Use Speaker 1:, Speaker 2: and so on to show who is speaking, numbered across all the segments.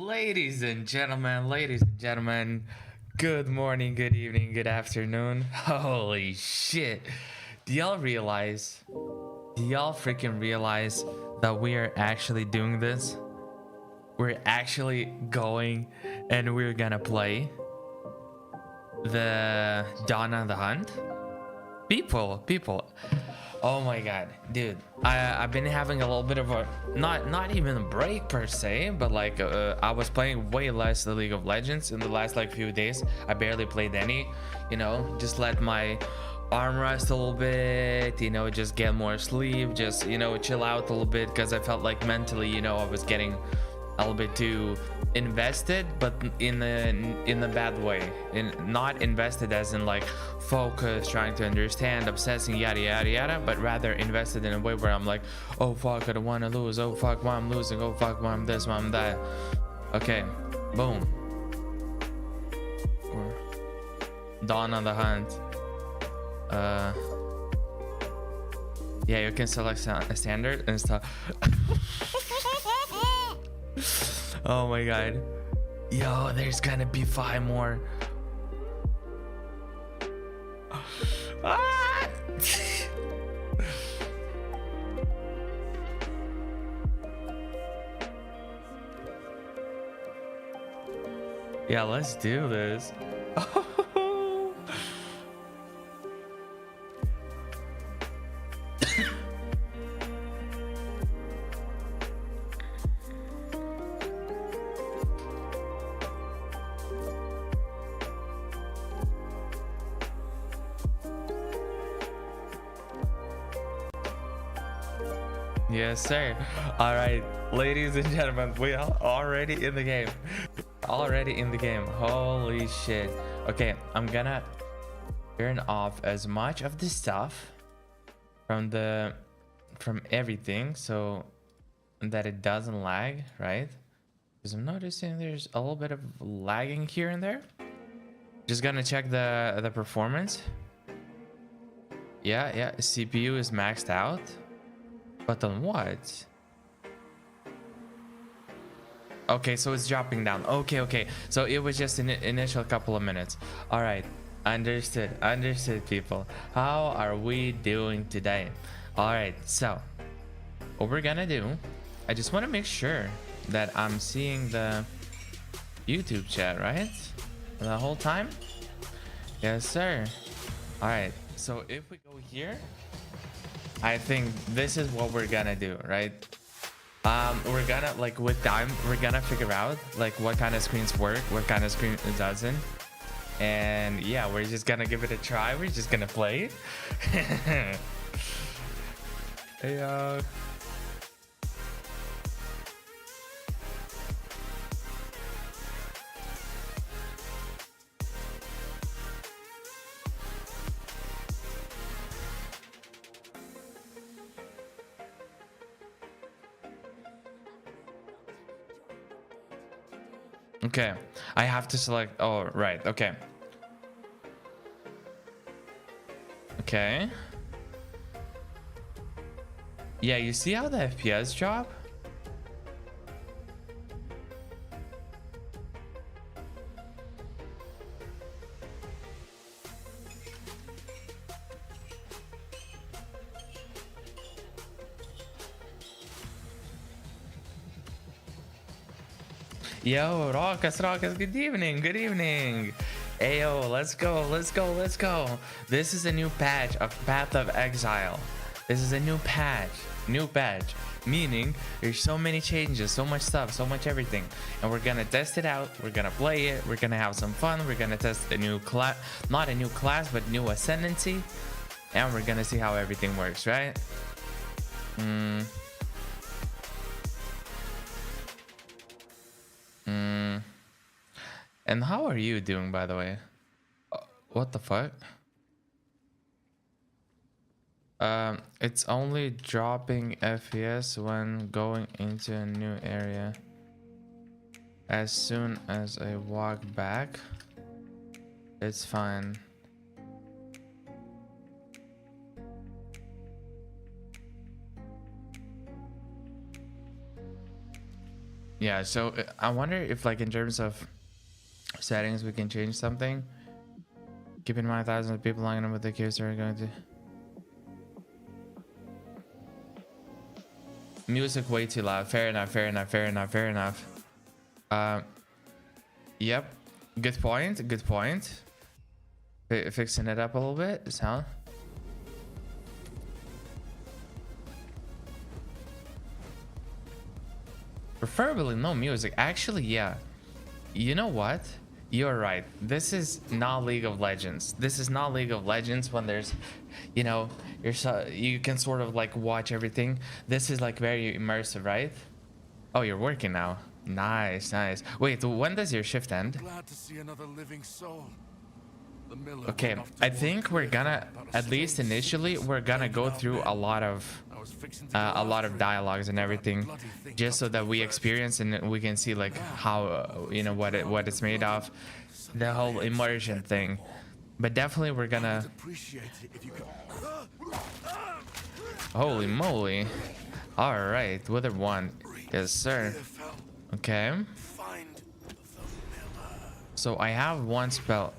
Speaker 1: Ladies and gentlemen, good morning, good evening, good afternoon. Holy shit. Do y'all realize? Do y'all freaking realize that we are actually doing this? We're actually going and we're gonna play the Dawn of the Hunt? People. Oh my god, dude! I've been having a little bit of a not even a break per se, but like I was playing way less the League of Legends in the last like few days. I barely played any, just let my arm rest a little bit, just get more sleep, just chill out a little bit because I felt like mentally, I was getting a little bit too invested, but in the bad way, not invested as in like focus, trying to understand, obsessing, yada yada yada, but rather invested in a way where I'm like, oh fuck, I don't want to lose, oh fuck, why I'm losing, oh fuck, why I'm this, why I'm that. Okay, boom. Dawn on the Hunt. Yeah, you can select a standard and stuff. Oh my god. Yo, there's gonna be 5 more. Ah! Yeah, let's do this. Yes, sir. All right, ladies and gentlemen, we are already in the game. Holy shit. Okay, I'm gonna turn off as much of the stuff from everything so that it doesn't lag, right? Because I'm noticing there's a little bit of lagging here and there. Just gonna check the performance. Yeah, CPU is maxed out. But on what? Okay, so it's dropping down. Okay. So it was just an initial couple of minutes. All right, understood, people. How are we doing today? All right, so what we're gonna do, I just want to make sure that I'm seeing the YouTube chat, right? The whole time? Yes, sir. All right, so if we go here, I think this is what we're gonna do, right? We're gonna, like, with time, we're gonna figure out like what kind of screens work, what kind of screen doesn't, and yeah, we're just gonna give it a try. We're just gonna play. Hey, okay, I have to select. Oh, right. Okay. Yeah, you see how the FPS drop? Yo, Raucus, good evening. Ayo, let's go. This is a new patch of Path of Exile. This is a new patch, meaning there's so many changes, so much stuff, so much everything. And we're gonna test it out, we're gonna play it, we're gonna have some fun, we're gonna test a new class, not a new class, but new ascendancy. And we're gonna see how everything works, right? And how are you doing, by the way? What the fuck? It's only dropping FPS when going into a new area. As soon as I walk back, it's fine. Yeah, so I wonder if like in terms of settings we can change something. Keep in mind thousands of people logging in with the queues are going to music way too loud. Fair enough, fair enough, fair enough, fair enough. Yep, good point, good point. Fixing it up a little bit, sound. Preferably no music. Actually, yeah. You know what? You're right. This is not League of Legends. This is not League of Legends when there's, you know, you can sort of like watch everything. This is like very immersive, right? Oh, you're working now. Nice, nice. Wait, when does your shift end?
Speaker 2: Glad to see another living soul.
Speaker 1: Okay, I think we're gonna, at least initially, we're gonna go through a lot of dialogues and everything, just so that we experience and we can see like how you know what it's made of, the whole immersion thing. But definitely we're gonna. Holy moly! All right, Wither one, yes sir. Okay. So I have one spell.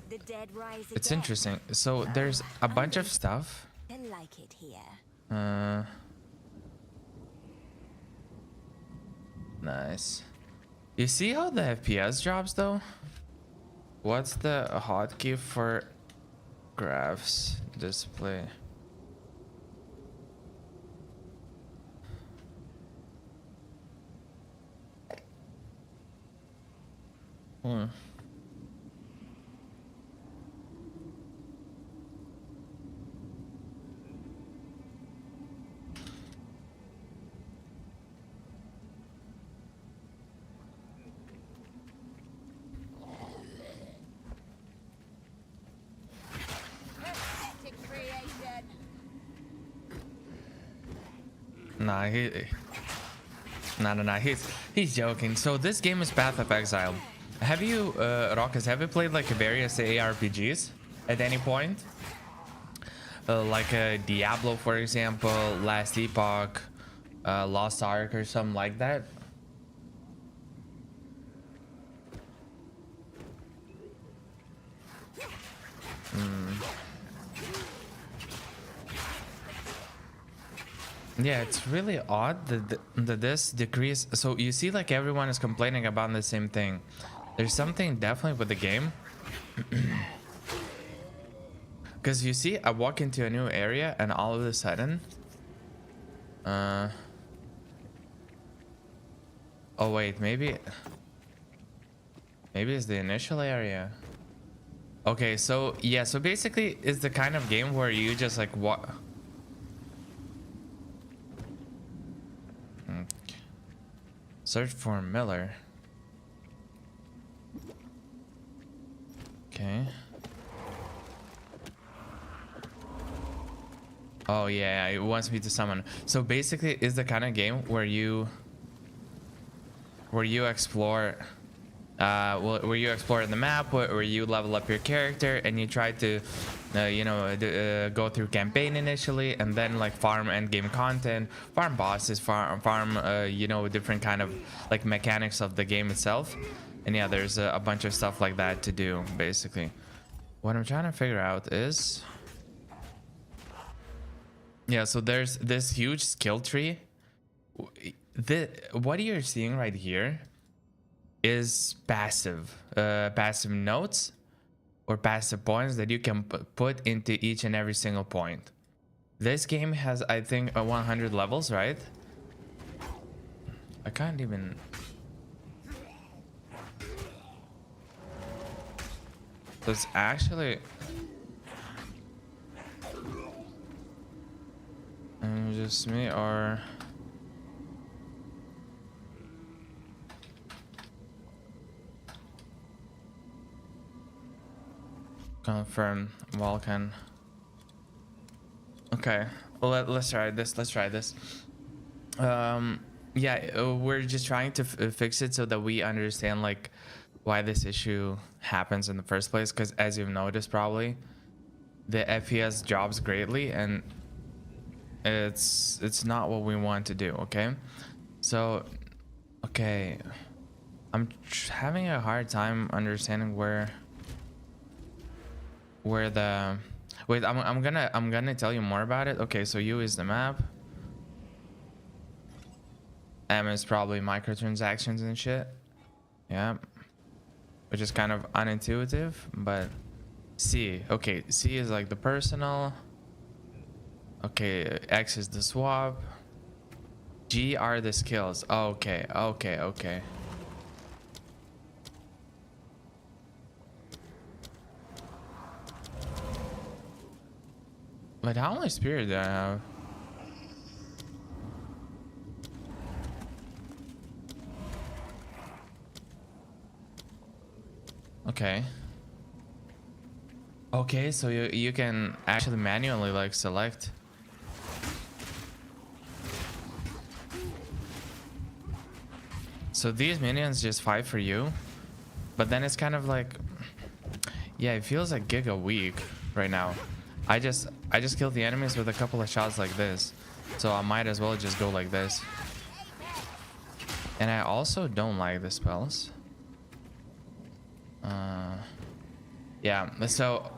Speaker 1: It's interesting. So there's a bunch of stuff. Nice. You see how the FPS drops though? What's the hotkey for graphs display? Nah, nah. He's joking. So this game is Path of Exile. Have you, Rockets, have you played like various ARPGs at any point? Like Diablo, for example, Last Epoch, Lost Ark, or something like that? Yeah, it's really odd that this decrease. So you see, like everyone is complaining about the same thing. There's something definitely with the game. Because you see, I walk into a new area and all of a sudden, oh wait, maybe it's the initial area. Okay, so yeah, so basically it's the kind of game where you just like what. Search for Miller. Okay. Oh yeah, it wants me to summon. So basically it's the kind of game where you explore where you explore the map, where you level up your character and you try to go through campaign initially, and then like farm end game content, farm bosses, farm different kind of like mechanics of the game itself. And yeah, there's a bunch of stuff like that to do. Basically what I'm trying to figure out is, yeah, so there's this huge skill tree. What you're seeing right here is passive notes or passive points that you can put into each and every single point. This game has, I think, 100 levels, right? I can't even. So it's actually just me, or confirm Vulcan. Okay, well, let's try this. Yeah, we're just trying to fix it so that we understand like why this issue happens in the first place, because as you've noticed probably, the FPS drops greatly and it's not what we want to do. Okay, so okay, I'm having a hard time understanding where the wait. I'm gonna tell you more about it. Okay, so U is the map. M is probably microtransactions and shit. Yeah, which is kind of unintuitive, but C. Okay, C is like the personal. Okay, X is the swap. G are the skills. Okay, okay, okay. But how many spirit do I have? Okay. Okay, so you can actually manually like select. So these minions just fight for you, but then it's kind of like, yeah, it feels like giga weak right now. I just killed the enemies with a couple of shots like this, so I might as well just go like this. And I also don't like the spells. Yeah, so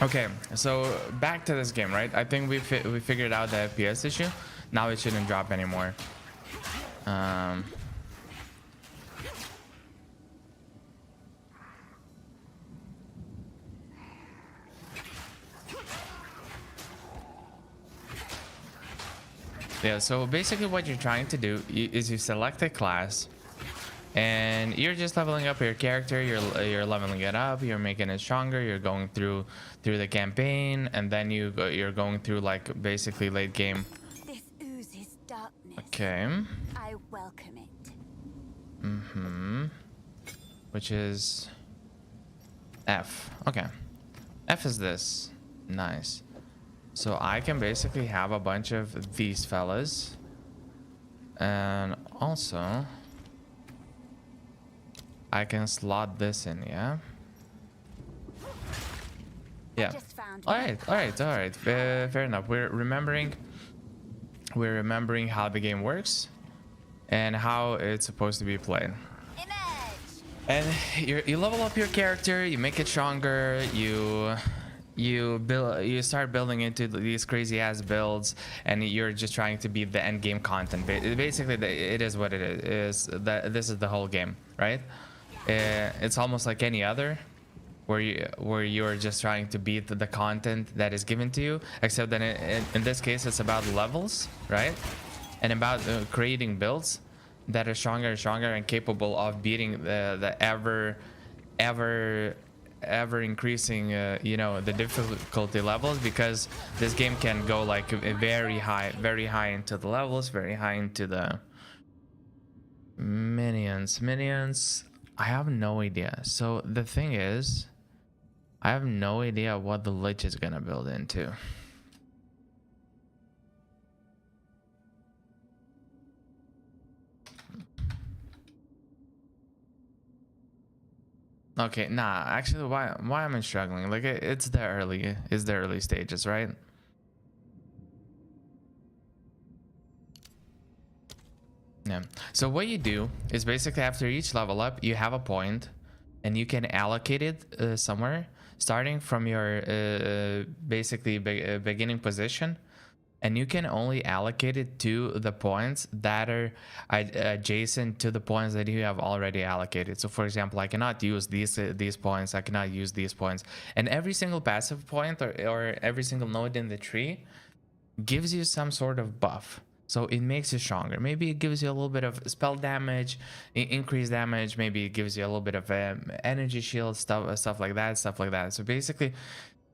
Speaker 1: okay, so back to this game, right? I think we figured out the FPS issue. Now it shouldn't drop anymore. Yeah, so basically what you're trying to do is you select a class and you're just leveling up your character. You're leveling it up, you're making it stronger, you're going through the campaign, and then you're going through like basically late game.
Speaker 3: This oozes darkness.
Speaker 1: Okay.
Speaker 3: I welcome it.
Speaker 1: Which is F. Okay. F is this. Nice. So I can basically have a bunch of these fellas. And also I can slot this in, yeah? Yeah. Alright. Fair enough. We're remembering how the game works and how it's supposed to be played. And you level up your character, you make it stronger, you start building into these crazy ass builds, and you're just trying to beat the end game content. Basically, it is what it is. That this is the whole game, right? It's almost like any other, where you're just trying to beat the content that is given to you. Except that in this case, it's about levels, right? And about creating builds that are stronger and stronger and capable of beating the ever increasing the difficulty levels, because this game can go like very high into the levels, very high into the minions. I have no idea. So the thing is, I have no idea what the Lich is gonna build into. Okay, nah, actually, why am I struggling? Like, it's the early stages, right? Yeah. So what you do is basically after each level up, you have a point, and you can allocate it somewhere, starting from your basically beginning position. And you can only allocate it to the points that are adjacent to the points that you have already allocated. So for example, I cannot use these points, I cannot use these points. And every single passive point or every single node in the tree gives you some sort of buff. So it makes you stronger. Maybe it gives you a little bit of spell damage, increased damage. Maybe it gives you a little bit of energy shield, stuff like that. So basically,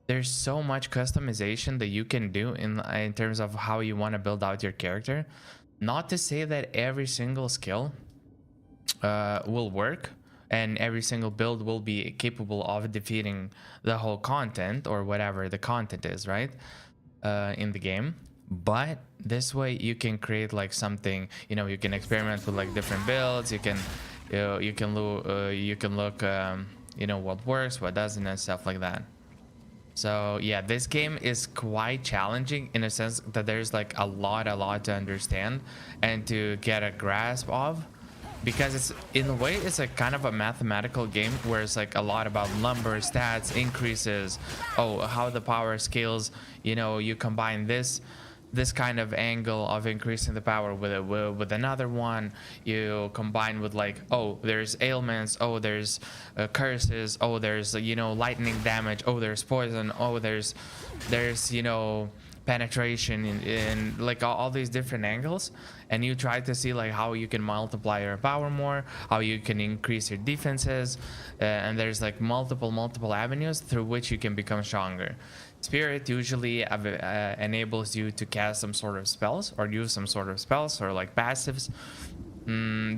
Speaker 1: there's so much customization that you can do in terms of how you want to build out your character. Not to say that every single skill will work and every single build will be capable of defeating the whole content or whatever the content is, right? In the game. But this way you can create like something, you can experiment with like different builds. You can look what works, what doesn't, and stuff like that. So yeah, this game is quite challenging in a sense that there's like a lot to understand and to get a grasp of. because it's in a way it's a kind of a mathematical game where it's like a lot about number, stats, increases, oh, how the power scales. You know, you combine this kind of angle of increasing the power with another one. You combine with like, oh, there's ailments, oh, there's curses, oh, there's, you know, lightning damage, oh, there's poison, oh, there's you know, penetration in like all these different angles, and you try to see like how you can multiply your power more, how you can increase your defenses, and there's like multiple avenues through which you can become stronger. Spirit usually enables you to cast some sort of spells or use some sort of spells or like passives,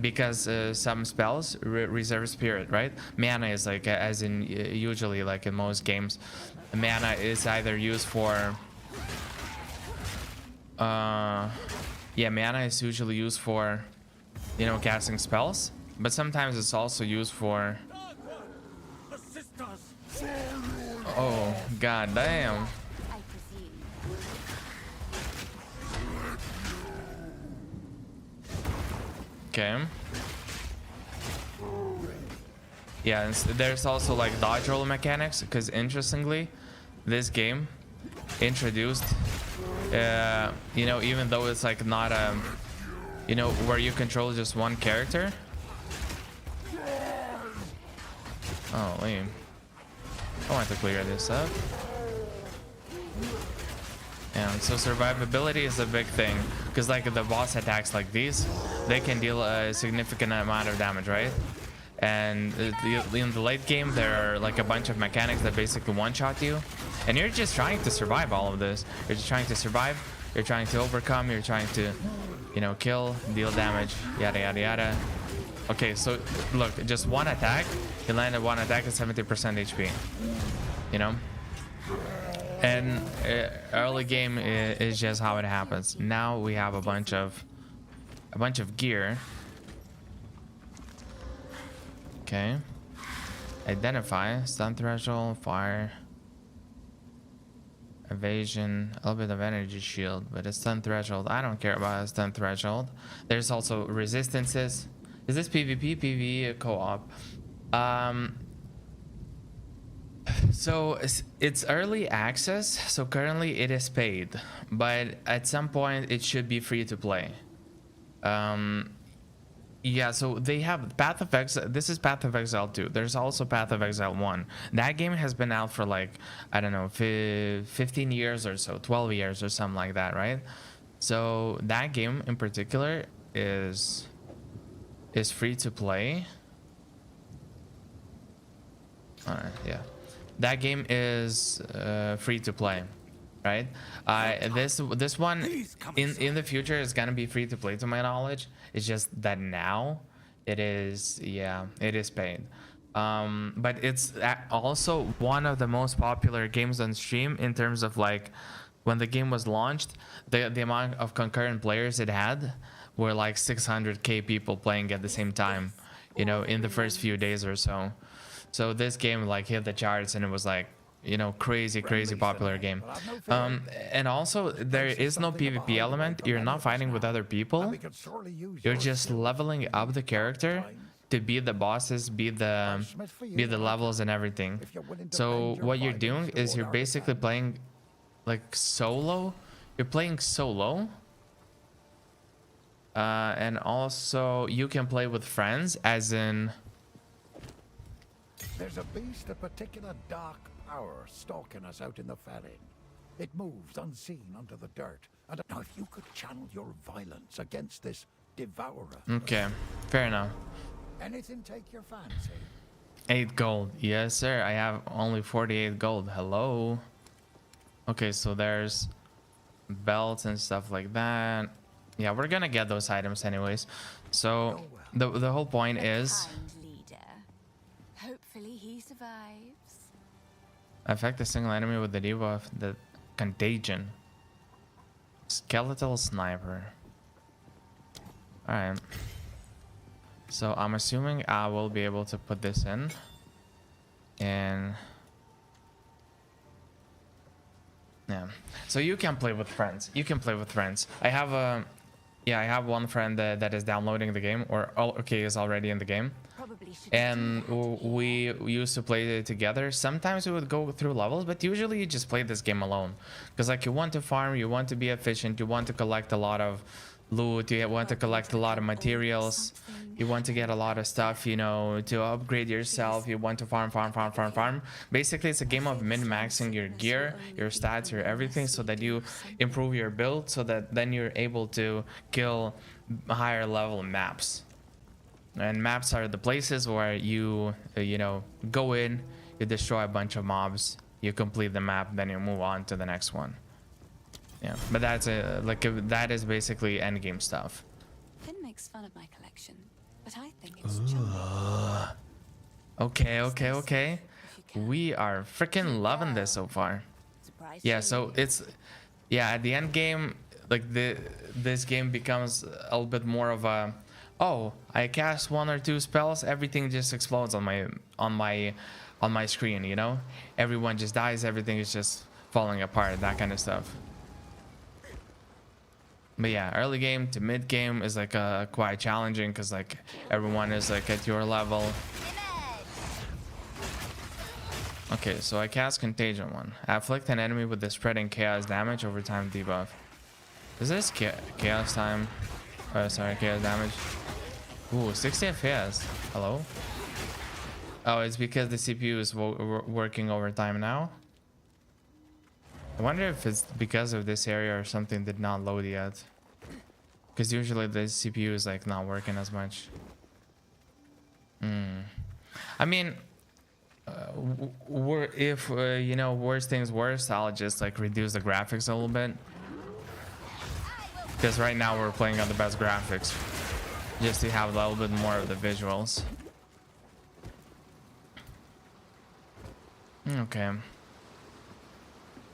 Speaker 1: because some spells reserve spirit, right? Mana is like, as in usually like in most games, mana is either used for yeah, mana is usually used for, you know, casting spells, but sometimes it's also used for, oh god damn.
Speaker 3: I presume.
Speaker 1: Okay. Yeah, and there's also like dodge roll mechanics, because interestingly, this game introduced, you know, even though it's like not you know, where you control just one character. Oh, lame. I want to clear this up. And so survivability is a big thing, because like the boss attacks like these, they can deal a significant amount of damage, right? And in the late game, there are like a bunch of mechanics that basically one-shot you, and you're just trying to survive all of this. You're just trying to survive, you're trying to overcome, you're trying to, you know, kill, deal damage, yada yada yada. Okay, so look, just one attack, you landed one attack at 70% HP, you know? And early game is just how it happens. Now we have a bunch of gear. Okay. Identify, stun threshold, fire, evasion, a little bit of energy shield, but a stun threshold, I don't care about a stun threshold. There's also resistances. Is this PvP, PvE, co-op? So it's early access, so currently it is paid, but at some point it should be free to play. Yeah, so they have Path of Exile. This is Path of Exile 2. There's also Path of Exile 1. That game has been out for like, I don't know, 15 years or so, 12 years or something like that, right? So that game in particular is free to play. Alright, yeah. That game is free to play, right? This one in the future is gonna be free to play, to my knowledge. It's just that now it is, yeah, it is paid. But it's also one of the most popular games on stream in terms of like when the game was launched, the amount of concurrent players it had were like 600k people playing at the same time, you know, in the first few days or so. So this game like hit the charts, and it was like, you know, crazy popular game. And also there is no PvP element. You're not fighting with other people. You're just leveling up the character to beat the bosses, beat the levels and everything. So what you're doing is you're basically playing like solo. You're playing solo. And also you can play with friends, as in
Speaker 2: There's a beast of particular dark power stalking us out in the Farin. It moves unseen under the dirt. And now if you could channel your violence against this devourer.
Speaker 1: okay, fair enough.
Speaker 2: Anything take your fancy?
Speaker 1: 8 gold. Yes, sir. I have only 48 gold. Hello. Okay, so there's belts and stuff like that. Yeah, we're gonna get those items anyways. So the whole point is
Speaker 3: Kind leader. Hopefully he survives.
Speaker 1: affect a single enemy with the debuff, the contagion. Skeletal sniper. Alright. So I'm assuming I will be able to put this in. And yeah. So you can play with friends. You can play with friends. I have a, Yeah, I have one friend that is downloading the game, or okay, is already in the game.
Speaker 3: Probably should
Speaker 1: And we used to play it together. Sometimes we would go through levels, but usually you just play this game alone, because like you want to farm, you want to be efficient, you want to collect a lot of loot, you want to collect a lot of materials, you want to get a lot of stuff, you know, to upgrade yourself. You want to farm. Basically it's a game of min-maxing your gear, your stats, your everything, so that you improve your build, so that then you're able to kill higher level maps. And maps are the places where you you know, go in, you destroy a bunch of mobs, you complete the map, then you move on to the next one. Yeah, but that's that is basically end game stuff.
Speaker 3: Finn makes fun of my collection, but I think it's charming.
Speaker 1: Okay. We are freaking loving this so far.
Speaker 3: Surprise
Speaker 1: Yeah,
Speaker 3: you.
Speaker 1: so it's, yeah, at the end game, like this game becomes a little bit more of a, oh, I cast 1 or 2 spells, everything just explodes on my screen, you know? Everyone just dies, everything is just falling apart, that kind of stuff. But yeah, early game to mid game is like quite challenging, because like everyone is like at your level. Okay, so I cast Contagion 1. Afflict an enemy with the spreading chaos damage over time debuff. Is this chaos time? Sorry, chaos damage. Ooh, 60 FPS. Hello? Oh, it's because the CPU is working overtime now. I wonder if it's because of this area or something did not load yet. Because usually the CPU is like not working as much. I mean, if you know, worst things worst, I'll just like reduce the graphics a little bit. Because right now we're playing on the best graphics, just to have a little bit more of the visuals. Okay.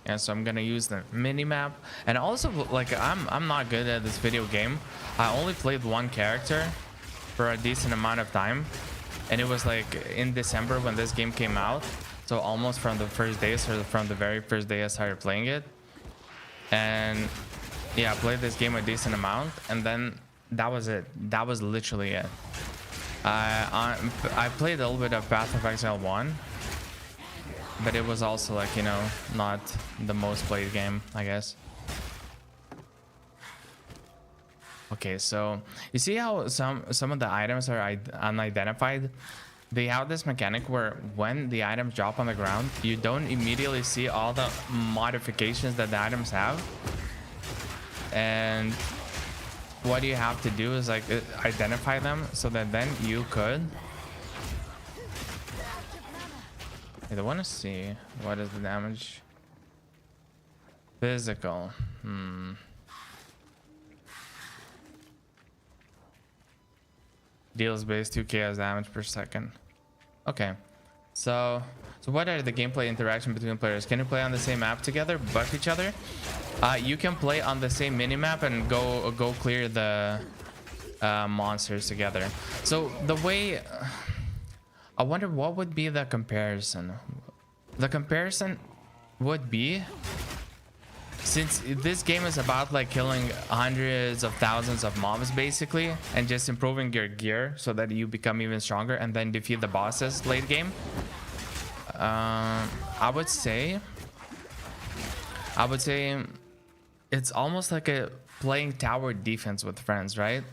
Speaker 1: Yeah, so I'm gonna use the mini map, and also like I'm not good at this video game. I only played one character for a decent amount of time, and it was like in December when this game came out, so almost from the first days, or from the very first day I started playing it. And yeah, I played this game a decent amount, and then that was it. That was literally it. I played a little bit of Path of Exile 1, but it was also like, you know, not the most played game, I guess. Okay, so you see how some of the items are unidentified? They have this mechanic where when the items drop on the ground, you don't immediately see all the modifications that the items have. And what you have to do is like identify them, so that then you could, I want to see what is the damage. Physical. Deals base 2 chaos damage per second. Okay, so what are the gameplay interaction between players? Can you play on the same map together, buff each other? You can play on the same minimap and go clear the monsters together. So the way, I wonder what would be the comparison. The comparison would be, since this game is about like killing hundreds of thousands of mobs basically, and just improving your gear so that you become even stronger and then defeat the bosses late game. I would say it's almost like a playing tower defense with friends, right?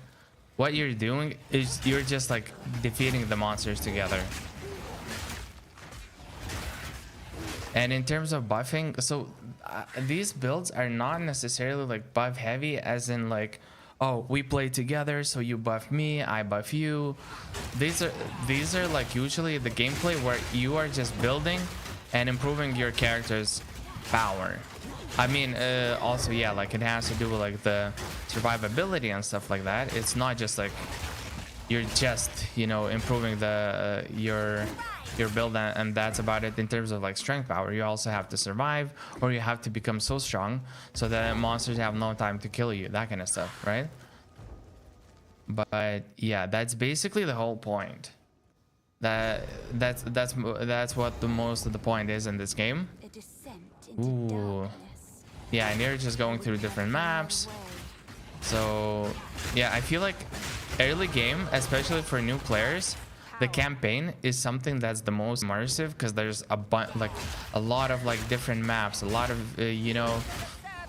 Speaker 1: What you're doing is you're just like defeating the monsters together. And in terms of buffing, so these builds are not necessarily like buff heavy, as in like, oh, we play together, so you buff me, I buff you. These are like usually the gameplay where you are just building and improving your character's power. I mean, also, yeah, like it has to do with like the survivability and stuff like that. It's not just like you're just, you know, improving the your build, and that's about it. In terms of like strength power, you also have to survive, or you have to become so strong so that monsters have no time to kill you, that kind of stuff, right? But yeah, that's basically the whole point. That's what the most of the point is in this game.
Speaker 3: A descent into
Speaker 1: Ooh.
Speaker 3: darkness.
Speaker 1: Yeah, and you're just going through different maps. So yeah, I feel like early game, especially for new players, the campaign is something that's the most immersive because there's a lot of like different maps, a lot of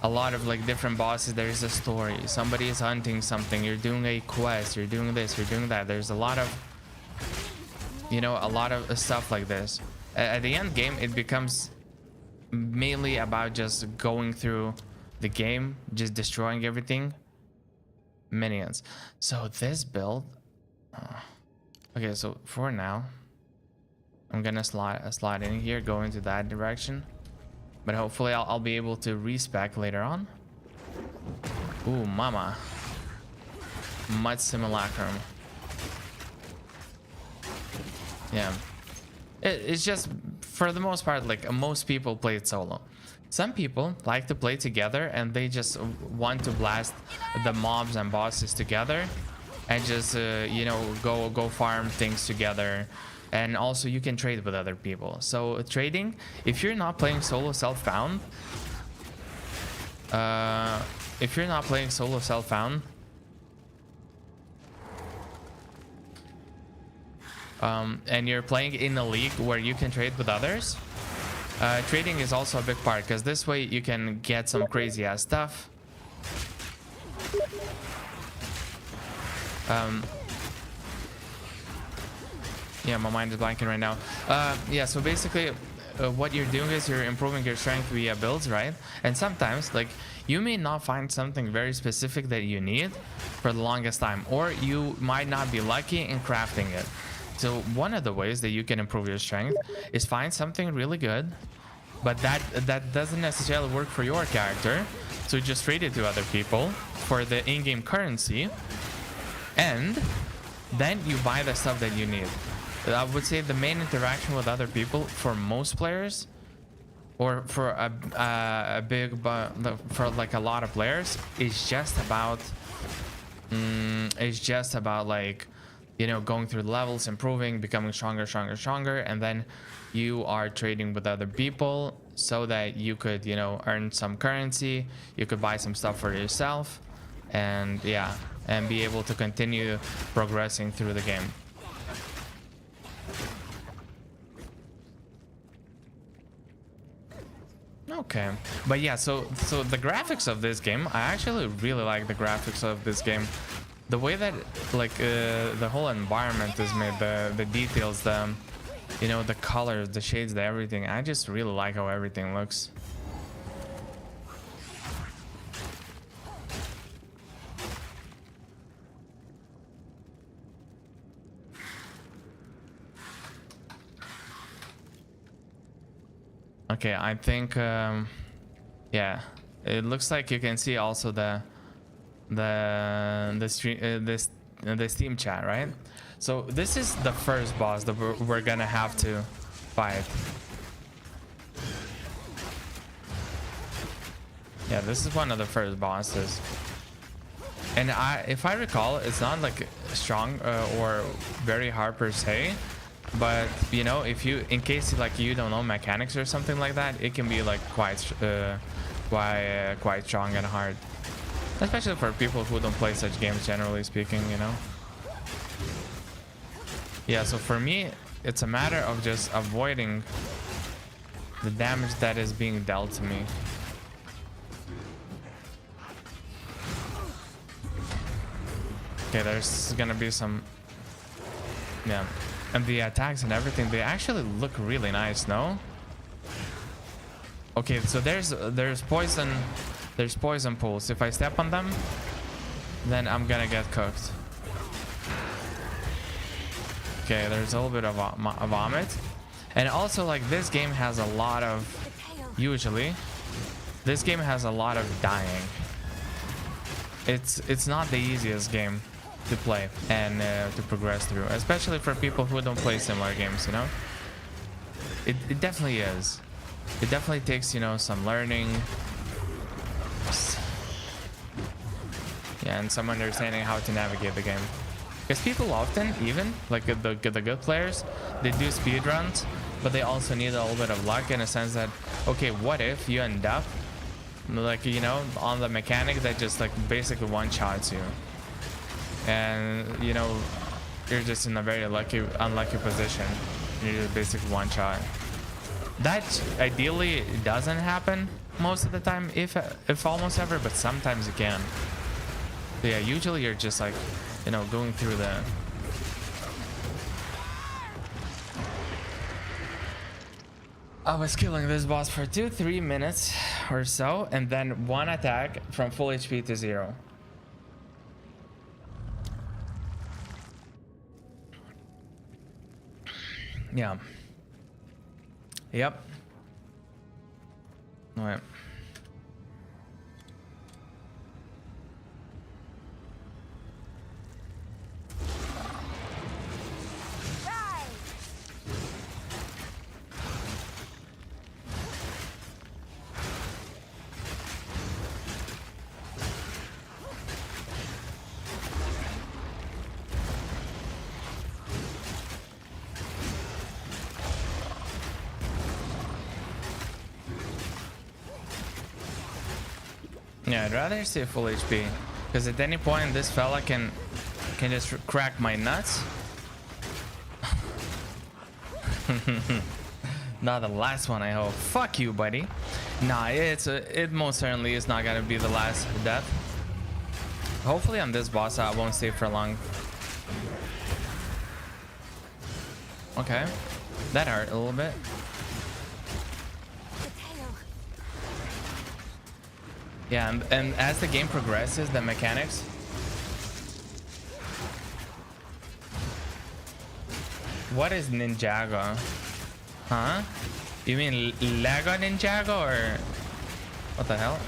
Speaker 1: a lot of like different bosses. There's a story, somebody is hunting something, you're doing a quest, you're doing this, you're doing that. There's a lot of a lot of stuff like this. At the end game, it becomes mainly about just going through the game, just destroying everything. Minions. So this build, okay, so for now I'm gonna slide in here, go into that direction, but hopefully I'll be able to respec later on. Ooh, mama. Mud simulacrum. Yeah, it's just, for the most part, like most people play it solo. Some people like to play together and they just want to blast the mobs and bosses together and just go farm things together. And also you can trade with other people. So trading, if you're not playing solo self-found, and you're playing in a league where you can trade with others, trading is also a big part, because this way you can get some crazy ass stuff. Yeah, my mind is blanking right now. Yeah, so basically what you're doing is you're improving your strength via builds, right? And sometimes, like, you may not find something very specific that you need for the longest time, or you might not be lucky in crafting it. So one of the ways that you can improve your strength is find something really good, but that doesn't necessarily work for your character, so just trade it to other people for the in-game currency, and then you buy the stuff that you need. I would say the main interaction with other people for most players, or for for like a lot of players, is just about like, going through levels, improving, becoming stronger, and then you are trading with other people so that you could earn some currency, you could buy some stuff for yourself, and yeah, and be able to continue progressing through the game. Okay, but yeah, so the graphics of this game, I actually really like the graphics of this game. The way that, like, the whole environment is made, the details, the the colors, the shades, the everything. I just really like how everything looks. Okay, I think yeah, it looks like you can see also the Steam chat, right? So this is the first boss that we're gonna have to fight. Yeah, this is one of the first bosses, and if I recall, it's not like strong or very hard per se, but if you, in case like you don't know mechanics or something like that, it can be like quite strong and hard, especially for people who don't play such games, generally speaking. Yeah, so for me, it's a matter of just avoiding the damage that is being dealt to me. Okay, there's gonna be some, yeah, and the attacks and everything, they actually look really nice, no? Okay, so there's poison pools. If I step on them, then I'm gonna get cooked. Okay, there's a little bit of a vomit, and also, like, this game has a lot of, usually this game has a lot of dying. It's not the easiest game to play and to progress through, especially for people who don't play similar games. It definitely is. It definitely takes some learning, yeah, and some understanding how to navigate the game. Because people often, even like the good players, they do speed runs, but they also need a little bit of luck, in a sense that, okay, what if you end up like, you know, on the mechanic that just like basically one-shots you, and you know, you're just in a very unlucky position. You're just basically one-shot. That ideally doesn't happen most of the time, if almost ever, but sometimes it can. But yeah, usually you're just like, you know, going through the... I was killing this boss for 2-3 minutes or so, and then one attack from full HP to 0. Yeah. Yep. All right. Yeah, I'd rather see full HP, because at any point this fella can just crack my nuts. Not the last one, I hope. Fuck you, buddy. Nah, it most certainly is not gonna be the last death. Hopefully on this boss I won't stay for long. Okay, that hurt a little bit. Yeah, and as the game progresses, the mechanics... What is Ninjago? Huh? You mean Lego Ninjago, or... What the hell?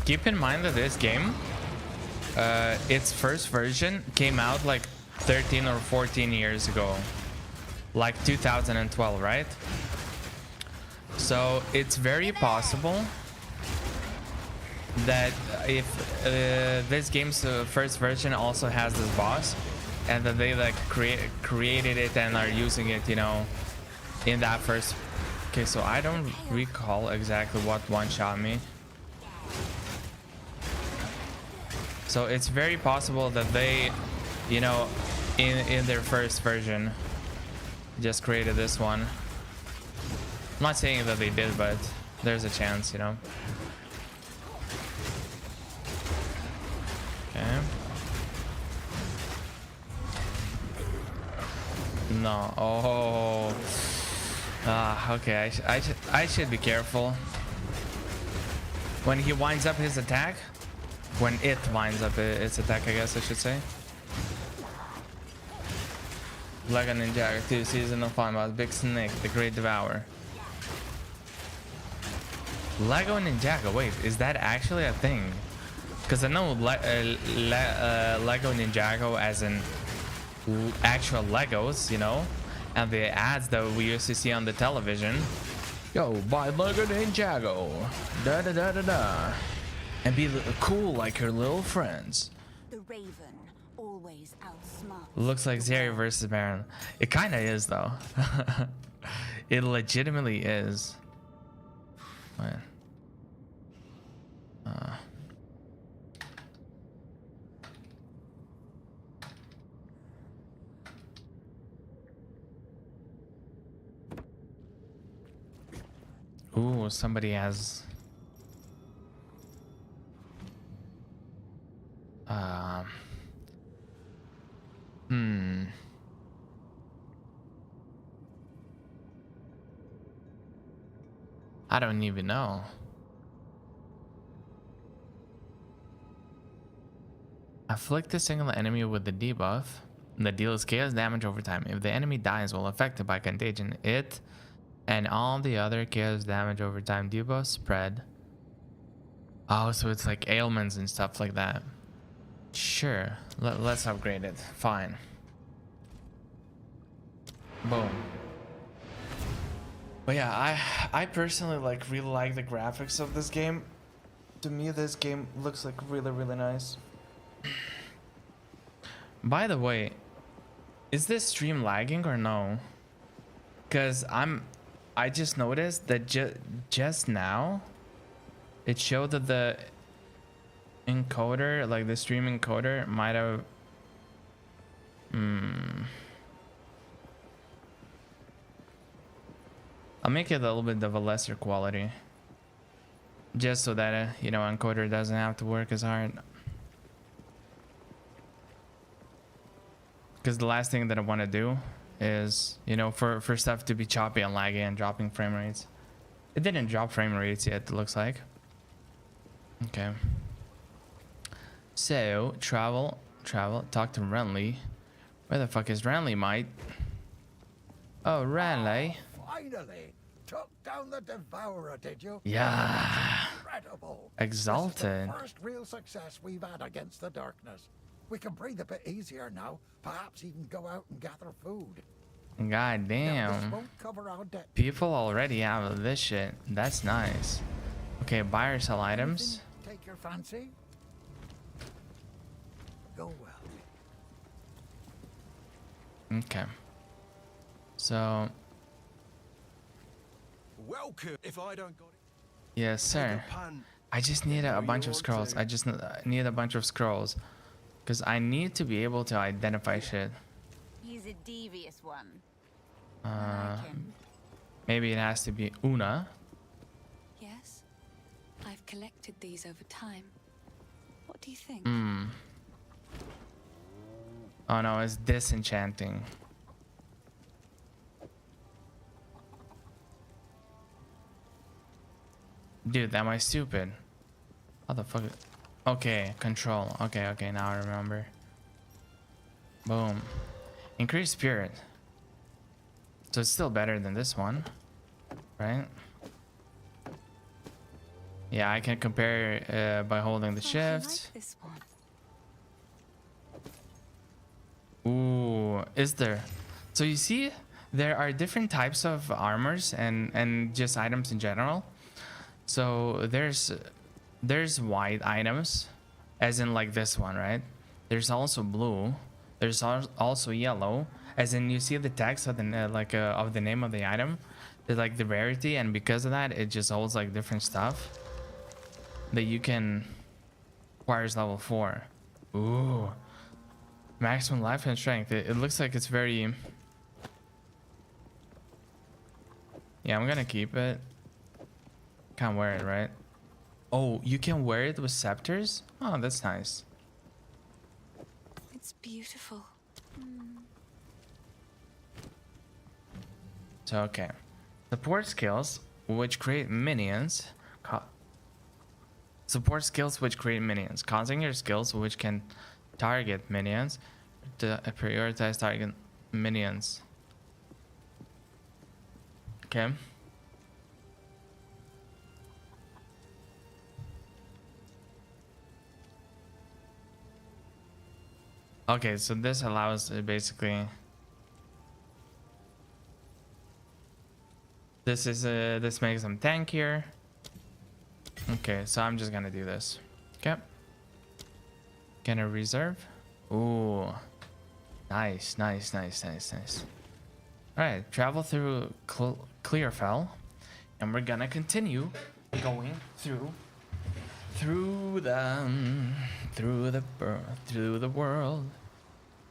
Speaker 1: Keep in mind that this game, its first version came out like 13 or 14 years ago, like 2012, right? So it's very possible that if this game's first version also has this boss, and that they like created it and are using it, you know, in that first... Okay, so I don't recall exactly what one-shot me. So it's very possible that they, you know, in their first version just created this one. I'm not saying that they did, but there's a chance, you know. Okay. No. Oh. Ah. Okay. I should be careful when he winds up his attack. When it winds up its attack, I guess I should say. Lego Ninjago 2 Season of Fun about Big Snake, the Great Devourer. Lego Ninjago, wait, is that actually a thing? Because I know Lego Ninjago as in actual Legos, you know, and the ads that we used to see on the television. Yo, buy Lego Ninjago, da da da da da. And be cool like her little friends.
Speaker 3: The Raven always outsmarts.
Speaker 1: Looks like Zeri versus Baron. It kind of is, though. It legitimately is. What? Ooh, somebody has... I don't even know. Afflict a single enemy with the debuff that deals chaos damage over time. If the enemy dies while affected by contagion, it and all the other chaos damage over time debuffs spread. Oh, so it's like ailments and stuff like that. Sure, let's upgrade it. Fine. Boom. But yeah, I personally like really like the graphics of this game. To me, this game looks like really nice. By the way, is this stream lagging or no? Because I just noticed that just now it showed that the encoder, like the stream encoder, might have I'll make it a little bit of a lesser quality, just so that you know, encoder doesn't have to work as hard. Because the last thing that I want to do is, you know, for stuff to be choppy and laggy and dropping frame rates. It didn't drop frame rates yet, it looks like. Okay. So, travel, talk to Renly. Where the fuck is Renly, mate? Oh, Renly.
Speaker 2: Finally! Took down the Devourer, did you?
Speaker 1: Yeah.
Speaker 2: Incredible!
Speaker 1: Exalted.
Speaker 2: This is the first real success we've had against the darkness. We can breathe a bit easier now. Perhaps even go out and gather food.
Speaker 1: God
Speaker 2: Now, this
Speaker 1: damn.
Speaker 2: won't cover our debt.
Speaker 1: People already have this shit. That's nice. Okay, buy or sell items.
Speaker 2: Anything take your fancy? Go well.
Speaker 1: Okay. So,
Speaker 4: Welcome. If I don't got it,
Speaker 1: yes, sir. I just need a bunch of scrolls. I just need a bunch of scrolls. Because I need to be able to identify shit.
Speaker 5: He's a devious one.
Speaker 1: Maybe it has to be Una.
Speaker 3: Yes. I've collected these over time. What do you think?
Speaker 1: Oh no, it's disenchanting. Dude, am I stupid? How the fuck? Okay, control. Okay, now I remember. Boom. Increase spirit. So it's still better than this one, right? Yeah, I can compare by holding the
Speaker 3: Oh, I
Speaker 1: shift.
Speaker 3: like this one.
Speaker 1: Ooh, is there? So you see, there are different types of armors and just items in general. So there's white items, as in like this one, right? There's also blue. There's also yellow, as in you see the text of the of the name of the item, the like the rarity, and because of that, it just holds like different stuff that you can requires level 4. Ooh, maximum life and strength. It looks like it's very. Yeah, I'm gonna keep it. Can't wear it, right? Oh, you can wear it with scepters? Oh, that's nice.
Speaker 3: It's beautiful.
Speaker 1: So, okay. Support skills, which create minions. Support skills, which create minions. Causing your skills, which can target minions. To prioritize target minions. Okay. Okay, so this allows basically. This makes them tankier. Okay, so I'm just gonna do this. Okay. Gonna reserve. Ooh. Nice. Alright, travel through Clearfell. And we're gonna continue going through the world.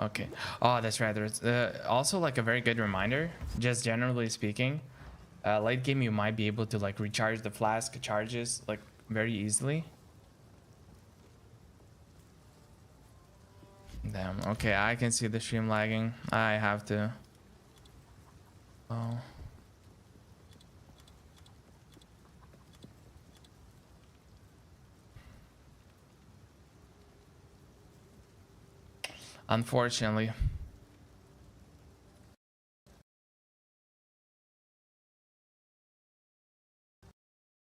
Speaker 1: Okay. Oh, that's right. There's also like a very good reminder, just generally speaking, late game you might be able to like recharge the flask charges like very easily. Damn. Okay, I can see the stream lagging. I have to. Oh. Unfortunately.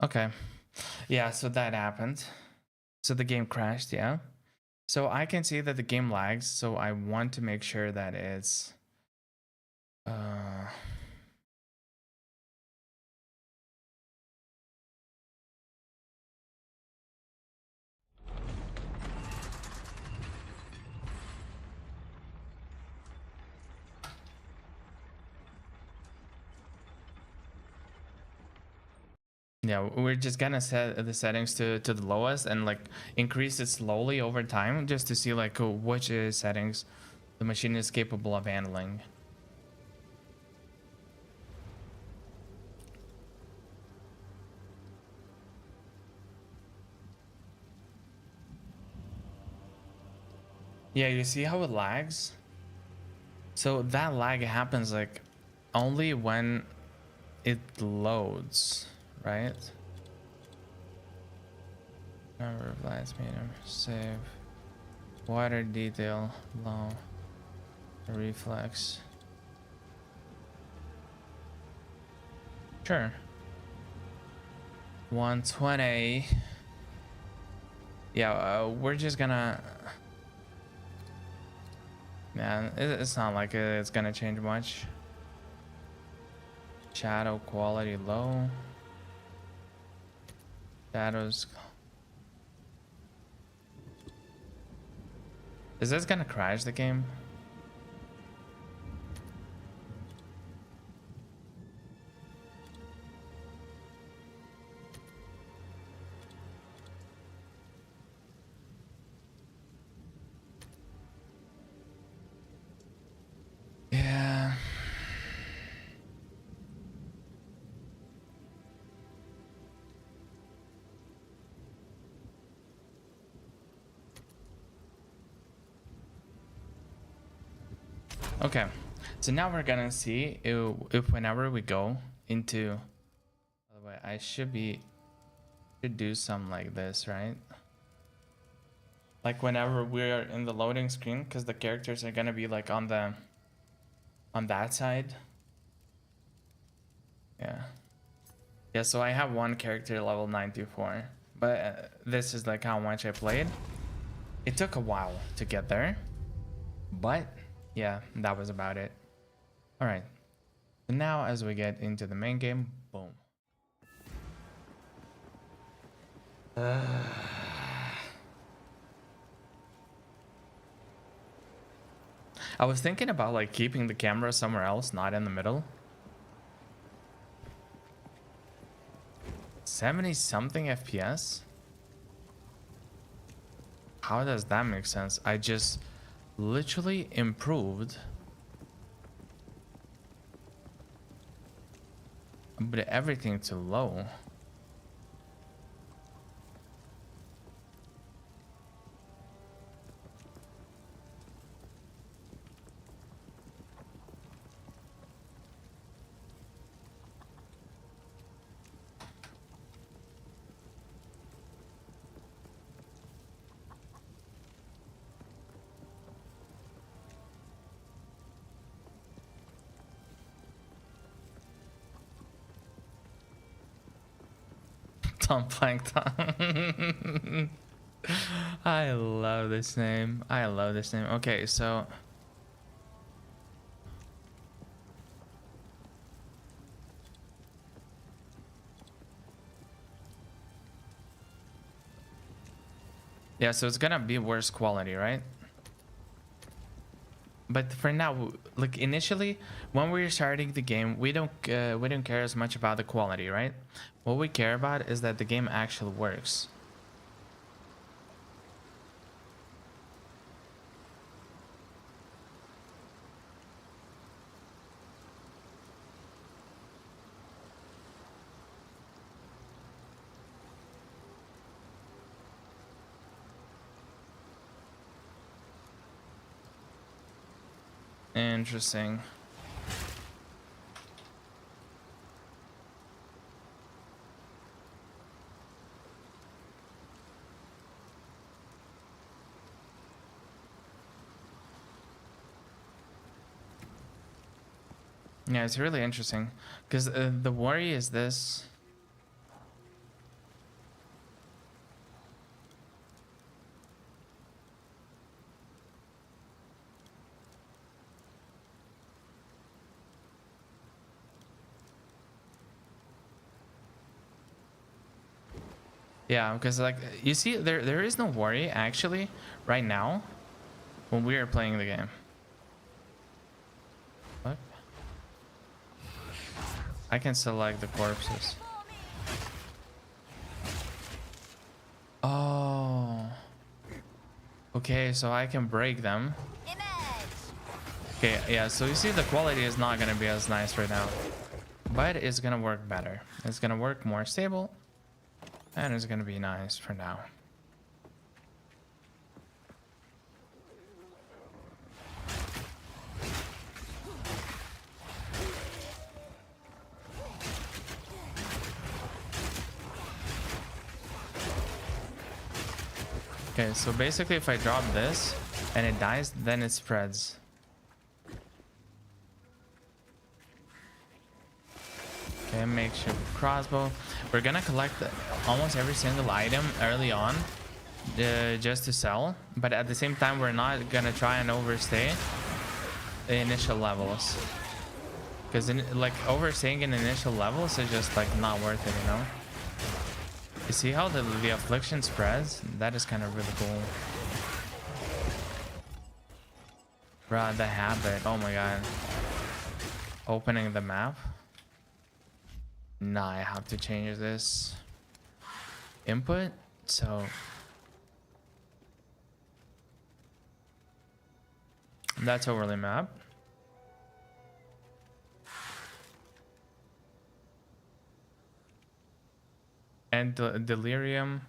Speaker 1: Okay. Yeah, so that happened. So the game crashed, yeah. So I can see that the game lags, so I want to make sure that it's Yeah, we're just gonna set the settings to the lowest and like increase it slowly over time just to see like which settings the machine is capable of handling. Yeah, you see how it lags? So that lag happens like only when it loads, right? Number of lights, meter, save, water detail, low, reflex. Sure. 120. Yeah, we're just gonna. Man, it's not like it's gonna change much. Shadow quality low. Shadows. Is this gonna crash the game? Yeah. Okay, so now we're gonna see if whenever we go into, by the way, I should do something like this, right? Like whenever we're in the loading screen, because the characters are gonna be like on that side. Yeah, so I have one character level 94, but this is like how much I played. It took a while to get there, but yeah, that was about it. All right, so now as we get into the main game, boom. I was thinking about like keeping the camera somewhere else, not in the middle. 70 something FPS? How does that make sense? I just literally improved, but everything to low. Tom Plankton. I love this name. I love this name. Okay, so yeah, so it's gonna be worse quality, right? But for now, like initially, when we're starting the game, we don't care as much about the quality, right? What we care about is that the game actually works. Interesting. Yeah, it's really interesting because the worry is this. Yeah, because like you see, there is no worry actually right now when we are playing the game. What? I can select the corpses. Okay, so I can break them. Okay, yeah, so you see the quality is not gonna be as nice right now, but it's gonna work better. It's gonna work more stable, and it's gonna be nice for now. Okay, so basically if I drop this and it dies, then it spreads. Okay, makeshift crossbow. We're gonna collect almost every single item early on just to sell, but at the same time we're not gonna try and overstay the initial levels, because like overstaying in initial levels is just like not worth it, you know. You see how the affliction spreads? That is kind of really cool. Bruh, the habit. Oh my god. Opening the map. Nah, I have to change this input. So that's overlay map. And delirium.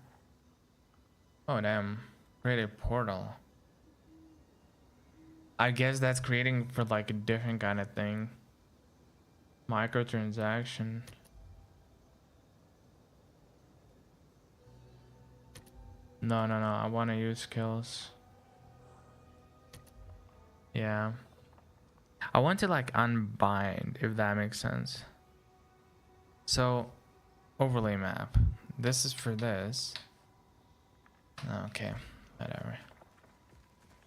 Speaker 1: Oh damn. Create a portal. I guess that's creating for like a different kind of thing. Microtransaction. No, I want to use skills. Yeah. I want to like unbind, if that makes sense. So overlay map. This is for this. Okay, whatever.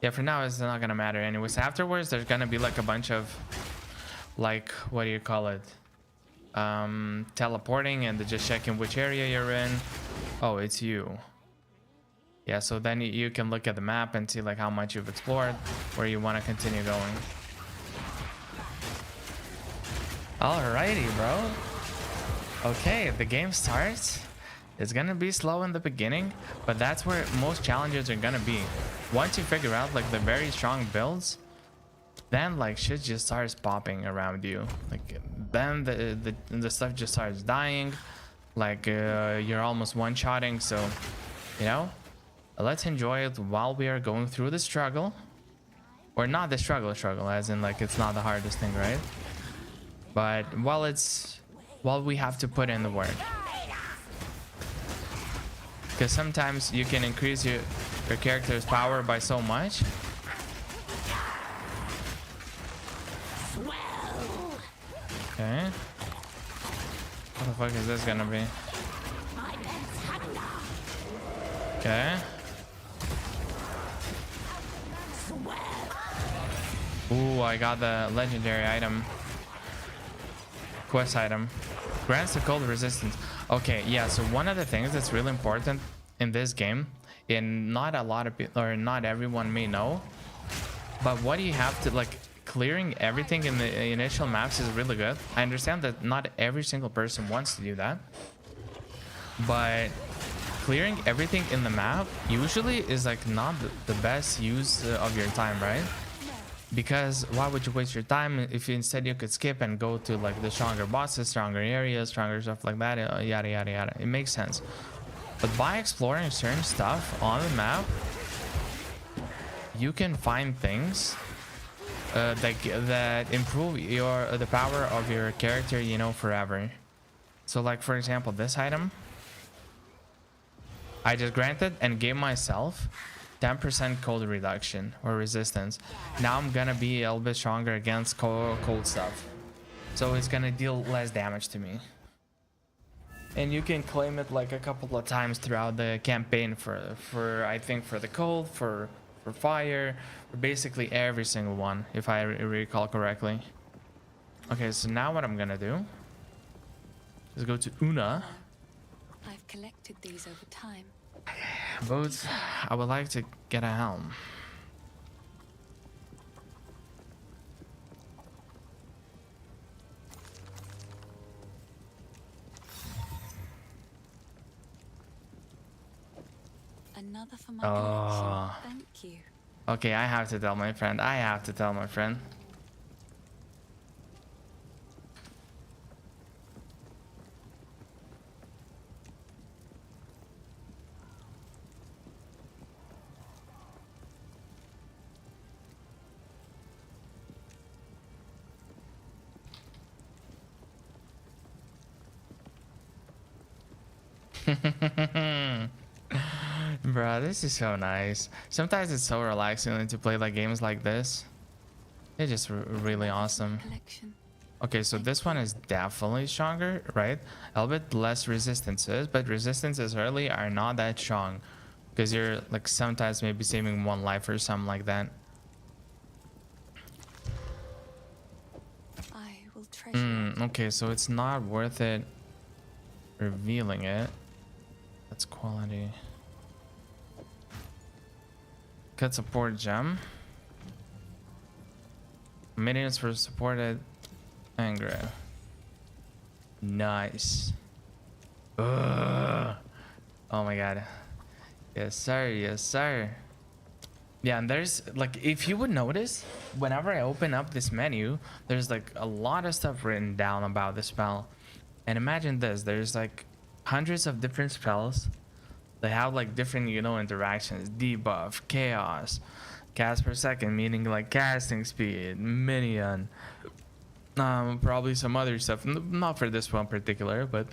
Speaker 1: Yeah, for now it's not gonna matter anyways. Afterwards there's gonna be like a bunch of like, what do you call it, teleporting and just checking which area you're in. Oh, it's you. Yeah, so then you can look at the map and see like how much you've explored, where you want to continue going. Alrighty, bro. Okay, the game starts. It's gonna be slow in the beginning, but that's where most challenges are gonna be. Once you figure out like the very strong builds, then like shit just starts popping around you. Like then the stuff just starts dying. Like you're almost one-shotting. So, you know, let's enjoy it while we are going through the struggle, or not the struggle, as in like it's not the hardest thing, right? But while we have to put in the work. Because sometimes you can increase your character's power by so much. Okay. What the fuck is this gonna be? Okay. Ooh, I got the legendary item. Quest item. Grants the cold resistance. Okay, yeah, so one of the things that's really important in this game, and not a lot of people, or not everyone may know, but what you have to, like, clearing everything in the initial maps is really good. I understand that not every single person wants to do that, but clearing everything in the map usually is like not the best use of your time, right? Because why would you waste your time if you instead you could skip and go to like the stronger bosses, stronger areas, stronger stuff like that, yada yada yada. It makes sense. But by exploring certain stuff on the map, you can find things that improve the power of your character, you know, forever. So like for example, this item I just granted and gave myself 10% cold reduction or resistance. Now I'm gonna be a little bit stronger against cold stuff, so it's gonna deal less damage to me. And you can claim it like a couple of times throughout the campaign for I think for the cold, for fire, for basically every single one, if I recall correctly. Okay, so now what I'm gonna do is go to Una.
Speaker 3: I've collected these over time.
Speaker 1: Boots. I would like to get a helm.
Speaker 3: A another for my collection. Thank you.
Speaker 1: Okay, I have to tell my friend. I have to tell my friend. Bro, this is so nice. Sometimes it's so relaxing to play like games like this. It's just really awesome.
Speaker 3: Collection.
Speaker 1: Okay, so this one is definitely stronger, right? A little bit less resistances, but resistances early are not that strong because you're like sometimes maybe saving one life or something like that.
Speaker 3: I will treasure it.
Speaker 1: Okay, so it's not worth it revealing it. That's quality. Cut support gem. Minions for supported anger. Nice. Ugh. Oh my god. Yes sir, yes sir. Yeah, and there's like, if you would notice, whenever I open up this menu, there's like a lot of stuff written down about the spell. And imagine this, there's like hundreds of different spells. They have like different, you know, interactions. Debuff, chaos, cast per second, meaning like casting speed, minion, probably some other stuff. Not for this one particular, but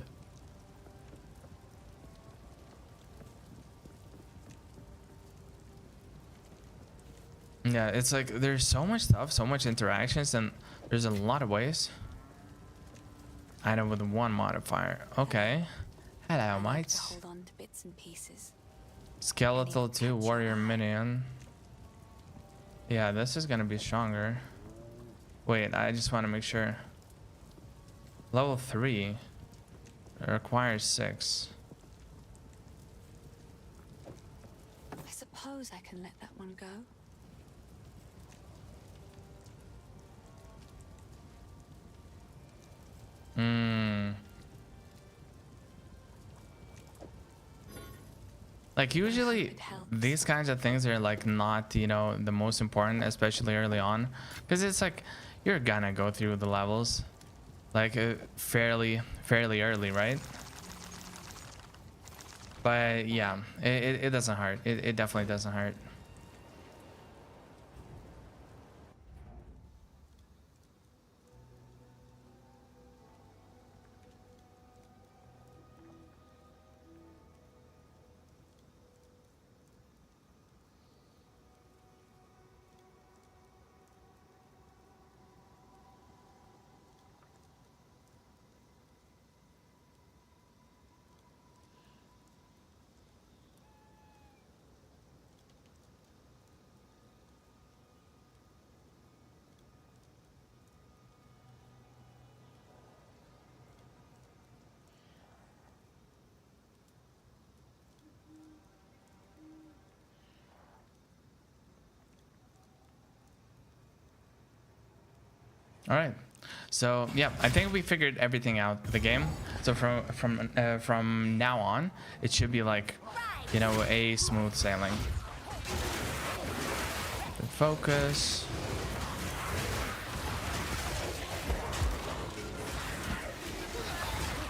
Speaker 1: yeah, it's like there's so much stuff, so much interactions, and there's a lot of ways. Item with one modifier. Okay. Hello, mates.
Speaker 3: Hold on to bits and pieces.
Speaker 1: Skeletal 2 warrior minion. Yeah, this is gonna be stronger. Wait, I just want to make sure. Level 3 requires 6.
Speaker 3: I suppose I can let that one go.
Speaker 1: Like usually these kinds of things are like not, you know, the most important, especially early on, because it's like you're gonna go through the levels like fairly early, right? But yeah, it doesn't hurt. It definitely doesn't hurt. All right, so yeah, I think we figured everything out with the game. So from now on, it should be like, you know, a smooth sailing. Focus.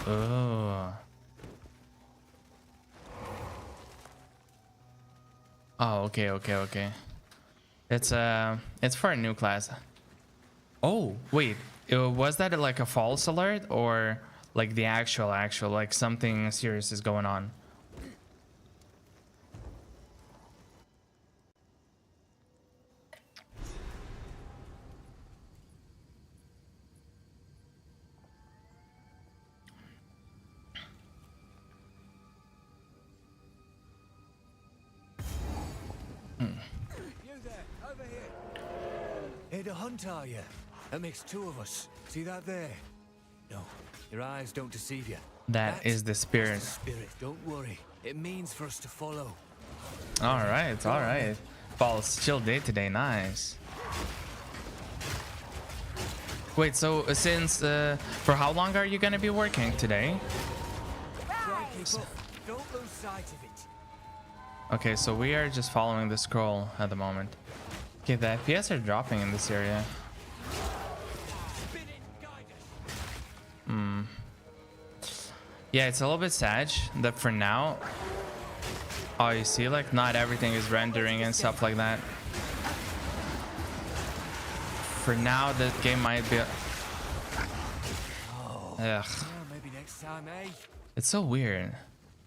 Speaker 1: Oh. Oh, okay. It's for a new class. Oh, wait. Was that like a false alert or like the actual like something serious is going on?
Speaker 4: You there, over here. Here to hunt, are you? That makes two of us. See that there? No, your eyes don't deceive you.
Speaker 1: That is the spirit.
Speaker 4: The spirit. Don't worry. It means for us to follow.
Speaker 1: All right. False chill day today. Nice. Wait, so since for how long are you gonna be working today?
Speaker 4: Right, people. Don't lose sight of it.
Speaker 1: Okay, so we are just following the scroll at the moment. Okay, the FPS are dropping in this area. Yeah, it's a little bit sad that for now. Oh, you see, like, not everything is rendering and stuff like that. For now, the game might be. Ugh.
Speaker 4: Yeah, maybe next time, eh?
Speaker 1: It's so weird.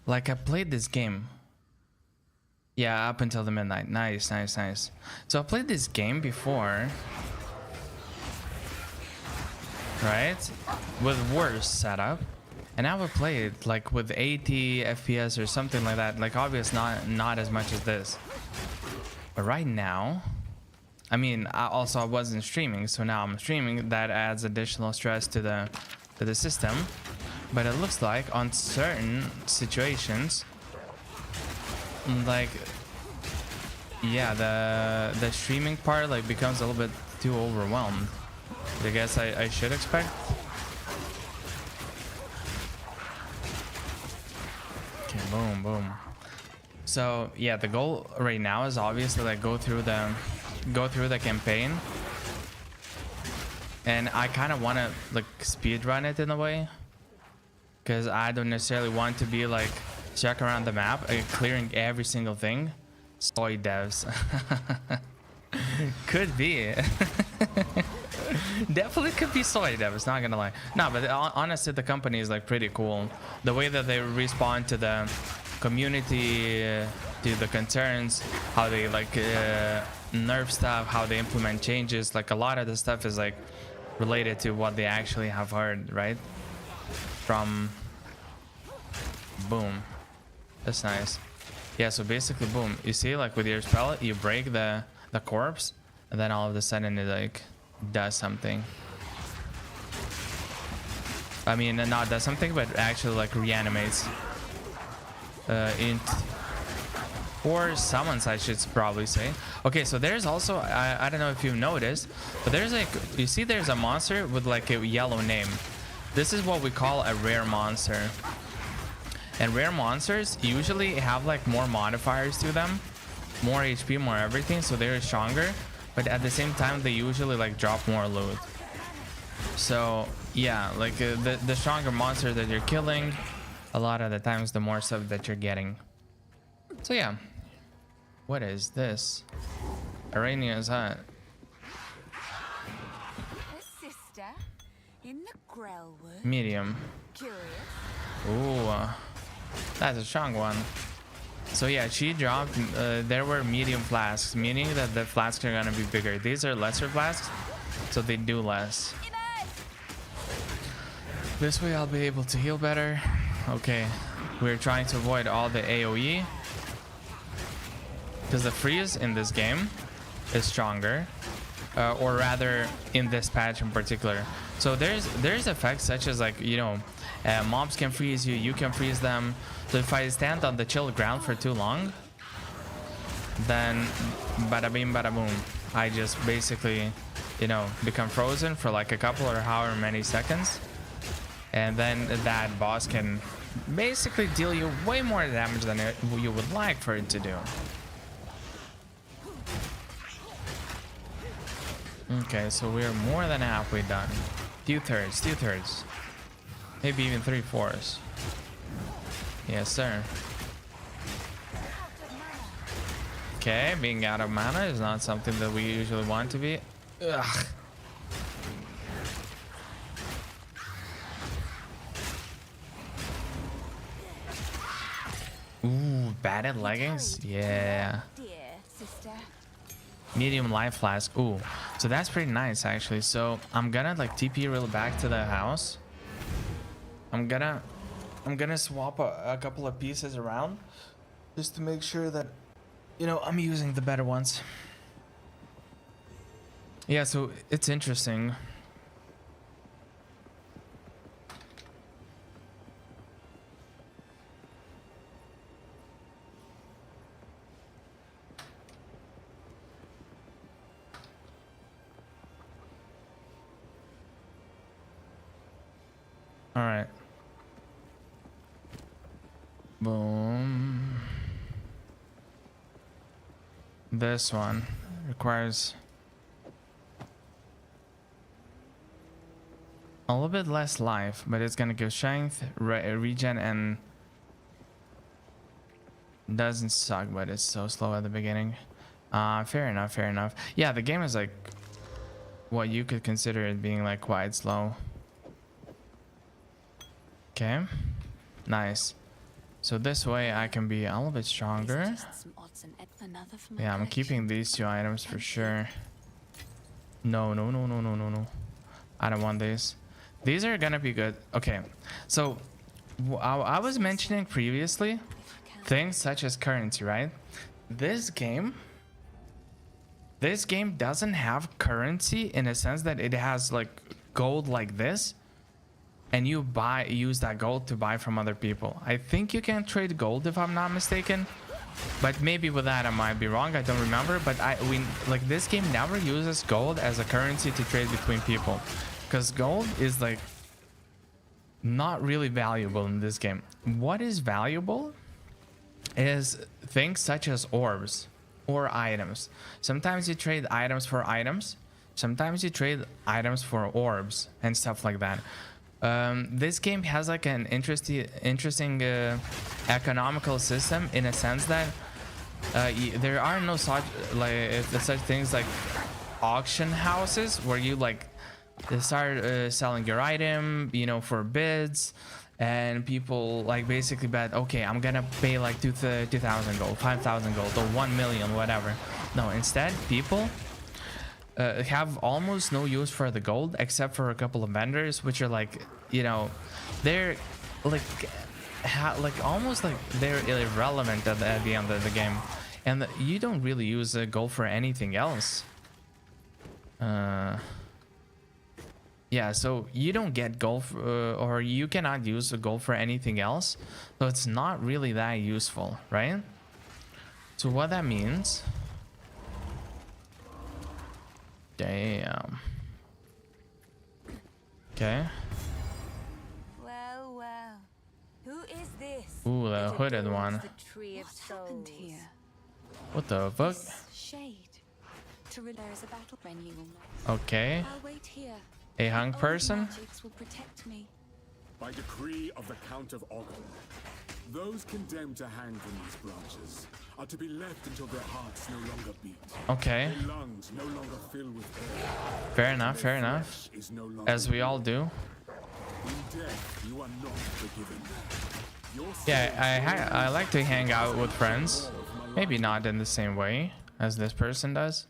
Speaker 1: Like, I played this game. Yeah, up until the midnight. Nice, nice, nice. So I played this game before. Right? With worse setup. And I would play it like with 80 FPS or something like that. Like, obviously not as much as this. But right now, I mean, I wasn't streaming, so now I'm streaming. That adds additional stress to the system. But it looks like on certain situations, like, yeah, the streaming part like becomes a little bit too overwhelmed. I guess I should expect. Okay, boom, boom. So yeah, the goal right now is obviously like go through the campaign, and I kind of want to like speed run it in a way, because I don't necessarily want to be like check around the map clearing every single thing. Soy devs. Could be. Definitely could be soy devs, not gonna lie. No, but honestly, the company is like pretty cool. The way that they respond to the community, to the concerns, how they like nerf stuff, how they implement changes. Like, a lot of the stuff is like related to what they actually have heard, right? From boom. That's nice. Yeah, so basically, boom. You see, like with your spell, you break the corpse, and then all of a sudden it like does something. I mean, not does something, but actually like reanimates. Or summons, I should probably say. Okay, so there's also, I don't know if you've noticed, but there's like, you see there's a monster with like a yellow name. This is what we call a rare monster. And rare monsters usually have like more modifiers to them, more HP, more everything, so they're stronger, but at the same time they usually like drop more loot. So yeah, like the stronger monster that you're killing, a lot of the times the more stuff that you're getting. So yeah, what is this? Arania's hut.
Speaker 5: A sister in the Grellwood.
Speaker 1: Medium.
Speaker 5: Curious.
Speaker 1: Ooh, that's a strong one. So yeah, she dropped, there were medium flasks, meaning that the flasks are gonna be bigger. These are lesser flasks, so they do less. This way I'll be able to heal better. Okay, we're trying to avoid all the AoE, because the freeze in this game is stronger, or rather in this patch in particular. So there's effects such as, like, you know, mobs can freeze you, you can freeze them. So if I stand on the chill ground for too long, then bada bing bada boom, I just basically, you know, become frozen for like a couple or however many seconds, and then that boss can basically deal you way more damage than you would like for it to do. Okay, so we're more than halfway done. Two-thirds. Maybe even 3/4. Yes, sir. Okay, being out of mana is not something that we usually want to be. Ugh. Ooh, batted leggings? Yeah.
Speaker 5: Dear sister.
Speaker 1: Medium life flask. Ooh, so that's pretty nice actually. So I'm gonna like TP real back to the house. I'm gonna swap a couple of pieces around just to make sure that, you know, I'm using the better ones. Yeah, so it's interesting. All right. Boom. this one requires a little bit less life, but it's gonna give strength, regen, and doesn't suck, but it's so slow at the beginning. Fair enough, fair enough. Yeah, the game is like what you could consider it being like quite slow. Okay, nice. So this way I can be a little bit stronger. Yeah, I'm keeping these 2 items for sure. No, no, no, no, no, no, no. I don't want these. These are gonna be good. Okay, so I was mentioning previously things such as currency, right? This game doesn't have currency in a sense that it has like gold like this, and you use that gold to buy from other people. I think you can trade gold if I'm not mistaken, but maybe with that I might be wrong. I don't remember, but this game never uses gold as a currency to trade between people, because gold is like not really valuable in this game. What is valuable is things such as orbs or items. Sometimes you trade items for items, sometimes you trade items for orbs and stuff like that. This game has like an interesting economical system in a sense that there are no such things like auction houses where you like start selling your item, you know, for bids, and people like basically bet, okay, I'm gonna pay like 2,000 gold, 5,000 gold, or 1 million, whatever. No, instead people have almost no use for the gold except for a couple of vendors, which are like, you know, they're like almost like they're irrelevant at the end of the game, and you don't really use gold for anything else. Yeah, so you don't get gold or you cannot use the gold for anything else, so it's not really that useful, right? So what that means, damn. Okay.
Speaker 5: Well, well. Who is this?
Speaker 1: Ooh, the hooded one.
Speaker 5: The tree of
Speaker 3: What's happened here?
Speaker 1: What the fuck?
Speaker 3: Shade. There is a battle when you will know.
Speaker 1: Okay.
Speaker 3: I'll wait here.
Speaker 1: A hung person?
Speaker 3: Magics will protect me.
Speaker 6: By decree of the Count of Ogle, those condemned to hang from these branches are to be left until their hearts no longer beat.
Speaker 1: Okay.
Speaker 6: Their lungs no longer fill with air.
Speaker 1: Fair enough, fair enough.
Speaker 6: Is no longer
Speaker 1: As we all do.
Speaker 6: in death, you are not forgiven. Your
Speaker 1: Yeah, I like to hang out with friends. Maybe not in the same way as this person does.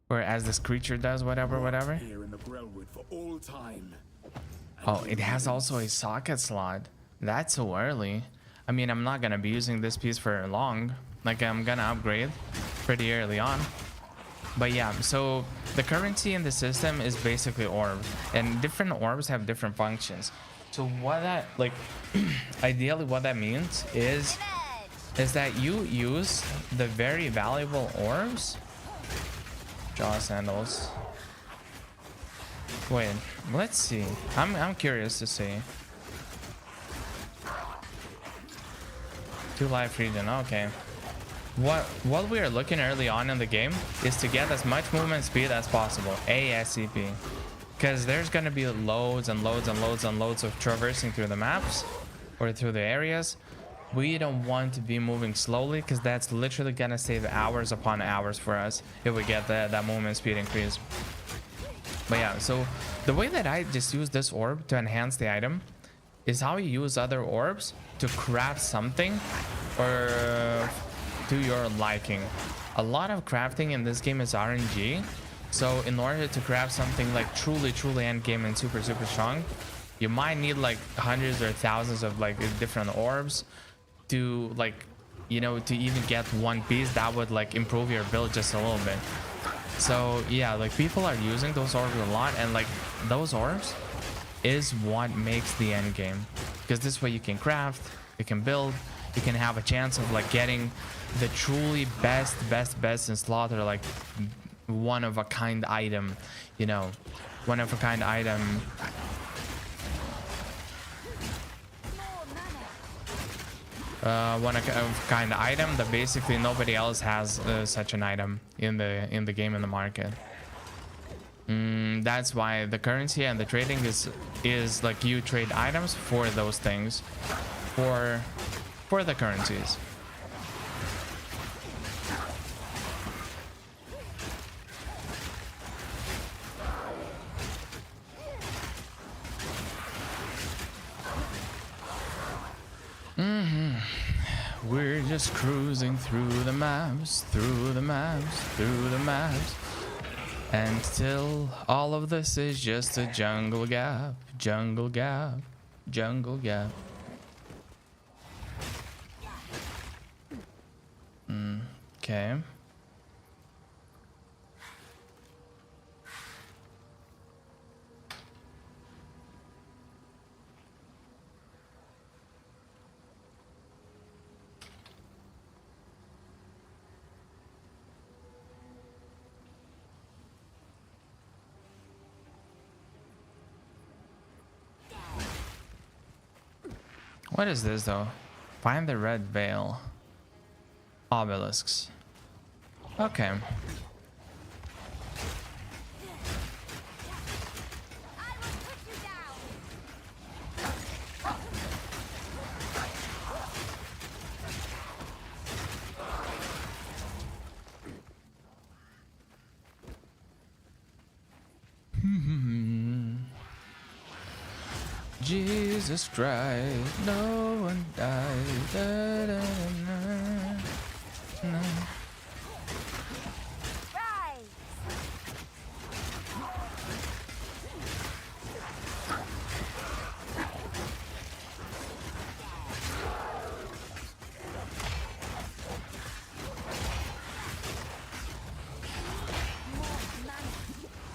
Speaker 1: Or as this creature does, whatever.
Speaker 6: here in the Grellwood for all time.
Speaker 1: Oh, it has also a socket slot. That's so early. I mean, I'm not gonna be using this piece for long. Like, I'm gonna upgrade pretty early on. But yeah, so the currency in the system is basically orbs, and different orbs have different functions. So what that, like, ideally what that means is that you use the very valuable orbs. Jaw sandals. Wait, let's see. I'm curious to see. 2 life regen. Okay. What we are looking early on in the game is to get as much movement speed as possible, ASAP, because there's gonna be loads and loads and loads and loads of traversing through the maps or through the areas. We don't want to be moving slowly, because that's literally gonna save hours upon hours for us if we get that movement speed increase. But yeah, so the way that I just use this orb to enhance the item is how you use other orbs to craft something or to your liking. A lot of crafting in this game is RNG, so in order to craft something like truly end game and super strong, you might need like hundreds or thousands of like different orbs to, like, you know, to even get one piece that would like improve your build just a little bit. So yeah, like people are using those orbs a lot, and like those orbs is what makes the end game, because this way you can craft, you can build, you can have a chance of like getting the truly best in slaughter, like one of a kind item, you know, one of a kind item. one kind of item that basically nobody else has such an item in the game, in the market. That's why the currency and the trading is like you trade items for those things, for the currencies. We're just cruising through the maps, and still all of this is just a jungle gap. Okay. What is this though? Find the red veil. Obelisks. Okay. Jesus Christ, no one died. Da, da, da, da.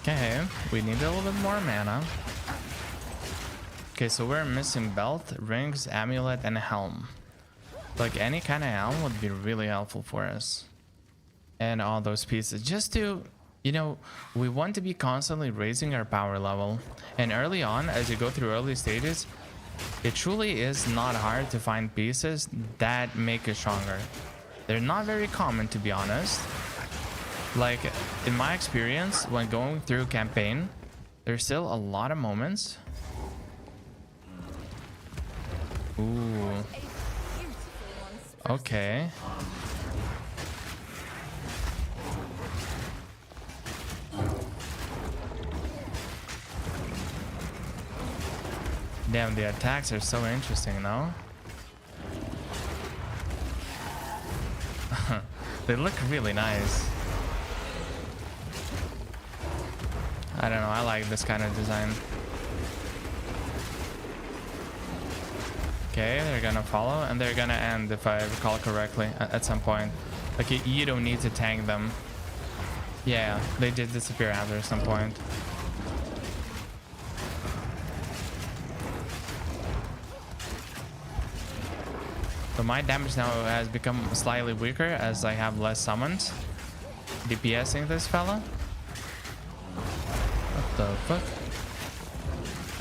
Speaker 1: Okay, we need a little bit more mana. Okay, so we're missing belt, rings, amulet, and a helm. Like any kind of helm would be really helpful for us. And all those pieces. Just to, you know, we want to be constantly raising our power level. And early on, as you go through early stages, it truly is not hard to find pieces that make us stronger. They're not very common, to be honest. Like, in my experience, when going through campaign, there's still a lot of moments. Ooh. Okay. Damn, the attacks are so interesting now. They look really nice. I don't know, I like this kind of design. Okay, they're gonna follow and they're gonna end, if I recall correctly, at some point. Like, you don't need to tank them. Yeah, they did disappear after some point. So my damage now has become slightly weaker as I have less summons DPSing this fella. What the fuck?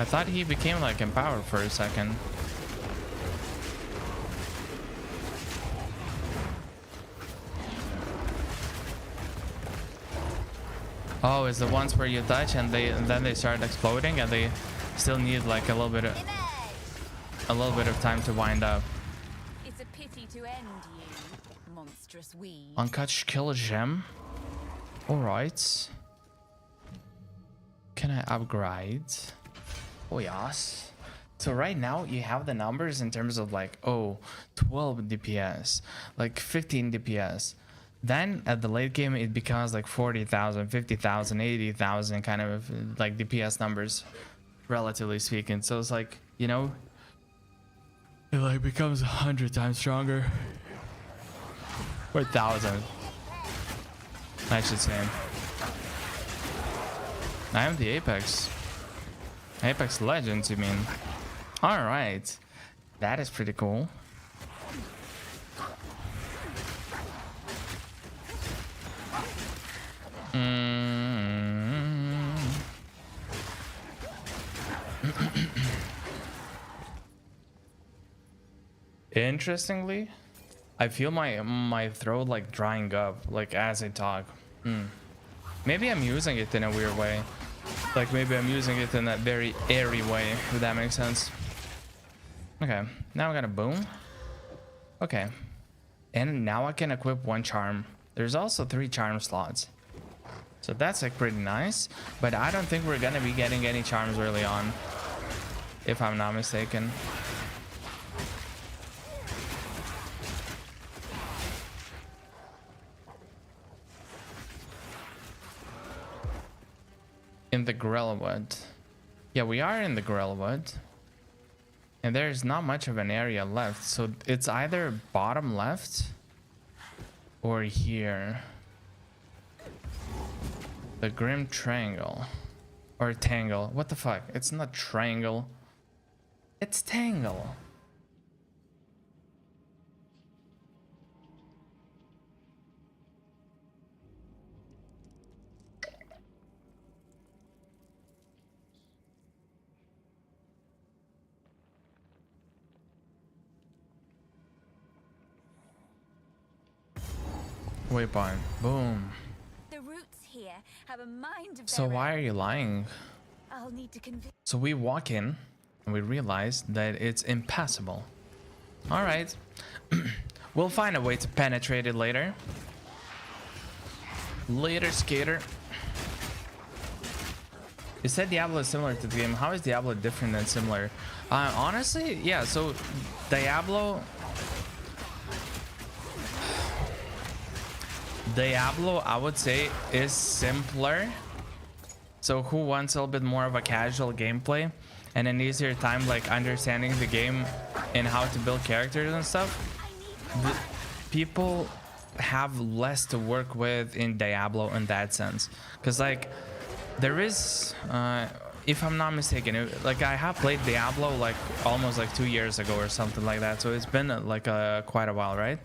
Speaker 1: I thought he became like empowered for a second. Oh, it's the ones where you touch and then they start exploding and they still need like a little bit of time to wind up.
Speaker 5: It's a pity to end you, monstrous weed.
Speaker 1: Uncatch kill gem. Alright. Can I upgrade? Oh yes. So right now you have the numbers in terms of like, oh, 12 DPS, like 15 DPS. Then at the late game it becomes like 40,000, 50,000, 80,000 kind of like DPS numbers, relatively speaking. So it's like, you know, it like becomes 100 times stronger. Or 1,000, I should say. I am the Apex Legends, you mean? All right, that is pretty cool. Interestingly, I feel my throat like drying up like as I talk. Maybe I'm using it in a weird way. Like maybe I'm using it in a very airy way, if that makes sense. Okay, now I got a boom. Okay, and now I can equip 1 charm. There's also 3 charm slots, so that's like pretty nice. But I don't think we're gonna be getting any charms early on, if I'm not mistaken. In the Grelwood. Yeah, we are in the Grelwood. And there's not much of an area left. So it's either bottom left or here. The Grim Triangle. Or Tangle. What the fuck? It's not Triangle. It's Tangle. Waypoint. Boom.
Speaker 5: The roots here have a mind of
Speaker 1: So
Speaker 5: their
Speaker 1: why
Speaker 5: own.
Speaker 1: are you lying?
Speaker 5: I'll need to convince.
Speaker 1: So we walk in and we realize that it's impassable. All right. We'll find a way to penetrate it later. Later, skater. You said Diablo is similar to the game. How is Diablo different than similar? Honestly, yeah. So Diablo, I would say, is simpler. So who wants a little bit more of a casual gameplay and an easier time like understanding the game and how to build characters and stuff, people have less to work with in Diablo in that sense. Because like there is, if I'm not mistaken, like I have played Diablo like almost like 2 years ago or something like that. So it's been like quite a while, right?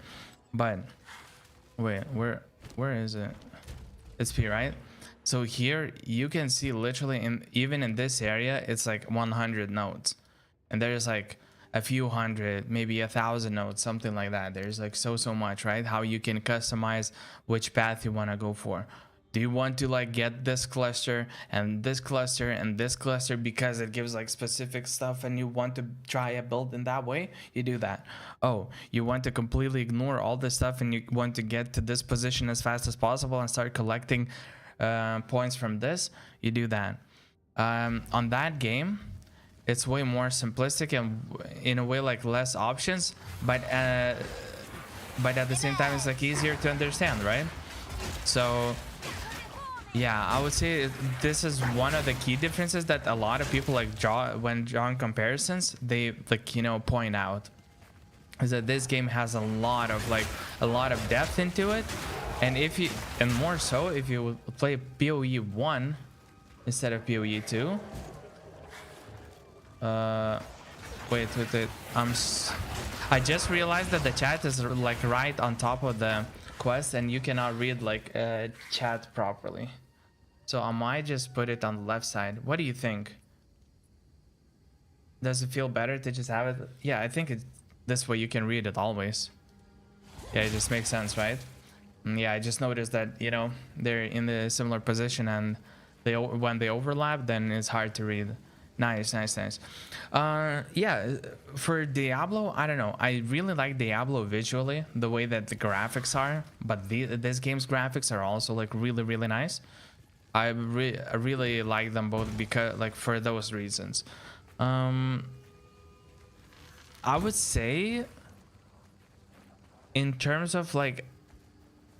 Speaker 1: But wait, where is it? It's P, right? So here you can see literally even in this area, it's like 100 nodes, and there's like a few hundred, maybe 1,000 nodes, something like that. There's like so much, right? How you can customize which path you want to go for. Do you want to like get this cluster and this cluster and this cluster because it gives like specific stuff and you want to try a build in that way? You do that. Oh, you want to completely ignore all this stuff and you want to get to this position as fast as possible and start collecting points from this? You do that. On that game, it's way more simplistic and in a way like less options, but at the same time it's like easier to understand, right? So yeah, I would say this is one of the key differences that a lot of people like when drawing comparisons, they like, you know, point out, is that this game has a lot of depth into it. And more so if you play POE 1 instead of POE 2. Wait, I just realized that the chat is like right on top of the quest and you cannot read like chat properly. So I might just put it on the left side. What do you think? Does it feel better to just have it? Yeah, I think it's this way you can read it always. Yeah, it just makes sense, right? Yeah, I just noticed that, you know, they're in the similar position and when they overlap, then it's hard to read. Nice. Yeah, for Diablo, I don't know. I really like Diablo visually, the way that the graphics are, but this game's graphics are also like really nice. I really like them both because like for those reasons. I would say in terms of like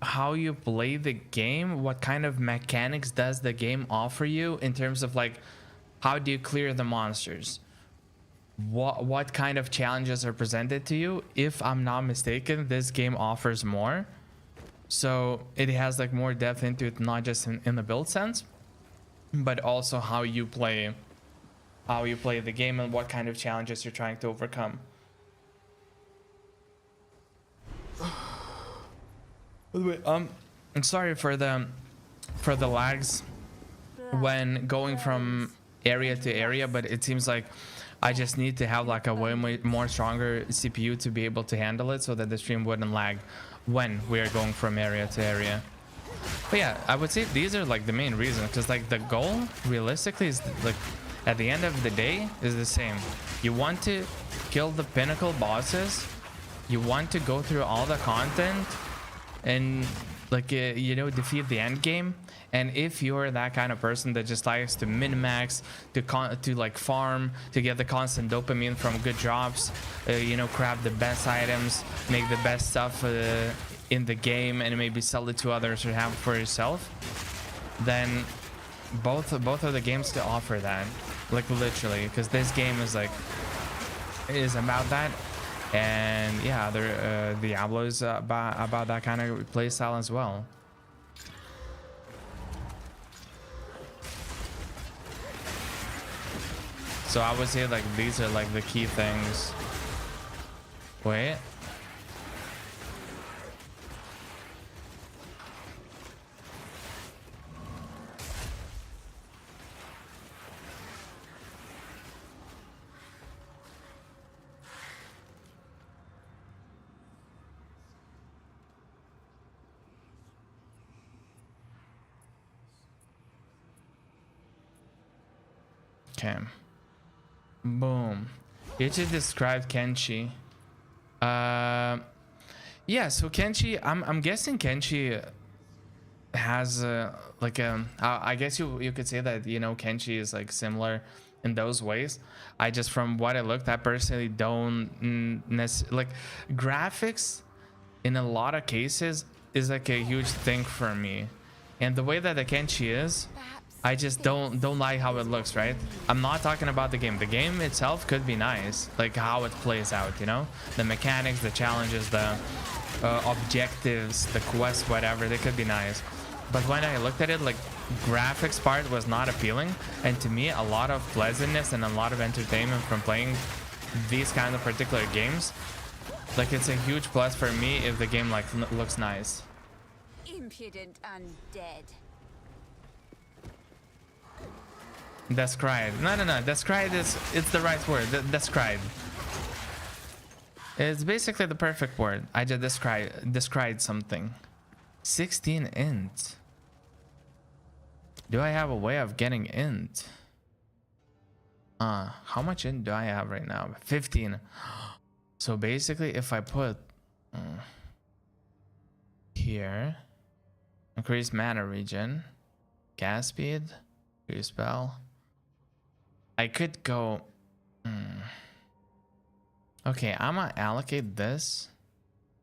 Speaker 1: how you play the game, what kind of mechanics does the game offer you in terms of like how do you clear the monsters, what kind of challenges are presented to you? If I'm not mistaken, this game offers more, so it has like more depth into it, not just in the build sense, but also how you play the game and what kind of challenges you're trying to overcome. By the way, I'm sorry for the lags when going from area to area, but it seems like I just need to have like a way more stronger CPU to be able to handle it, so that the stream wouldn't lag when we are going from area to area. But yeah, I would say these are like the main reasons, because like the goal realistically is like at the end of the day is the same. You want to kill the pinnacle bosses, you want to go through all the content and like you know, defeat the end game. And if you're that kind of person that just likes to min-max, to like farm, to get the constant dopamine from good drops, you know, grab the best items, make the best stuff in the game, and maybe sell it to others or have it for yourself, then both of the games to offer that, like literally, because this game is like about that. And yeah, Diablo is about that kind of play style as well. So I would say like these are like the key things. Wait. Okay. Boom. You just described Kenshi. Yeah, so Kenshi, I'm guessing Kenshi has like I guess you could say that, you know, Kenshi is like similar in those ways. I just, from what I looked, I personally don't necessarily like graphics in a lot of cases is like a huge thing for me. And the way that the Kenshi is, I just don't like how it looks, right? I'm not talking about the game. The game itself could be nice, like how it plays out, you know? The mechanics, the challenges, the objectives, the quests, whatever, they could be nice. But when I looked at it, like graphics part was not appealing. And to me, a lot of pleasantness and a lot of entertainment from playing these kind of particular games, like it's a huge plus for me if the game like looks nice.
Speaker 5: Impudent undead.
Speaker 1: Described. No. Described it's the right word. Described. It's basically the perfect word. I just described something. 16 int. Do I have a way of getting int? How much int do I have right now? 15. So basically, if I put here, increase mana regen, cast speed, increase spell. I could go. Okay, I'm gonna allocate this.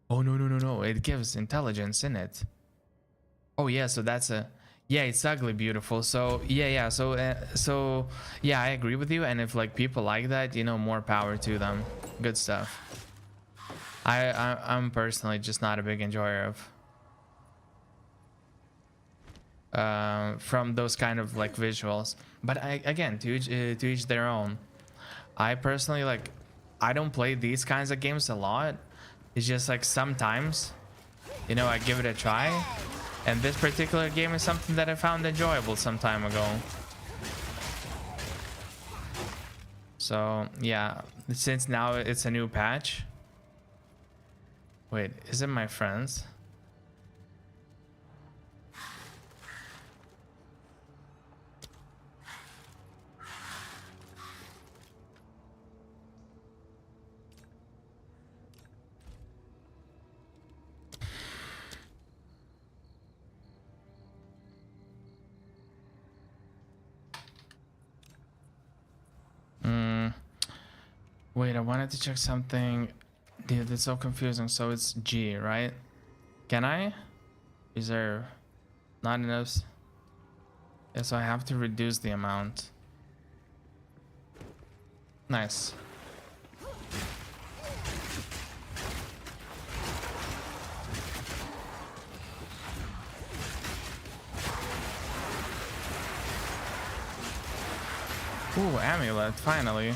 Speaker 1: Oh no! It gives intelligence in it. Oh yeah, so that's a. Yeah, it's ugly beautiful. So yeah. So yeah, I agree with you. And if like people like that, you know, more power to them. Good stuff. I'm personally just not a big enjoyer of from those kind of like visuals. But again, to each their own. I personally like. I don't play these kinds of games a lot. It's just like sometimes, you know, I give it a try. And this particular game is something that I found enjoyable some time ago. So yeah, since now it's a new patch. Wait, is it my friends? Wait, I wanted to check something. Dude, it's so confusing. So it's G, right? Can I? Reserve. Not enough. Yeah, so I have to reduce the amount. Nice. Ooh, amulet, finally.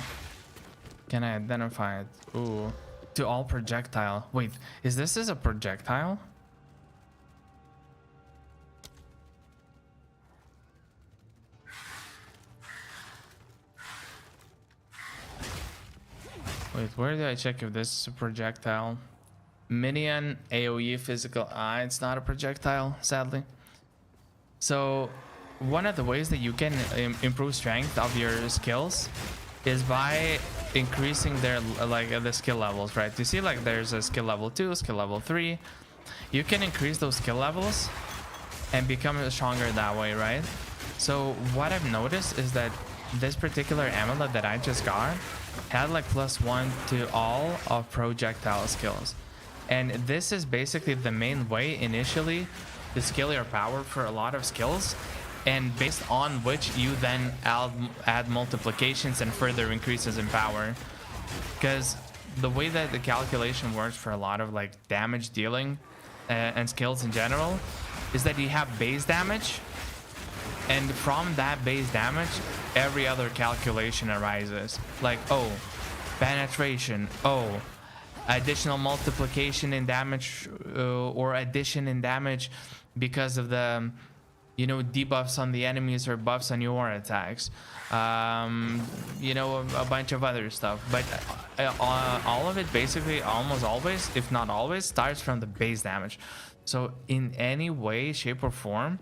Speaker 1: Can I identify it? Ooh. To all projectile. Wait, is this a projectile? Wait, where do I check if this is a projectile? Minion, AoE, physical. It's not a projectile, sadly. So one of the ways that you can improve strength of your skills is by increasing their the skill levels, right? You see, like, there's a skill level 2, skill level 3. You can increase those skill levels and become stronger that way, right? So what I've noticed is that this particular amulet that I just got had like +1 to all of projectile skills, and this is basically the main way initially to scale your power for a lot of skills, and based on which you then add multiplications and further increases in power. Because the way that the calculation works for a lot of like damage dealing and skills in general is that you have base damage, and from that base damage every other calculation arises, like, oh, penetration, oh, additional multiplication in damage, or addition in damage because of the, you know, debuffs on the enemies or buffs on your attacks, you know, a bunch of other stuff. But all of it basically, almost always, if not always, starts from the base damage. So in any way, shape or form,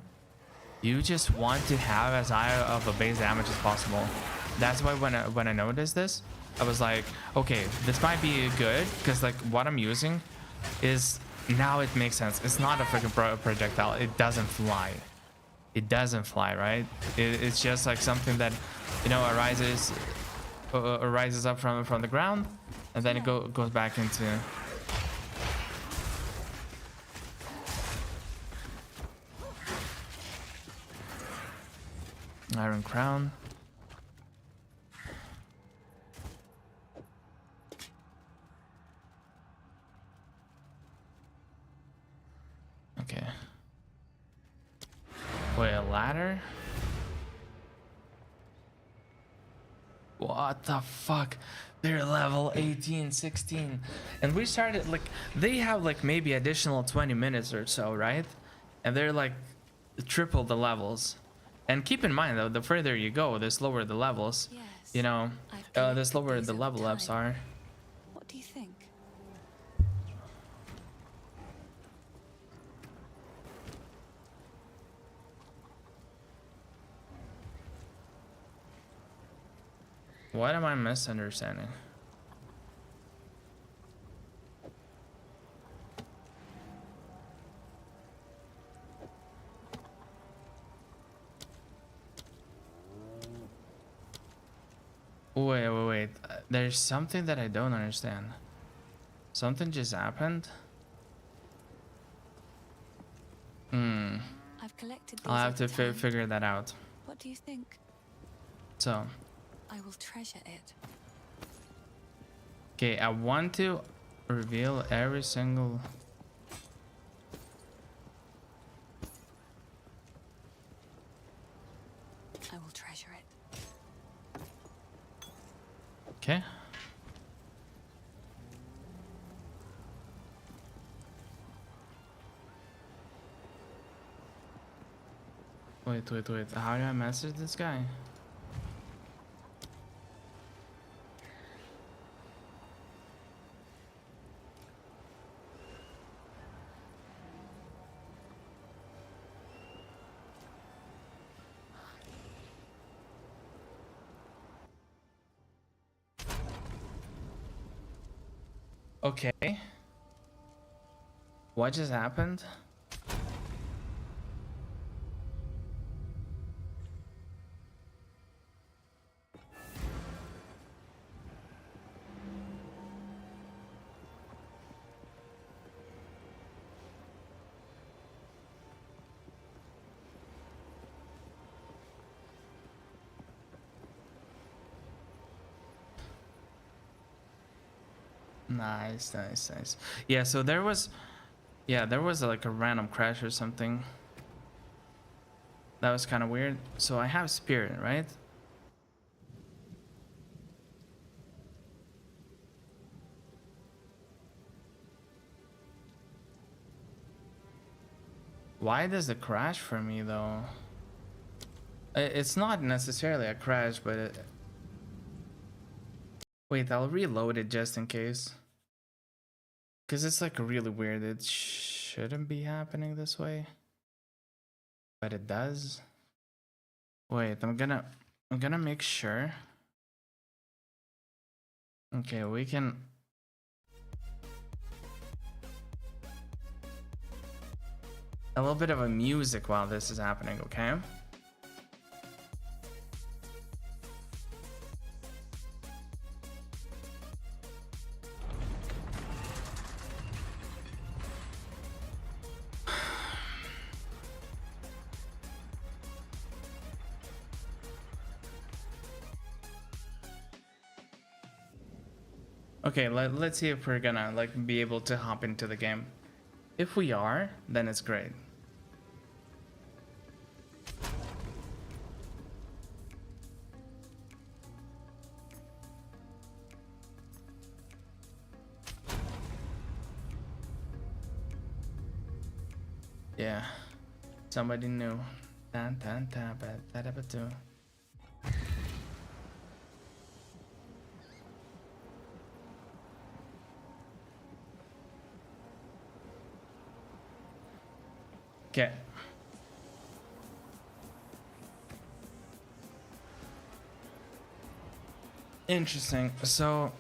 Speaker 1: you just want to have as high of a base damage as possible. That's why when I noticed this, I was like, okay, this might be good, because like what I'm using is, now it makes sense. It's not a freaking projectile. It doesn't fly. It doesn't fly, right? It's just like something that, you know, arises up from the ground, and then it goes back into. Iron crown. Okay. Wait, a ladder? What the fuck? They're level 18, 16. And we started, like, they have like maybe additional 20 minutes or so, right? And they're like triple the levels. And keep in mind though, the further you go, the slower the levels.
Speaker 3: Yes,
Speaker 1: You know, the slower the level ups are.
Speaker 3: What do you think?
Speaker 1: What am I misunderstanding? Wait. There's something that I don't understand. Something just happened.
Speaker 3: I've collected these
Speaker 1: I'll have to
Speaker 3: over time.
Speaker 1: figure that out.
Speaker 3: What do you think?
Speaker 1: So,
Speaker 3: I will treasure it.
Speaker 1: okay, I want to reveal every single.
Speaker 3: I will treasure it.
Speaker 1: Okay. Wait. How do I message this guy? Okay. What just happened? Nice. Yeah, so there was like a random crash or something. That was kind of weird. So I have spirit, right? Why does it crash for me though? It's not necessarily a crash, but Wait, I'll reload it just in case. Because it's like really weird. It shouldn't be happening this way. But it does. Wait, I'm gonna make sure. Okay, we can. A little bit of a music while this is happening, okay? Okay, let's see if we're gonna like be able to hop into the game. If we are, then it's great. Yeah, somebody new. Tan tan tan ba da da ba do. Okay. Interesting. So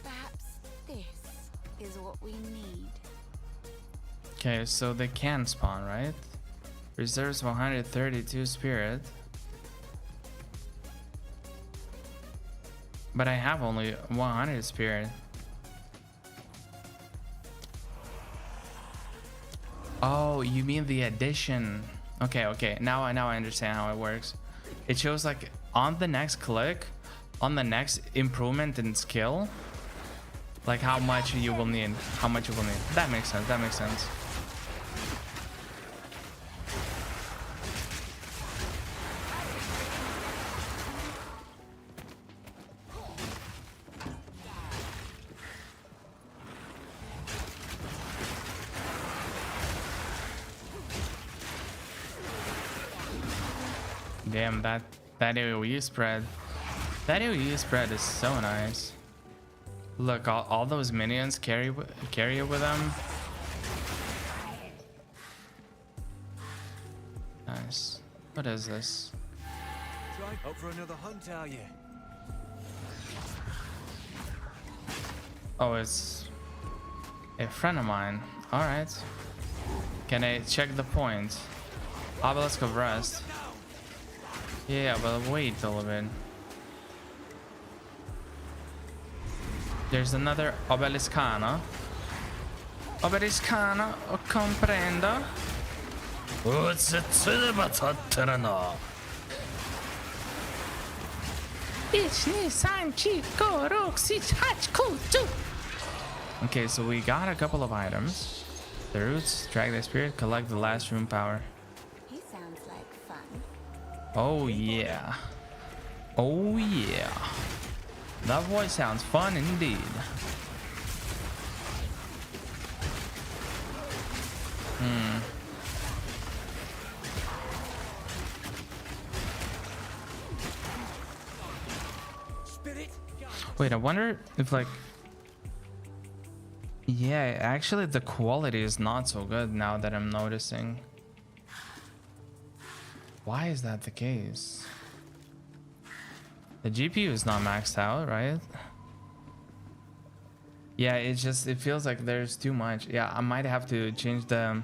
Speaker 5: Perhaps this is what we need.
Speaker 1: okay, so they can spawn, right? Reserves 132 spirit. But I have only 100 spirit. Oh, you mean the addition? Okay, okay. Now I understand how it works. It shows like on the next click, on the next improvement in skill, like how much you will need, how much you will need. That makes sense. That makes sense. Damn, that AoE spread. That AoE spread is so nice. Look, all those minions carry it with them. Nice. What is this?
Speaker 4: Try up for another hunt, are you?
Speaker 1: Oh, it's a friend of mine. All right. Can I check the point? Obelisk of Rest. Yeah, but wait a little bit. There's another Obeliscana. Obeliscana, comprendo. Okay, so we got a couple of items. The roots, drag the spirit, collect the last room power.
Speaker 5: He sounds like fun.
Speaker 1: Oh yeah. Oh yeah. That voice sounds fun indeed. Wait, I wonder if like... Yeah, actually the quality is not so good now that I'm noticing. Why is that the case? The GPU is not maxed out, right? Yeah, it feels like there's too much. Yeah, I might have to change the...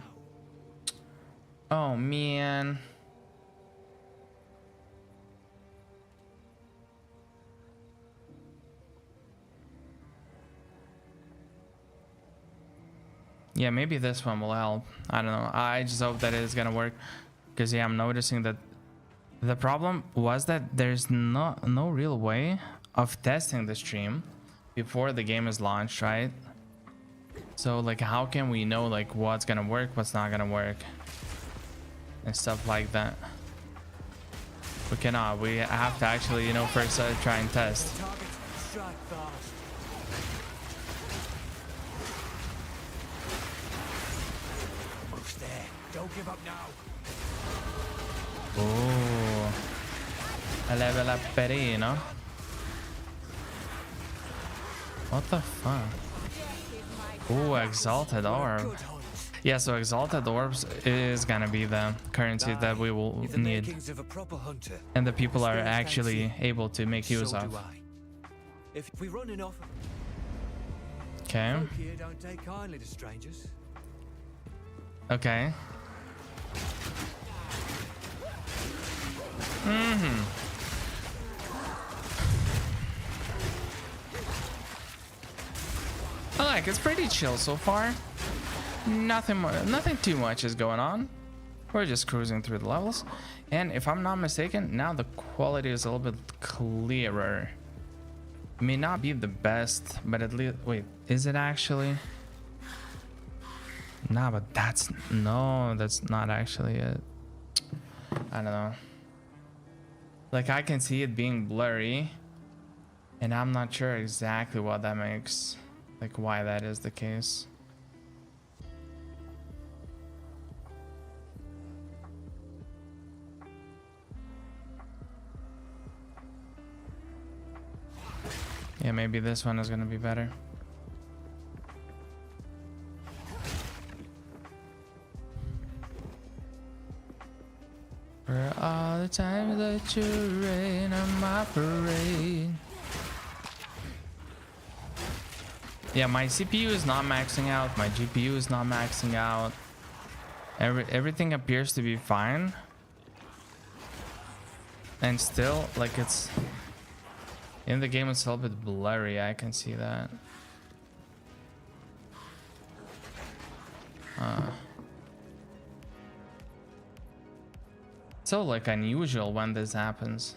Speaker 1: Oh man. Yeah, maybe this one will help. I don't know. I just hope that it's gonna work. Because yeah, I'm noticing that the problem was that there's no real way of testing the stream before the game is launched, right? So like, how can we know like what's gonna work, what's not gonna work, and stuff like that? We cannot. We have to actually, you know, first try and test.
Speaker 4: Almost there. Don't give up now.
Speaker 1: Oh. A level up perino. What the fuck? Ooh, exalted orb. Yeah, so exalted orbs is gonna be the currency that we will need, and the people are actually able to make use of.
Speaker 4: If we run enough,
Speaker 1: Okay.
Speaker 4: folk here don't take kindly to strangers.
Speaker 1: Okay. I like it's pretty chill so far. Nothing too much is going on. We're just cruising through the levels, and if I'm not mistaken, now the quality is a little bit clearer. It may not be the best, but at least wait, is it actually? Nah, but that's not actually it. I don't know. Like I can see it being blurry, and I'm not sure exactly what that makes, like why that is the case. Yeah, maybe this one is gonna be better. For all the time that you rain on my parade. Yeah, my CPU is not maxing out. My GPU is not maxing out. Everything appears to be fine. And still, like it's... in the game it's a little bit blurry, I can see that. So like unusual when this happens.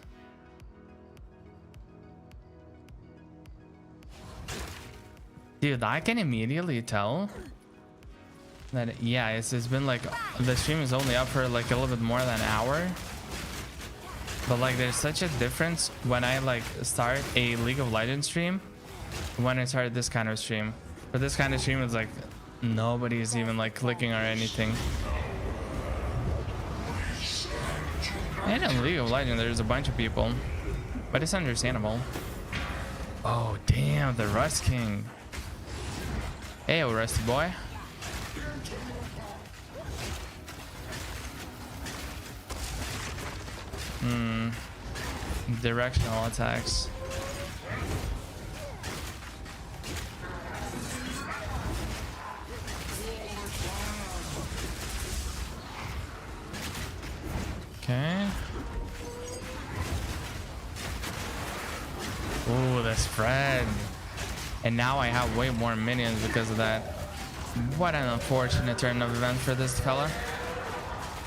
Speaker 1: Dude, I can immediately tell that, yeah, it's been like, the stream is only up for like a little bit more than an hour. But like there's such a difference when I like start a League of Legends stream when I start this kind of stream. For this kind of stream, it's like nobody is even like clicking or anything. And in League of Legends, there's a bunch of people, but it's understandable. Oh damn, the Rust King. Hey, Rusty boy. Directional attacks. Okay. Ooh, the spread. And now I have way more minions because of that. What an unfortunate turn of events for this fella.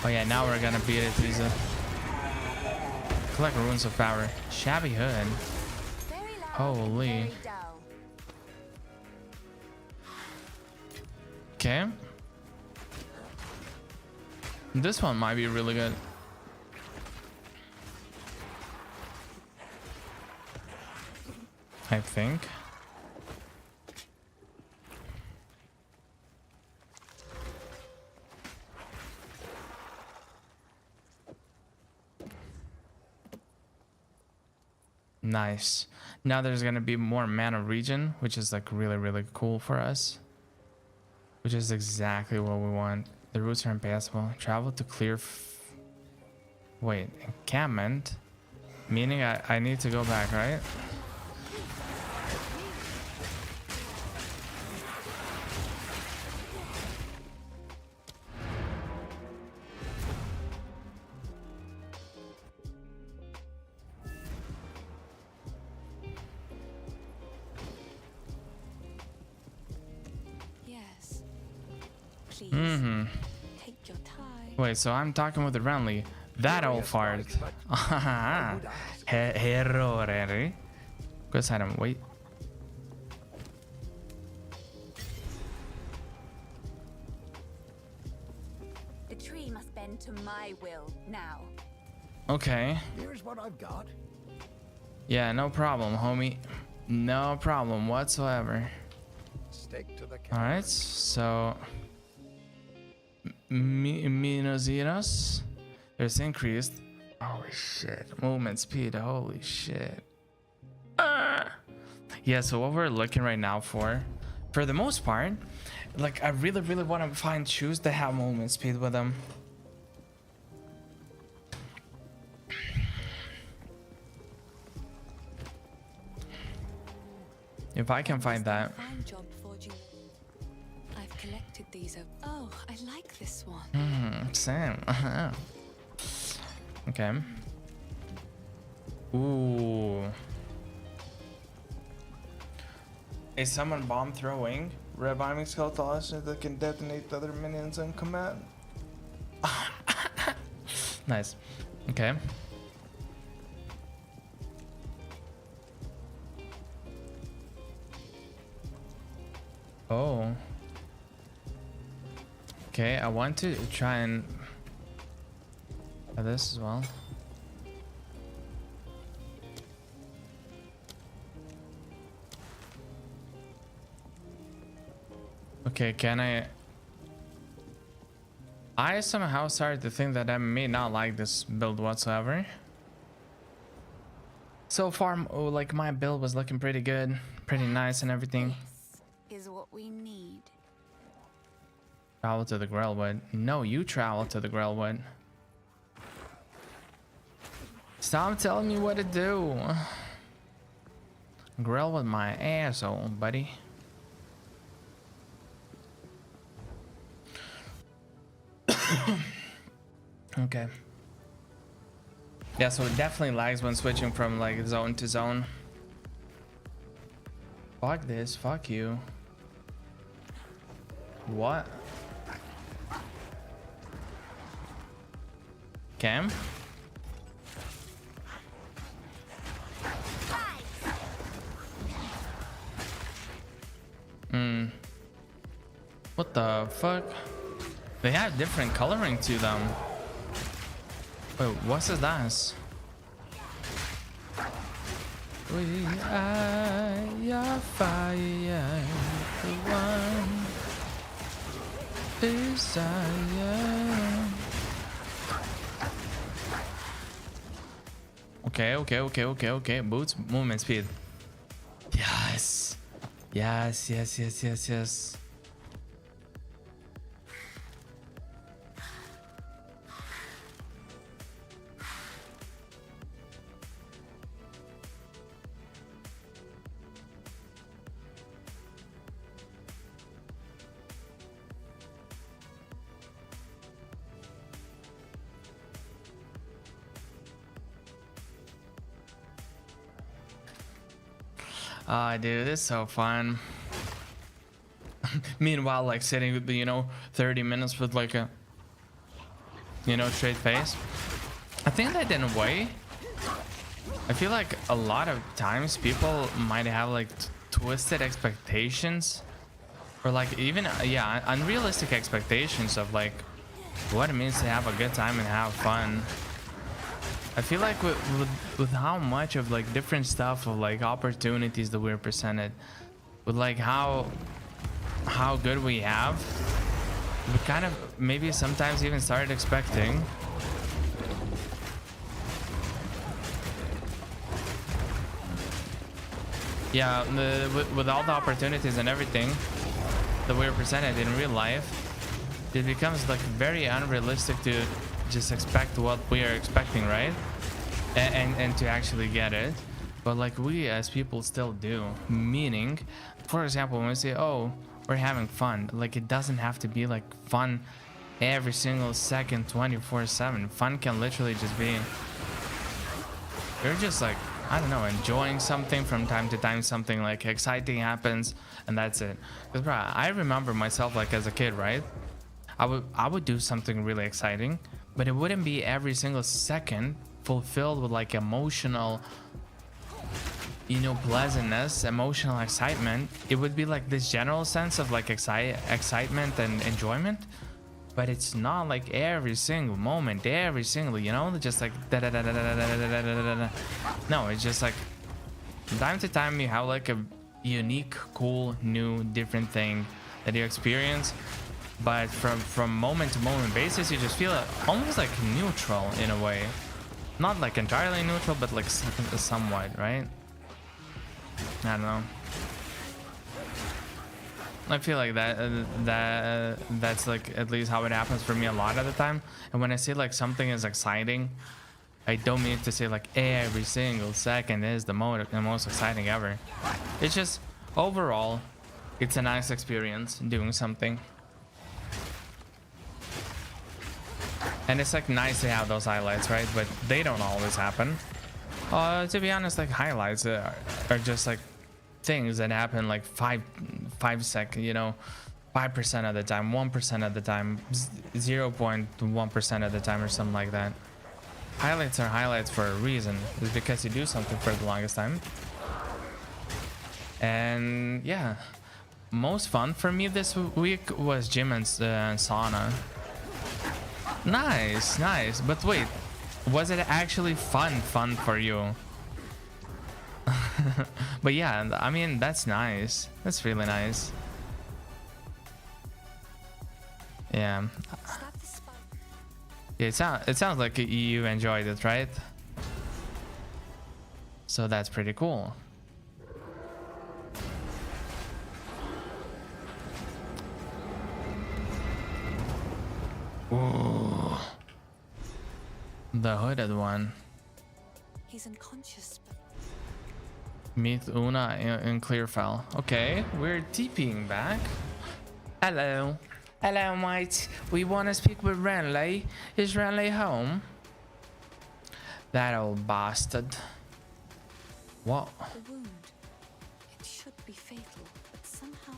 Speaker 1: Oh yeah, now we're gonna beat it easy. Collect runes of power. Shabby hood. Holy. Okay. This one might be really good. I think. Nice. Now there's gonna be more mana regen, which is like really cool for us. Which is exactly what we want. The routes are impassable. Travel to clear. Wait, encampment? Meaning I need to go back, right?
Speaker 3: Take your time.
Speaker 1: Wait, so I'm talking with the Renly. That old fart. Errore. Go inside him. Wait.
Speaker 5: The tree must bend to my will now.
Speaker 1: Okay.
Speaker 2: Here's what I've got.
Speaker 1: Yeah, no problem, homie. No problem whatsoever.
Speaker 2: Stick to the
Speaker 1: All right, so Minos, there's increased Holy shit. Movement speed. Holy shit. Yeah, so what we're looking right now for the most part, like I really want to find shoes that have movement speed with them. If I can find that.
Speaker 3: Fine job forging. I've collected these. Oh, I like this one.
Speaker 1: Same. Okay. Ooh. Is someone bomb throwing? Reviving skeletal ashes that can detonate other minions on command. Nice. Okay. Oh. Okay, I want to try and this as well. Okay, can I somehow started to think that I may not like this build whatsoever. So far, like my build was looking pretty good, pretty nice and everything.
Speaker 5: This is what we need.
Speaker 1: Travel to the Grailwood. No, you travel to the Grailwood. Stop telling me what to do. Grailwood my asshole, buddy. Okay. Yeah, so it definitely lags when switching from like zone to zone. Fuck this, fuck you. What? Cam? What the fuck? They have different coloring to them. Wait, what's this? We are your fire, the one desire. Okay. Boots, movement speed. Yes. Yes. Dude, it's so fun. Meanwhile, like sitting with the 30 minutes with like a straight face. I think that in a way, I feel like a lot of times people might have like twisted expectations, or like even unrealistic expectations of like what it means to have a good time and have fun. I feel like with how much of like different stuff of like opportunities that we're presented, with like how good we have, we kind of maybe sometimes even started expecting with all the opportunities and everything that we're presented in real life, it becomes like very unrealistic to just expect what we are expecting, right? And to actually get it. But like we as people still do, meaning, for example, when we say, oh, we're having fun, like it doesn't have to be like fun every single second 24/7. Fun can literally just be you're just like, I don't know, enjoying something from time to time, something like exciting happens and that's it. Because bro, I remember myself like as a kid, right? I would do something really exciting, but it wouldn't be every single second fulfilled with like emotional pleasantness, emotional excitement. It would be like this general sense of like excitement and enjoyment, but it's not like every single moment, every single, just like da da da da da da da da da. No, it's just like from time to time you have like a unique, cool, new, different thing that you experience. But from moment to moment basis, you just feel almost like neutral in a way. Not like entirely neutral, but like somewhat, right? I don't know. I feel like that's like at least how it happens for me a lot of the time. And when I say like something is exciting, I don't mean to say like every single second is the most exciting ever. It's just overall, it's a nice experience doing something. And it's like nice to have those highlights, right? But they don't always happen. To be honest, like highlights are just like things that happen like 5 seconds, you know, 5% of the time, 1% of the time, 0.1% of the time, or something like that. Highlights are highlights for a reason. It's because you do something for the longest time. And yeah, most fun for me this week was gym and sauna. Nice, nice. But wait, was it actually fun for you? But yeah, I mean, that's nice. That's really nice. Yeah. Yeah, it sounds like you enjoyed it, right? So that's pretty cool. Ooh. The hooded one.
Speaker 3: He's unconscious, but
Speaker 1: Meet Una in Clearfell. Okay, we're TPing back. Hello. Hello, mate. We want to speak with Renly. Is Renly home? That old bastard. What?
Speaker 3: the wound. It should be fatal, but somehow.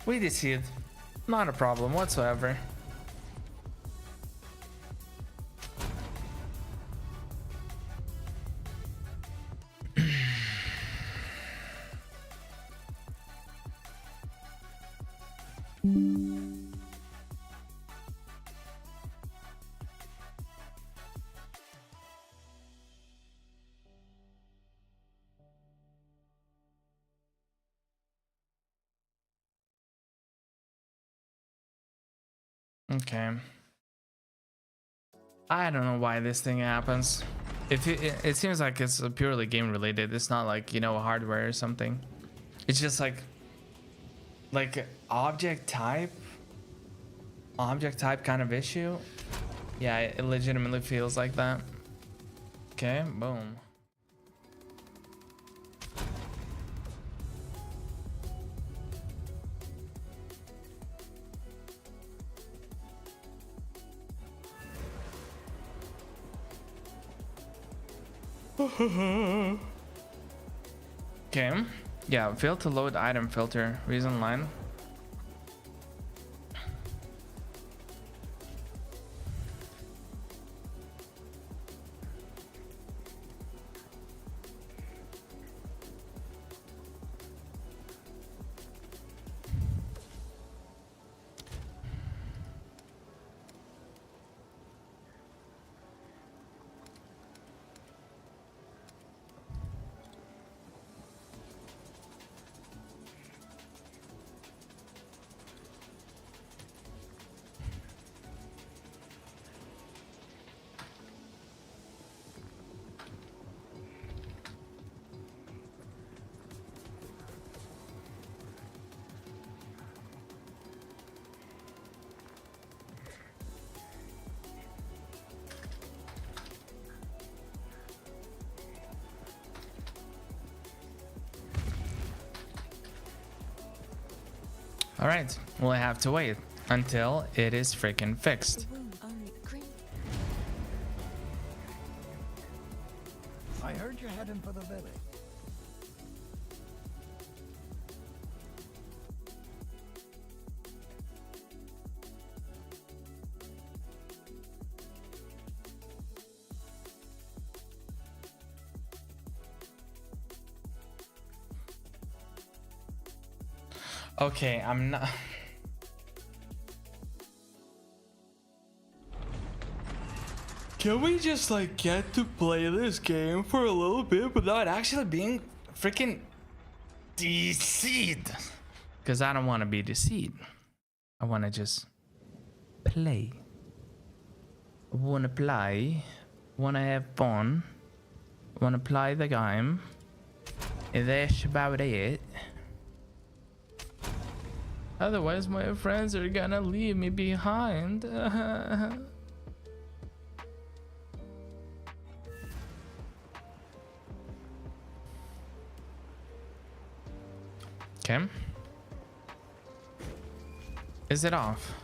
Speaker 1: We decide. Not a problem whatsoever. Okay. I don't know why this thing happens. If it seems like it's purely game related. It's not like, you know, hardware or something. It's just like object type kind of issue. Yeah, it legitimately feels like that. Okay, boom. Okay. Yeah, fail to load item filter. Reason line. All right, we'll have to wait until it is freaking fixed.
Speaker 3: The wound only the green.
Speaker 2: I heard you're heading for the village.
Speaker 1: Okay, I'm not. Can we just like get to play this game for a little bit without actually being freaking deceived? Because I don't want to be deceived. I want to just play. wanna play, wanna have fun, wanna play the game, and that's about it. Otherwise my friends are gonna leave me behind. Okay. Is it off?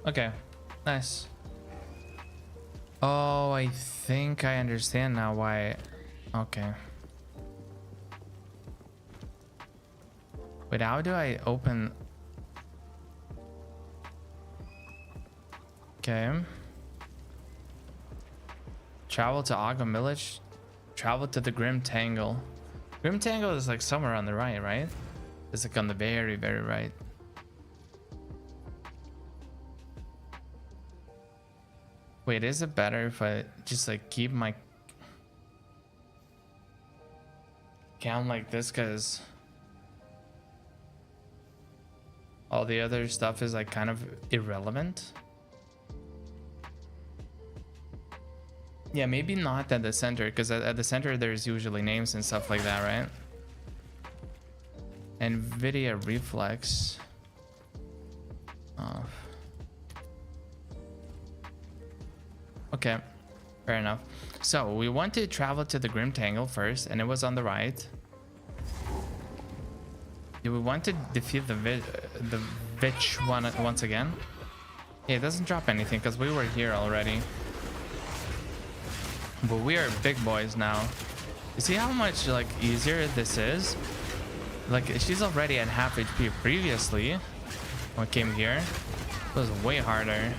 Speaker 1: Okay, nice. Oh, I think I understand now why. Okay. Wait, how do I open? Okay. Travel to Ogden Village. Travel to the Grim Tangle. Grim Tangle is like somewhere on the right, right? It's like on the very, very right. Wait, is it better if I just like keep my count like this, because all the other stuff is like kind of irrelevant? Yeah, maybe not at the center, because at the center there's usually names and stuff like that, right? NVIDIA reflex off. Okay, fair enough. So we want to travel to the Grim Tangle first, and it was on the right. Do we want to defeat the Witch one once again? Yeah, it doesn't drop anything because we were here already. But we are big boys now. You see how much like easier this is? Like she's already at half HP previously when I came here. It was way harder.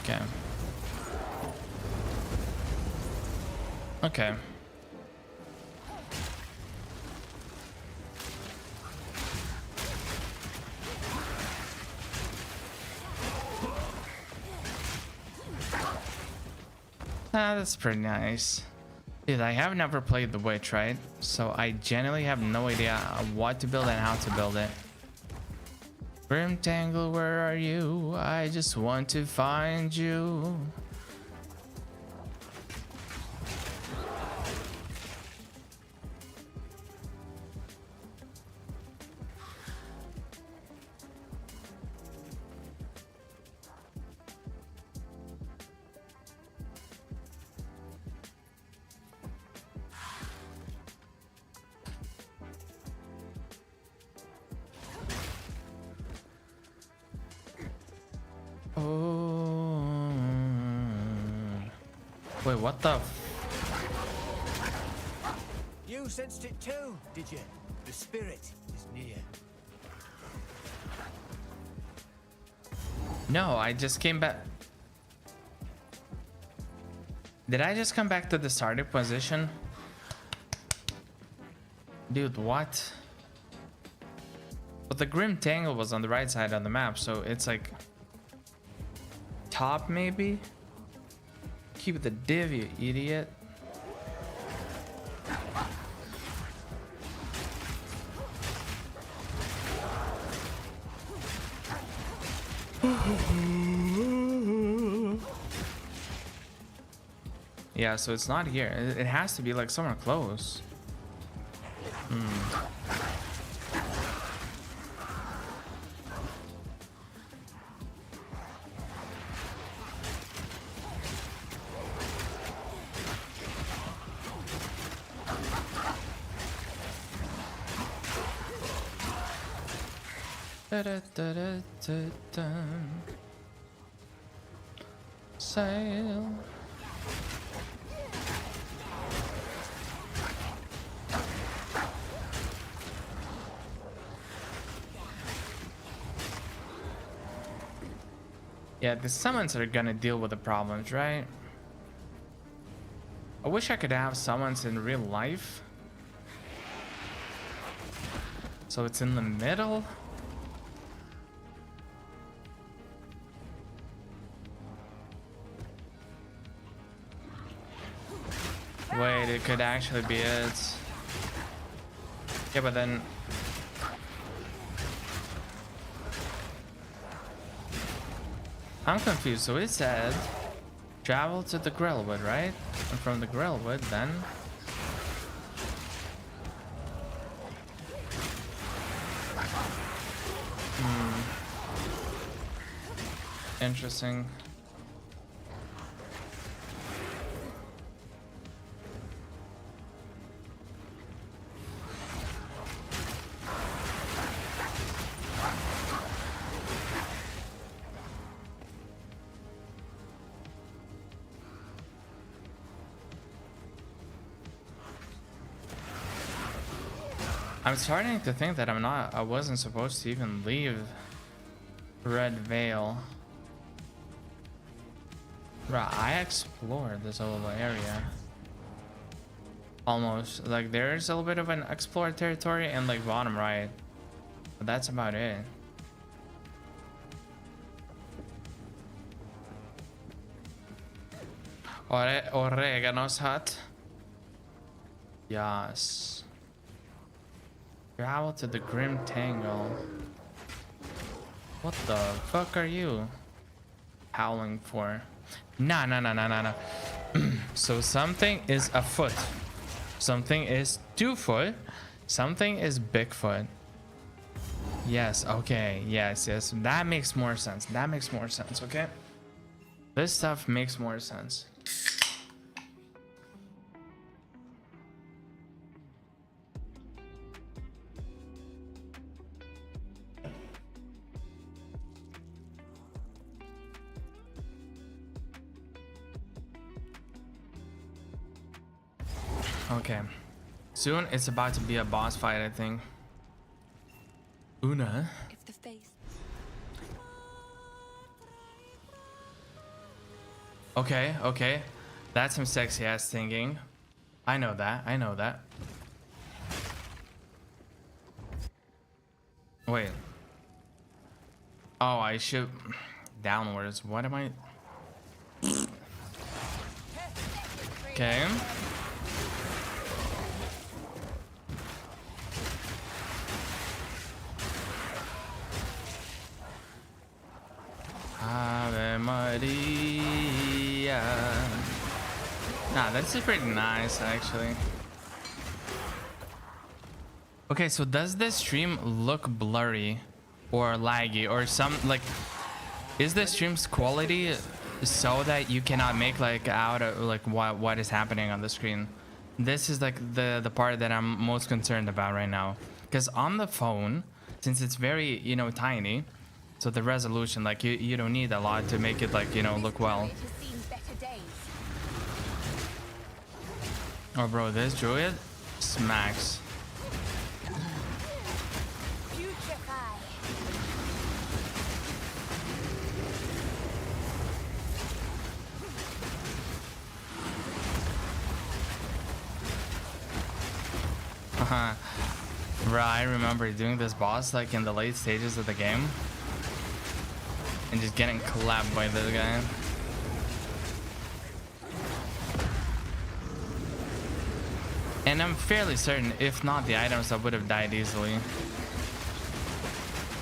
Speaker 1: Okay. Okay. Ah, that's pretty nice. Dude, I have never played the Witch, right? So I genuinely have no idea what to build and how to build it. Grim Tangle, where are you? I just want to find you. Oh. Wait, what the?
Speaker 4: You sensed it too, did you? The spirit is near.
Speaker 1: No, I just came back. Did I just come back to the starting position? Dude, what? But the Grim Tangle was on the right side of the map, so it's like top maybe? Keep the div, you idiot. Yeah, so it's not here. It has to be like somewhere close. Da-da-da-da-da-da. Sail. Yeah, the summons are gonna deal with the problems, right? I wish I could have summons in real life. So it's in the middle. Wait, it could actually be it. Yeah, but then... I'm confused. So it said travel to the Grillwood, right? And from the Grillwood, then... Interesting. I'm starting to think that I wasn't supposed to even leave Red Veil. Right, I explored this whole area. Almost. Like, there's a little bit of an explored territory in like bottom right. But that's about it. Oregano's hut. Yes. Travel to the Grim Tangle. What the fuck are you howling for? Nah. So something is afoot. Something is 2 foot. Something is Bigfoot. Yes, okay. Yes. That makes more sense. Okay? This stuff makes more sense. Okay. Soon it's about to be a boss fight, I think. Una.
Speaker 3: If the face.
Speaker 1: Okay. That's some sexy ass singing. I know that. Wait. Oh, I should downwards. What am I? Okay. Ave Maria. Nah, that's pretty nice, actually. Okay, so does this stream look blurry or laggy or some, like, is the stream's quality so that you cannot make like out of like what is happening on the screen? This is like the part that I'm most concerned about right now, because on the phone, since it's very, you know, tiny, so the resolution, like, you don't need a lot to make it, like, you know, look well. Oh bro, this druid smacks. Bro, I remember doing this boss like in the late stages of the game and just getting clapped by this guy. And I'm fairly certain, if not the items, I would have died easily.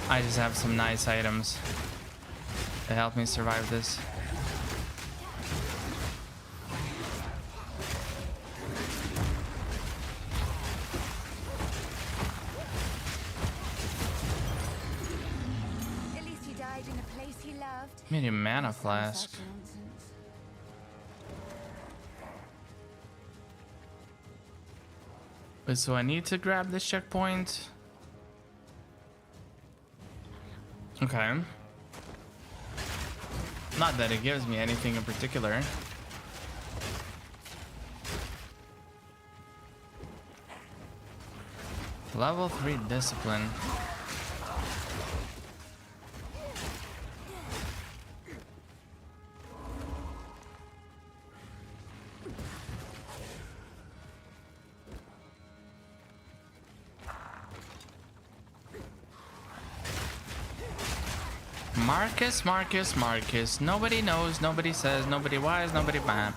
Speaker 1: I just have some nice items to help me survive this. Medium mana flask. Wait, so I need to grab this checkpoint? Okay. Not that it gives me anything in particular. Level 3 discipline. Marcus. Nobody knows, nobody says, nobody wise, nobody bam.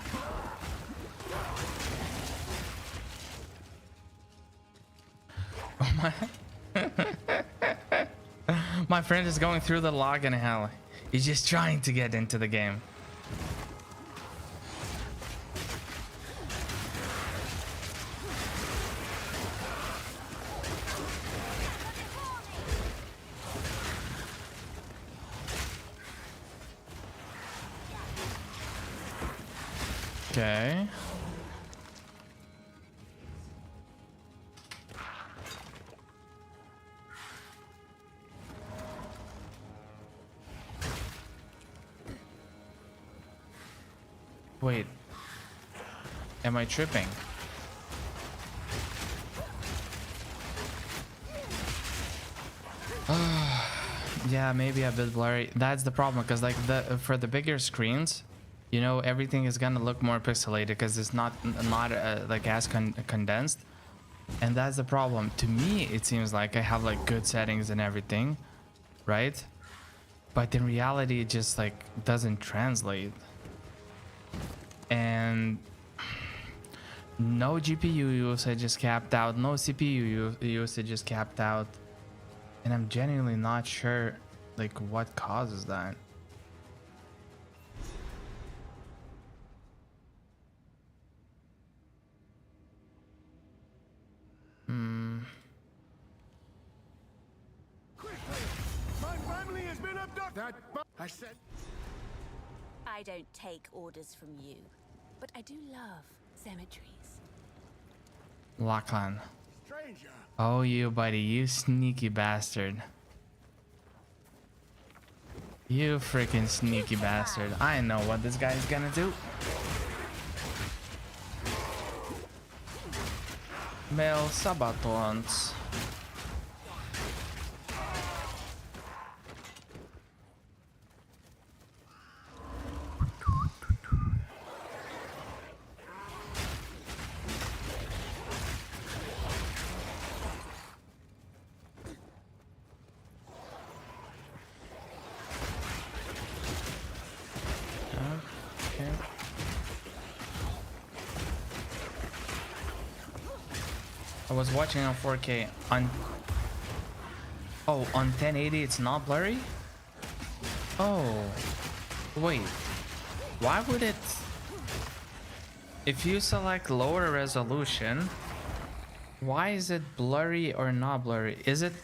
Speaker 1: My friend is going through the log in hell. He's just trying to get into the game. Okay. Wait. Am I tripping? Yeah, maybe a bit blurry. That's the problem, because like for the bigger screens, you know, everything is gonna look more pixelated because it's not like as condensed, and that's the problem. To me, it seems like I have like good settings and everything, right? But in reality, it just like doesn't translate. And no GPU usage is capped out, no CPU usage is capped out, and I'm genuinely not sure like what causes that.
Speaker 6: My family has been abducted. I said.
Speaker 5: I don't take orders from you, but I do love cemeteries.
Speaker 1: Lachlan.
Speaker 6: Stranger.
Speaker 1: Oh, you buddy, you sneaky bastard. You freaking sneaky bastard. I know what this guy is gonna do. Male Sabatons. I was watching on 4K on on 1080 it's not blurry? Oh wait, why would it, if you select lower resolution, why is it blurry or not blurry? Is it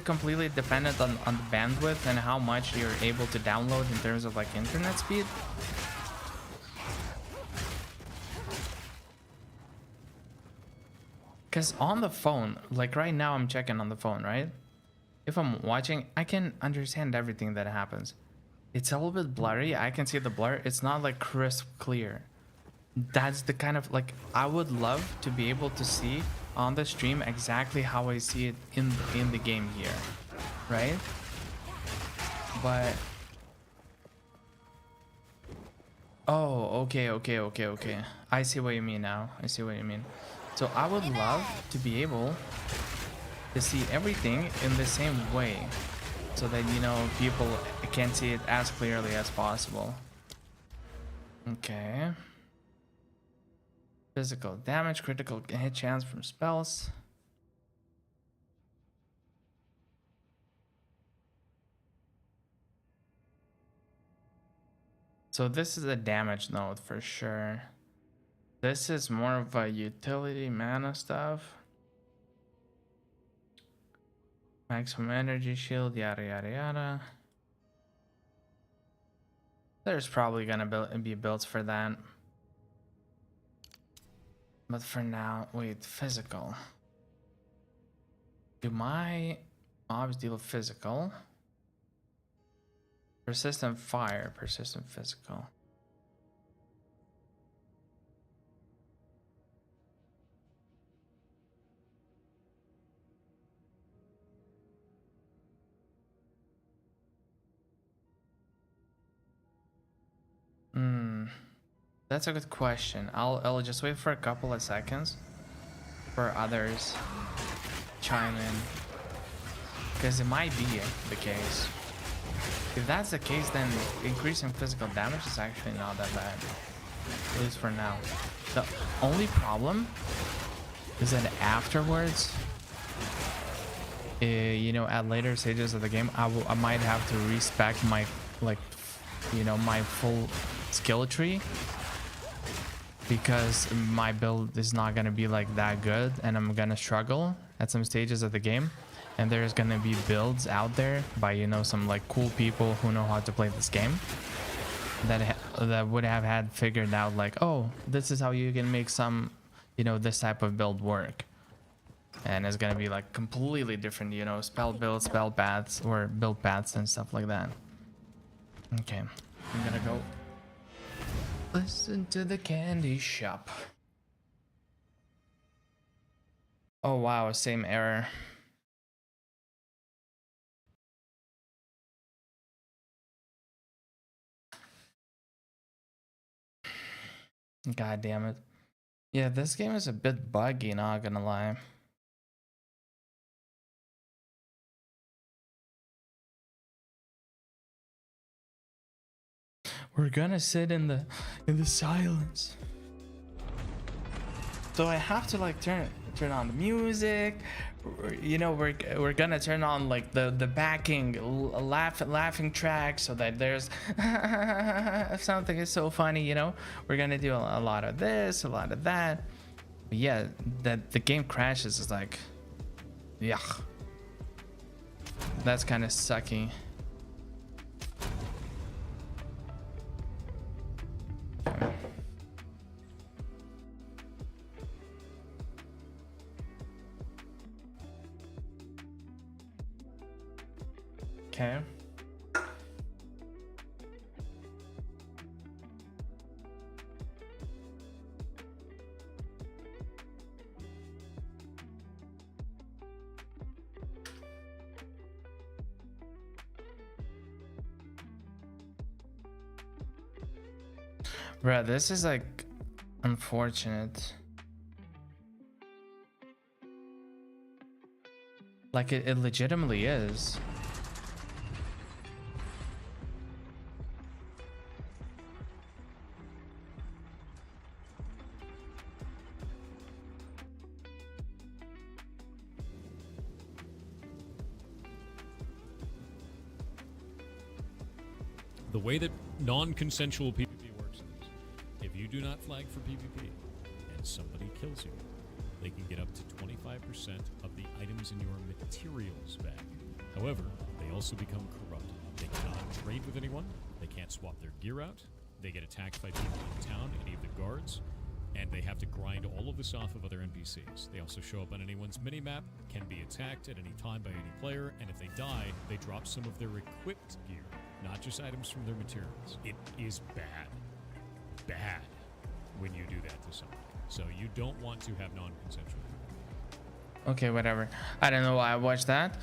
Speaker 1: completely dependent on the bandwidth and how much you're able to download in terms of like internet speed? Because on the phone, like right now I'm checking on the phone, right? If I'm watching, I can understand everything that happens. It's a little bit blurry. I can see the blur. It's not like crisp clear. That's the kind of like, I would love to be able to see on the stream exactly how I see it in the game here, right? But oh, okay. I see what you mean now. I see what you mean. So I would love to be able to see everything in the same way, so that, you know, people can see it as clearly as possible. Okay. Physical damage, critical hit chance from spells. So this is a damage node for sure. This is more of a utility mana stuff. Maximum energy shield, yada yada yada. There's probably gonna be builds for that. But for now, wait, physical. Do my mobs deal physical? Persistent fire, persistent physical. That's a good question. I'll just wait for a couple of seconds for others chime in, because it might be the case. If that's the case, then increasing physical damage is actually not that bad, at least for now. The only problem is that afterwards you know, at later stages of the game, I might have to respec my, like, you know, my full skill tree, because my build is not gonna be like that good, and I'm gonna struggle at some stages of the game. And there's gonna be builds out there by, you know, some like cool people who know how to play this game, that would have had figured out like, oh, this is how you can make some, you know, this type of build work. And it's gonna be like completely different, you know, spell builds, spell paths, or build paths and stuff like that. Okay, I'm gonna go listen to the candy shop. Oh wow, same error. God damn it. Yeah, this game is a bit buggy, not gonna lie. We're gonna sit in the silence. So I have to like turn on the music. You know, we're gonna turn on like the backing laughing track, so that there's something is so funny, you know. We're gonna do a lot of this, a lot of that. But yeah, that the game crashes is like, yuck. That's kind of sucky. Okay. Bruh, this is like unfortunate. Like it legitimately is.
Speaker 7: The way that non-consensual PvP works is, if you do not flag for PvP and somebody kills you, they can get up to 25% of the items in your materials bag. However, they also become corrupt. They cannot trade with anyone, they can't swap their gear out, they get attacked by people in town, any of the guards, and they have to grind all of this off of other NPCs. They also show up on anyone's minimap, can be attacked at any time by any player, and if they die, they drop some of their equipped gear, not just items from their materials. It is bad when you do that to somebody. So you don't want to have non-consensual.
Speaker 1: Okay, whatever. I don't know why I watched that.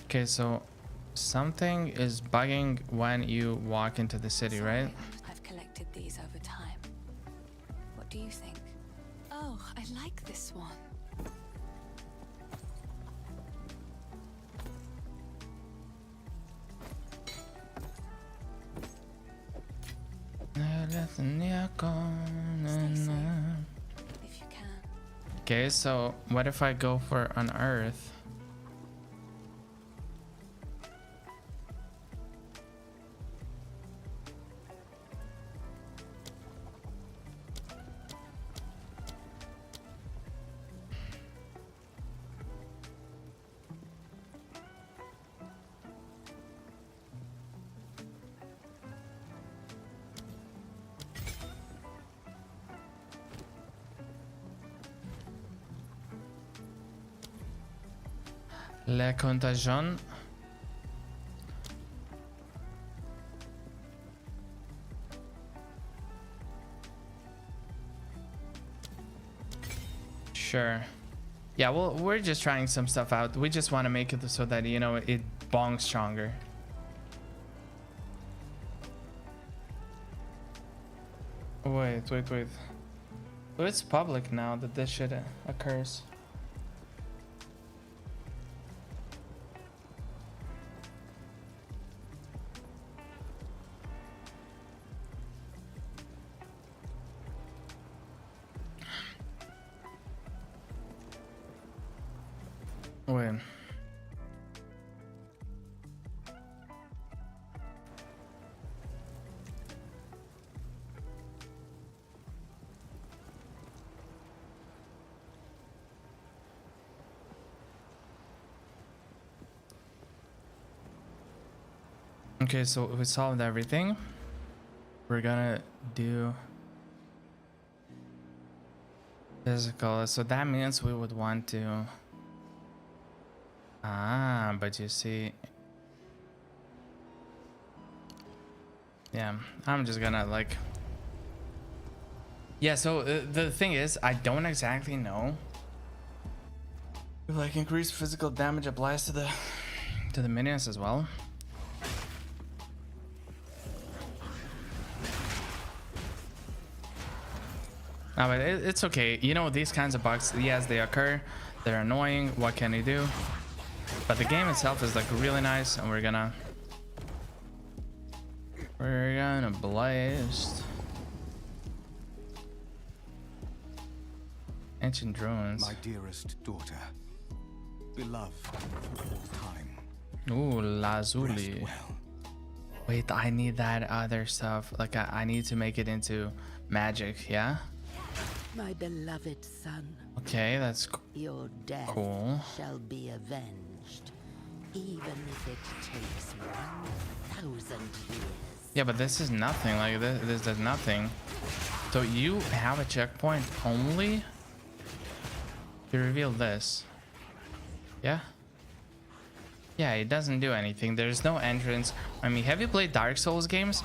Speaker 1: Okay, so something is bugging when you walk into the city, right?
Speaker 3: I've collected these over time. What do you think? Oh, I like this one. Stay safe, if you can.
Speaker 1: Okay, so what if I go for unearth? La contagion. Sure. Yeah, well, we're just trying some stuff out. We just want to make it so that, you know, it bongs stronger. Wait. Well, it's public now that this shit occurs. Wait. Okay, so we solved everything. We're gonna do physical. So that means we would want to. Ah, but you see. Yeah, I'm just gonna like. Yeah, so the thing is, I don't exactly know if like increased physical damage applies to the minions as well. No, but it's okay. You know, these kinds of bugs, yes, they occur. They're annoying. What can you do? But the game itself is like really nice, and we're gonna blast ancient drones.
Speaker 8: My dearest daughter, beloved of all time.
Speaker 1: Ooh, Lazuli.
Speaker 8: Rest well.
Speaker 1: Wait, I need that other stuff. Like I need to make it into magic. Yeah.
Speaker 9: My beloved son,
Speaker 1: Okay, that's
Speaker 9: your death
Speaker 1: cool.
Speaker 9: shall be avenged, even if it takes 1,000 years.
Speaker 1: Yeah, but this is nothing. Like this does nothing. So you have a checkpoint only to reveal this. Yeah. Yeah, it doesn't do anything. There's no entrance. I mean, have you played Dark Souls games?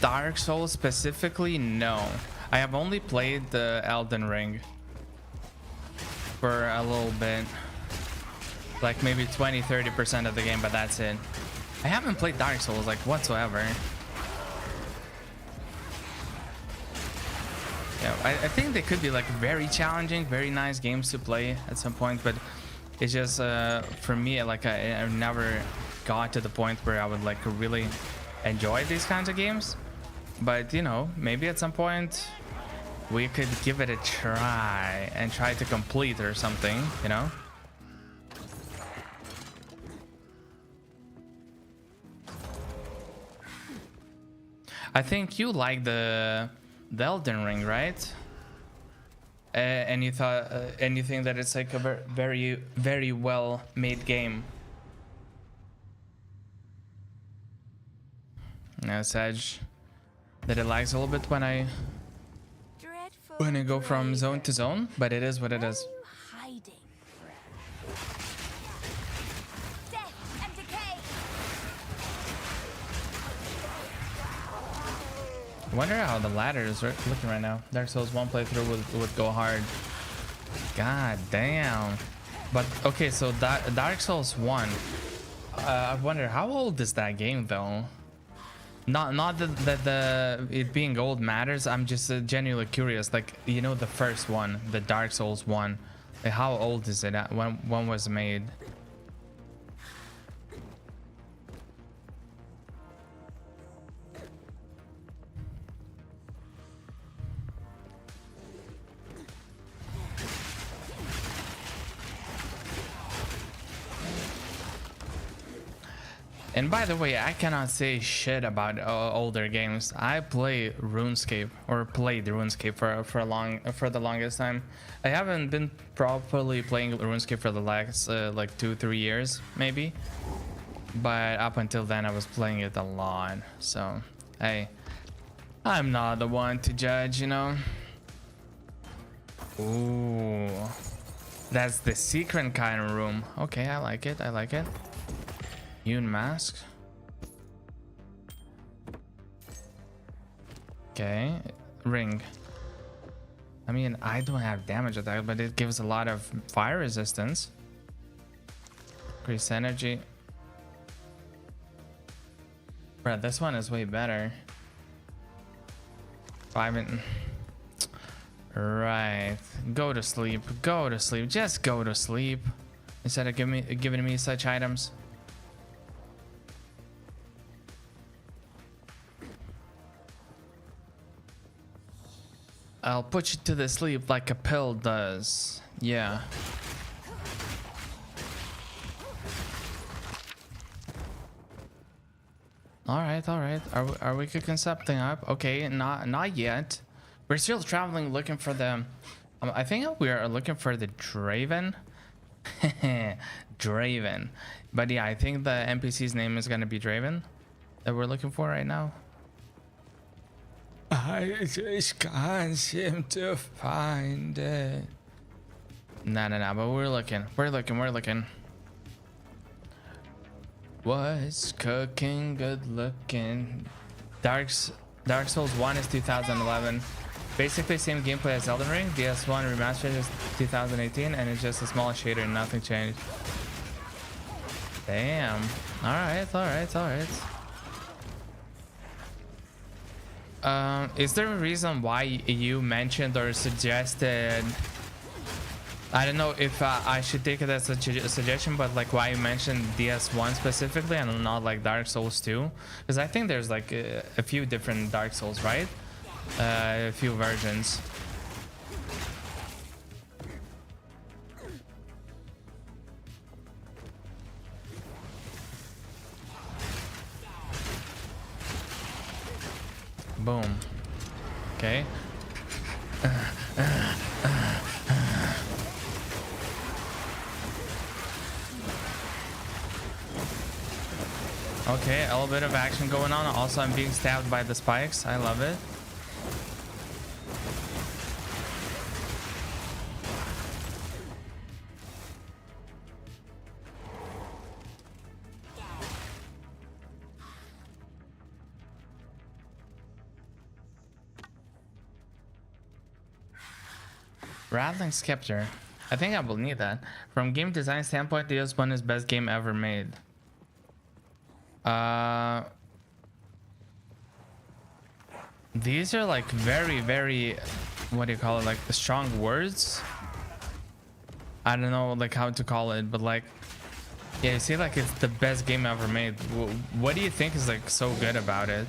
Speaker 1: Dark Souls specifically, no. I have only played the Elden Ring for a little bit, like maybe 20-30% of the game, but that's it. I haven't played Dark Souls like whatsoever. Yeah, I think they could be like very challenging, very nice games to play at some point, but it's just for me, like I never got to the point where I would like really enjoy these kinds of games. But you know, maybe at some point we could give it a try and try to complete or something, you know. I think you like the Elden Ring, right? And you thought and you think that it's like a very well made game. Now, Sage, that it lags a little bit when I go from zone to zone, but it is what it is.
Speaker 5: Hiding. Death and decay.
Speaker 1: I wonder how the ladder is looking right now. Dark Souls 1 playthrough would go hard. God damn. But okay, so Dark Souls 1. I wonder how old is that game though? Not that it being old matters. I'm just genuinely curious. Like, you know, the first one, the Dark Souls 1. Like, how old is it? When was it made? And by the way, I cannot say shit about older games. I play RuneScape, or played RuneScape for the longest time. I haven't been properly playing RuneScape for the last like 2-3 years maybe, but up until then I was playing it a lot. So hey, I'm not the one to judge, you know. Ooh, that's the secret kind of room. Okay, I like it. I like it. Immune mask. Okay, ring. I mean, I don't have damage attack, but it gives a lot of fire resistance. Increase energy. Bruh, this one is way better. 5 and right. Go to sleep. Go to sleep. Just go to sleep. Instead of giving me such items. I'll put you to the sleep like a pill does. Yeah. All right, all right. Are we cooking something up? Okay, not yet. We're still traveling, looking for the. I think we are looking for the Draven. Draven. But yeah, I think the NPC's name is gonna be Draven that we're looking for right now. I just can't seem to find it. No, but we're looking. We're looking. What's cooking? Good looking. Dark Souls 1 is 2011. Basically same gameplay as Elden Ring. DS1 remastered is 2018, and it's just a small shader, nothing changed. Damn. All right. Is there a reason why you mentioned or suggested? I don't know if I should take it as a suggestion, but like why you mentioned DS1 specifically and not like Dark Souls 2? Because I think there's like a few different Dark Souls, right? A few versions. Boom. Okay. Okay, a little bit of action going on. Also, I'm being stabbed by the spikes. I love it. Rattling Scepter. I think I will need that. From game design standpoint, DS1 is best game ever made. These are like very, what do you call it? Like the strong words. I don't know like how to call it, but like, yeah, you see, like it's the best game ever made. What do you think is like so good about it?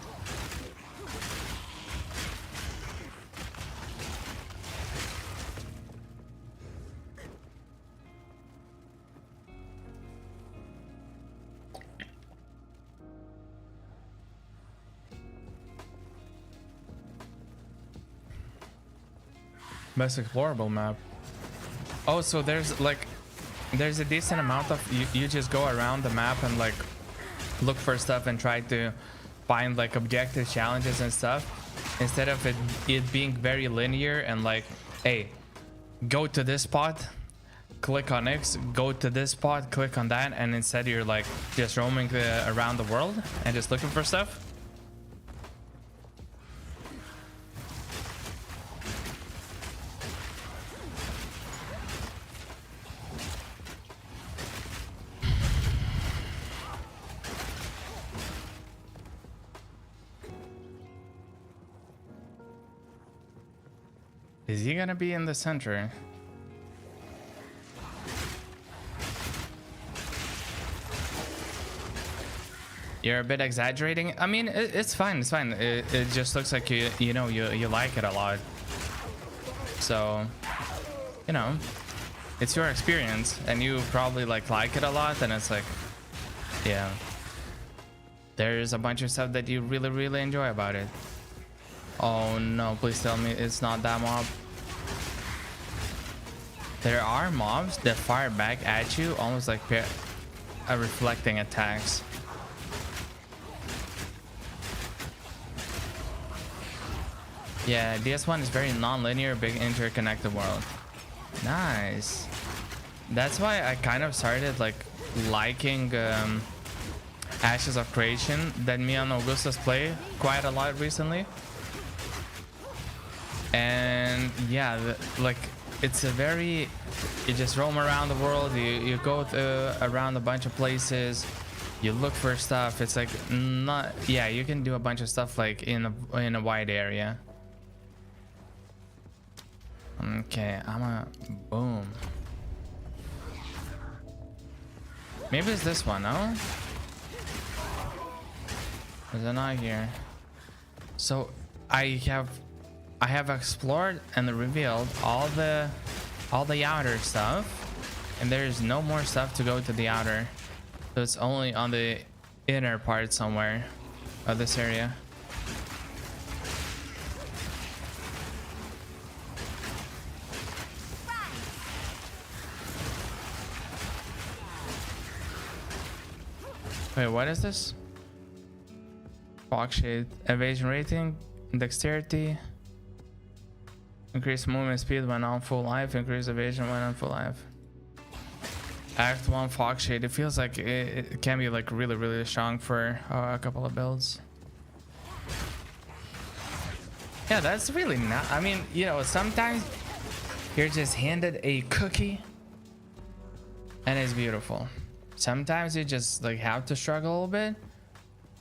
Speaker 1: Best explorable map. Oh, so there's a decent amount of you just go around the map and like look for stuff and try to find like objective challenges and stuff, instead of it being very linear and like, hey, go to this spot, click on X, go to this spot, click on that, and instead you're like just roaming around the world and just looking for stuff. Is he gonna be in the center? You're a bit exaggerating. I mean, it's fine. It's fine. It just looks like you know you like it a lot. So, you know, it's your experience, and you probably like it a lot. And it's like, yeah, there's a bunch of stuff that you really enjoy about it. Oh no, please tell me it's not that mob. There are mobs that fire back at you almost like reflecting attacks. Yeah, DS1 is very non-linear, big interconnected world. Nice. That's why I kind of started like liking Ashes of Creation that me and Augustus play quite a lot recently. And yeah, like it's a very, you just roam around the world, you go around a bunch of places, you look for stuff. It's like not, yeah, you can do a bunch of stuff like in a wide area. Okay, I'm a boom. Maybe it's this one, no? Is it not here? So I have I have explored and revealed all the outer stuff, and there's no more stuff to go to the outer. So it's only on the inner part somewhere of this area. Wait, what is this? Fog shade, evasion rating, dexterity, increase movement speed when on full life, increase evasion when on full life. Act 1 fog shade. It feels like it can be like really strong for a couple of builds. Yeah, that's really not. I mean, you know, sometimes you're just handed a cookie and it's beautiful. Sometimes you just like have to struggle a little bit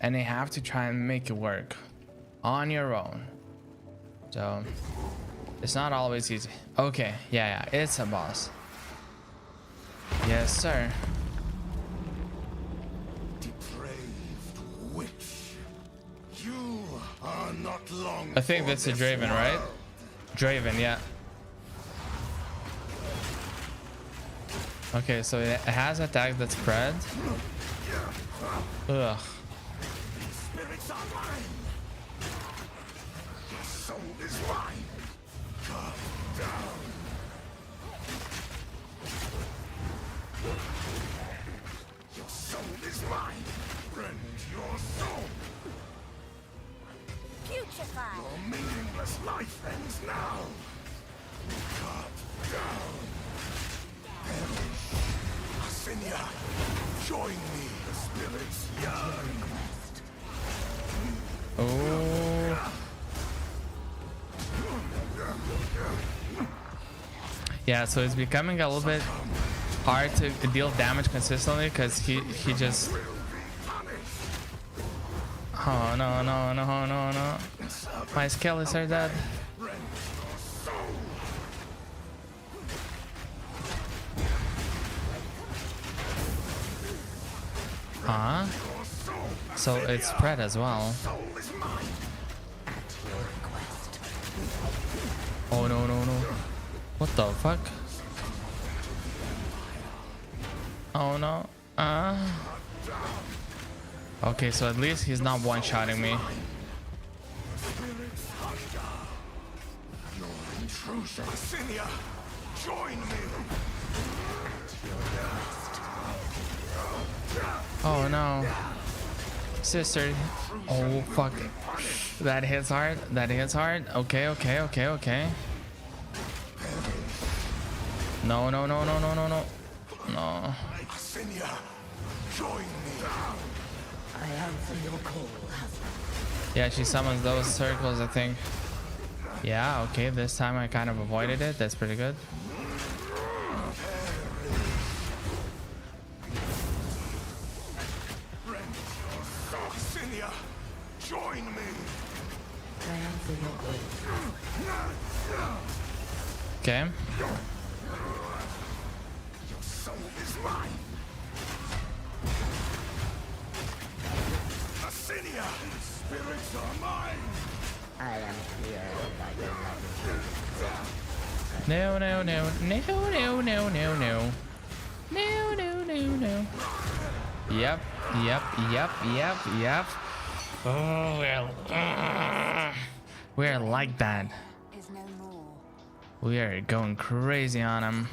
Speaker 1: and you have to try and make it work on your own. So it's not always easy. Okay, yeah, it's a boss. Yes, sir.
Speaker 2: Depraved witch. You are not long.
Speaker 1: I think that's a Draven, right? Draven, yeah. Okay, so it has attack that's spread. Ugh.
Speaker 2: Spirits are mine. Your soul is mine. Come down. Your soul is mine. Rend your soul.
Speaker 5: Putrefy!
Speaker 2: Your meaningless life ends now. Cut down. Perish. Asinia, join me. The spirits yearn.
Speaker 1: Oh. Yeah, so it's becoming a little bit hard to deal damage consistently because he just. Oh no. My skeletons are dead. Huh? So it's spread as well. Oh no. What the fuck? Oh no. Okay, so at least he's not one-shotting me.
Speaker 2: Asinia, join me.
Speaker 1: Oh no. Sister. Oh fuck. That hits hard. Okay. No. No.
Speaker 2: Asinia, join me.
Speaker 9: I answer your call.
Speaker 1: Yeah, she summons those circles, I think. Yeah, okay, this time I kind of avoided it. That's pretty good.
Speaker 2: Asinia, join me.
Speaker 9: I answer your call.
Speaker 1: Okay.
Speaker 2: Your soul is mine. Asinia, spirits are mine.
Speaker 9: I am here by your majesty.
Speaker 1: No. Yep. Oh, well. We're like that.
Speaker 5: Is no more.
Speaker 1: We are going crazy on him.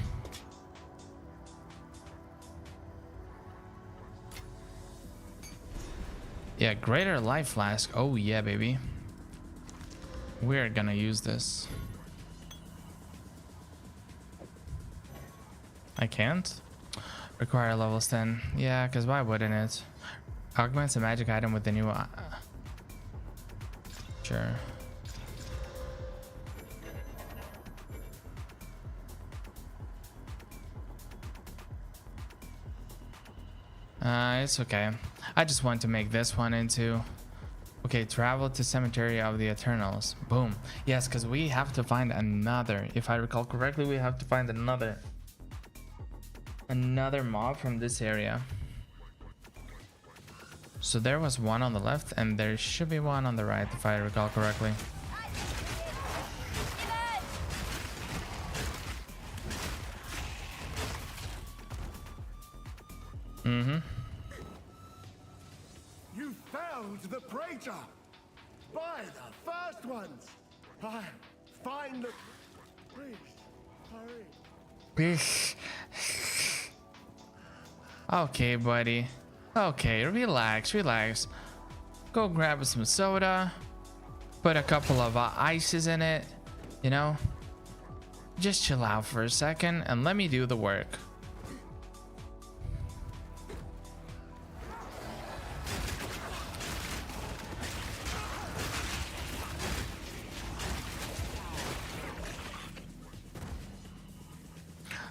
Speaker 1: Yeah, greater life flask. Oh yeah, baby. We're gonna use this. I can't? Require levels 10. Yeah, because why wouldn't it? Augments a magic item with the new... Sure. It's okay. I just want to make this one into... Okay, travel to Cemetery of the Eternals. Boom. Yes, because we have to find another. If I recall correctly, we have to find another mob from this area. So there was one on the left and there should be one on the right if I recall correctly.
Speaker 2: You felled the praetor! By the first ones! I find the... Please, hurry.
Speaker 1: Peace. Okay, buddy. Okay, relax, relax. Go grab some soda. Put a couple of ices in it. You know? Just chill out for a second and let me do the work.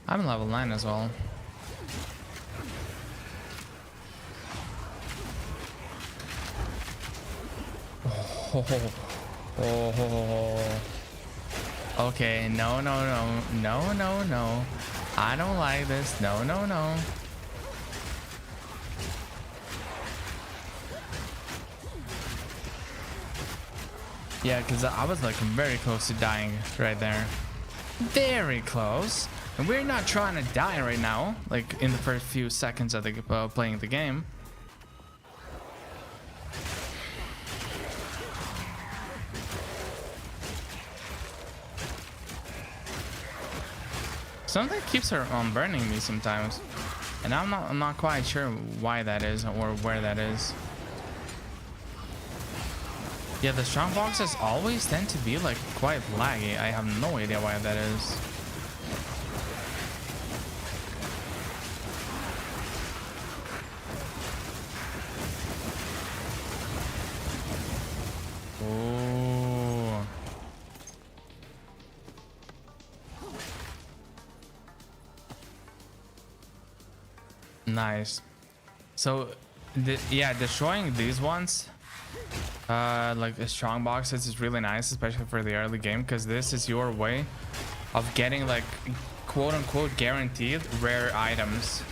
Speaker 1: I'm level 9 as well. Oh. Okay, no. I don't like this. No. Yeah, because I was like very close to dying right there. Very close. And we're not trying to die right now, like in the first few seconds of the playing the game. Something keeps her on burning me sometimes, and I'm not quite sure why that is or where that is. Yeah, the strong boxes always tend to be like quite laggy. I have no idea why that is. Oh. Nice. So, yeah, destroying these ones, like the strong boxes, is really nice, especially for the early game, because this is your way of getting like quote-unquote guaranteed rare items.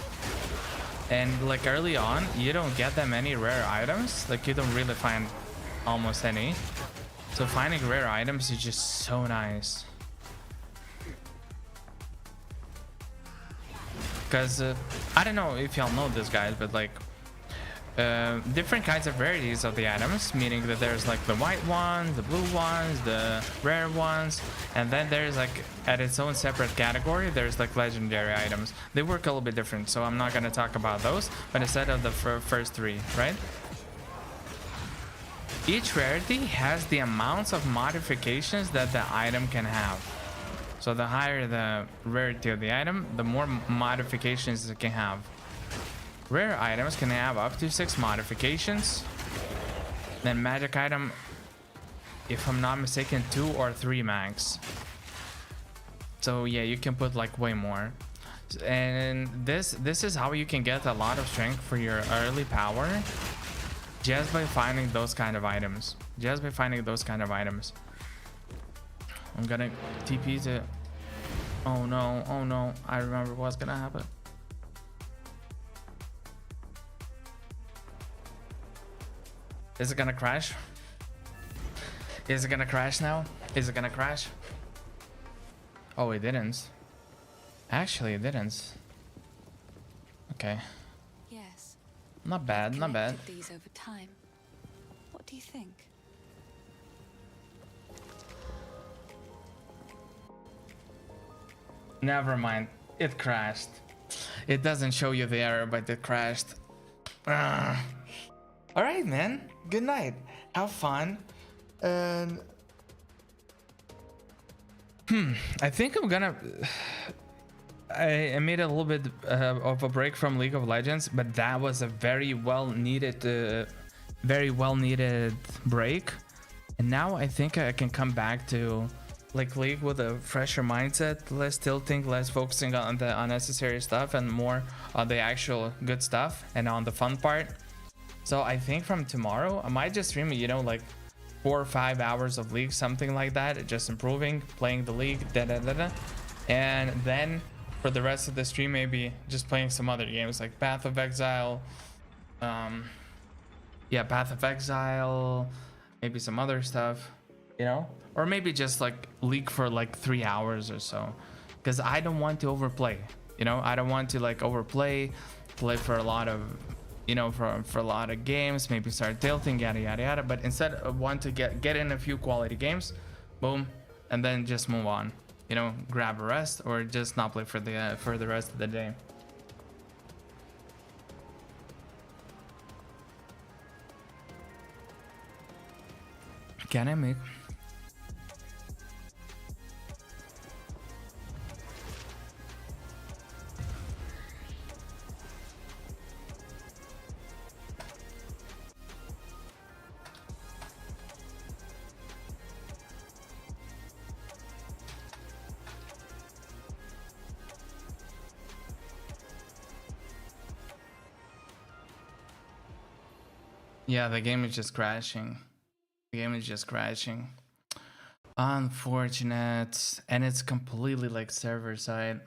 Speaker 1: And like early on, you don't get that many rare items. Like you don't really find almost any. So finding rare items is just so nice. Because I don't know if y'all know this, guys, but like different kinds of rarities of the items, meaning that there's like the white ones, the blue ones, the rare ones, and then there's like at its own separate category there's like legendary items. They work a little bit different, so I'm not going to talk about those, but instead of the first three, right? Each rarity has the amounts of modifications that the item can have. So the higher the rarity of the item, the more modifications it can have. Rare items can have up to 6 modifications. Then magic item, if I'm not mistaken, 2 or 3 max. So yeah, you can put like way more. And this is how you can get a lot of strength for your early power, just by finding those kind of items. I'm gonna TP to... Oh no, I remember what's gonna happen. Is it gonna crash? Is it gonna crash now? Is it gonna crash? Oh, it didn't. Actually, it didn't. Okay.
Speaker 3: Yes.
Speaker 1: Not bad, not bad.
Speaker 3: Collected these over time. What do you think?
Speaker 1: Never mind. It crashed. It doesn't show you the error, but it crashed. All right, man. Good night. Have fun. And I think I'm gonna. I made a little bit of a break from League of Legends, but that was a very well needed break. And now I think I can come back to like League with a fresher mindset, less tilting, less focusing on the unnecessary stuff and more on the actual good stuff and on the fun part. So I think from tomorrow I might just stream, you know, like 4 or 5 hours of League, something like that, just improving, playing the League, and then for the rest of the stream maybe just playing some other games like Path of Exile, yeah, Path of Exile, maybe some other stuff, you know, or maybe just like League for like 3 hours or so, because I don't want to overplay, you know, I don't want to like overplay play for a lot of, you know, for a lot of games, maybe start tilting, yada yada yada. But instead of want to get in a few quality games, boom, and then just move on, you know, grab a rest or just not play for the rest of the day. Can I make? Yeah, the game is just crashing. The game is just crashing. Unfortunate. And it's completely like server side.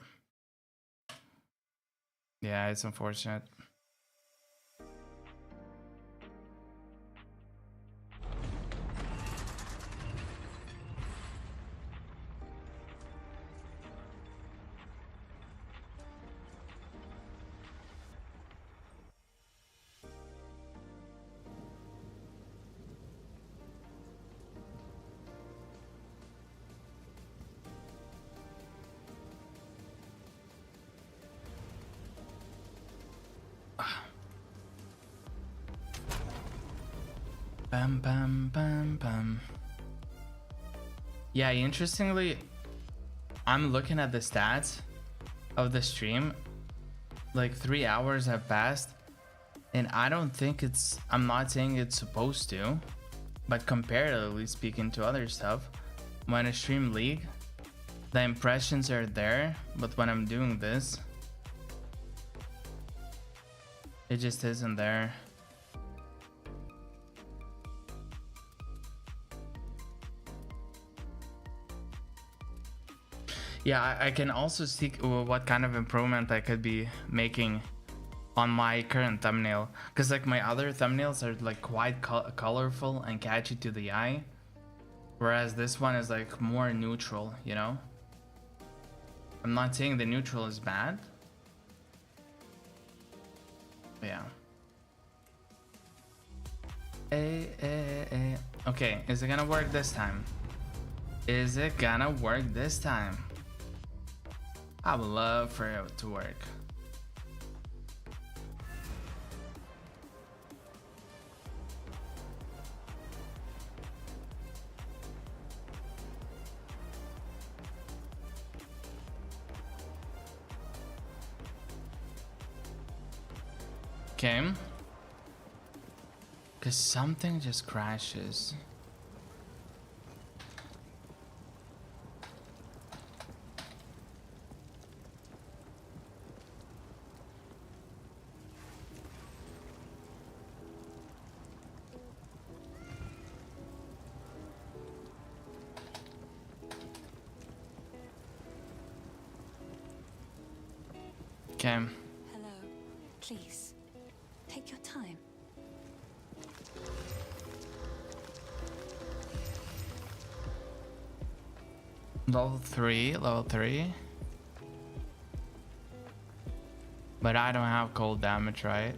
Speaker 1: Yeah, it's unfortunate. Bam, bam, bam, bam. Yeah, interestingly, I'm looking at the stats of the stream. Like 3 hours have passed, and I don't think it's, I'm not saying it's supposed to, but comparatively speaking to other stuff, when I stream League, the impressions are there, but when I'm doing this, it just isn't there. Yeah, I can also see what kind of improvement I could be making on my current thumbnail, because like my other thumbnails are like quite colorful and catchy to the eye, whereas this one is like more neutral, you know. I'm not saying the neutral is bad, but yeah. Okay, is it gonna work this time? Is it gonna work this time? I would love for it to work. Okay. Because something just crashes. Okay.
Speaker 3: Hello. Please, take your time.
Speaker 1: Level 3, level 3. But I don't have cold damage, right?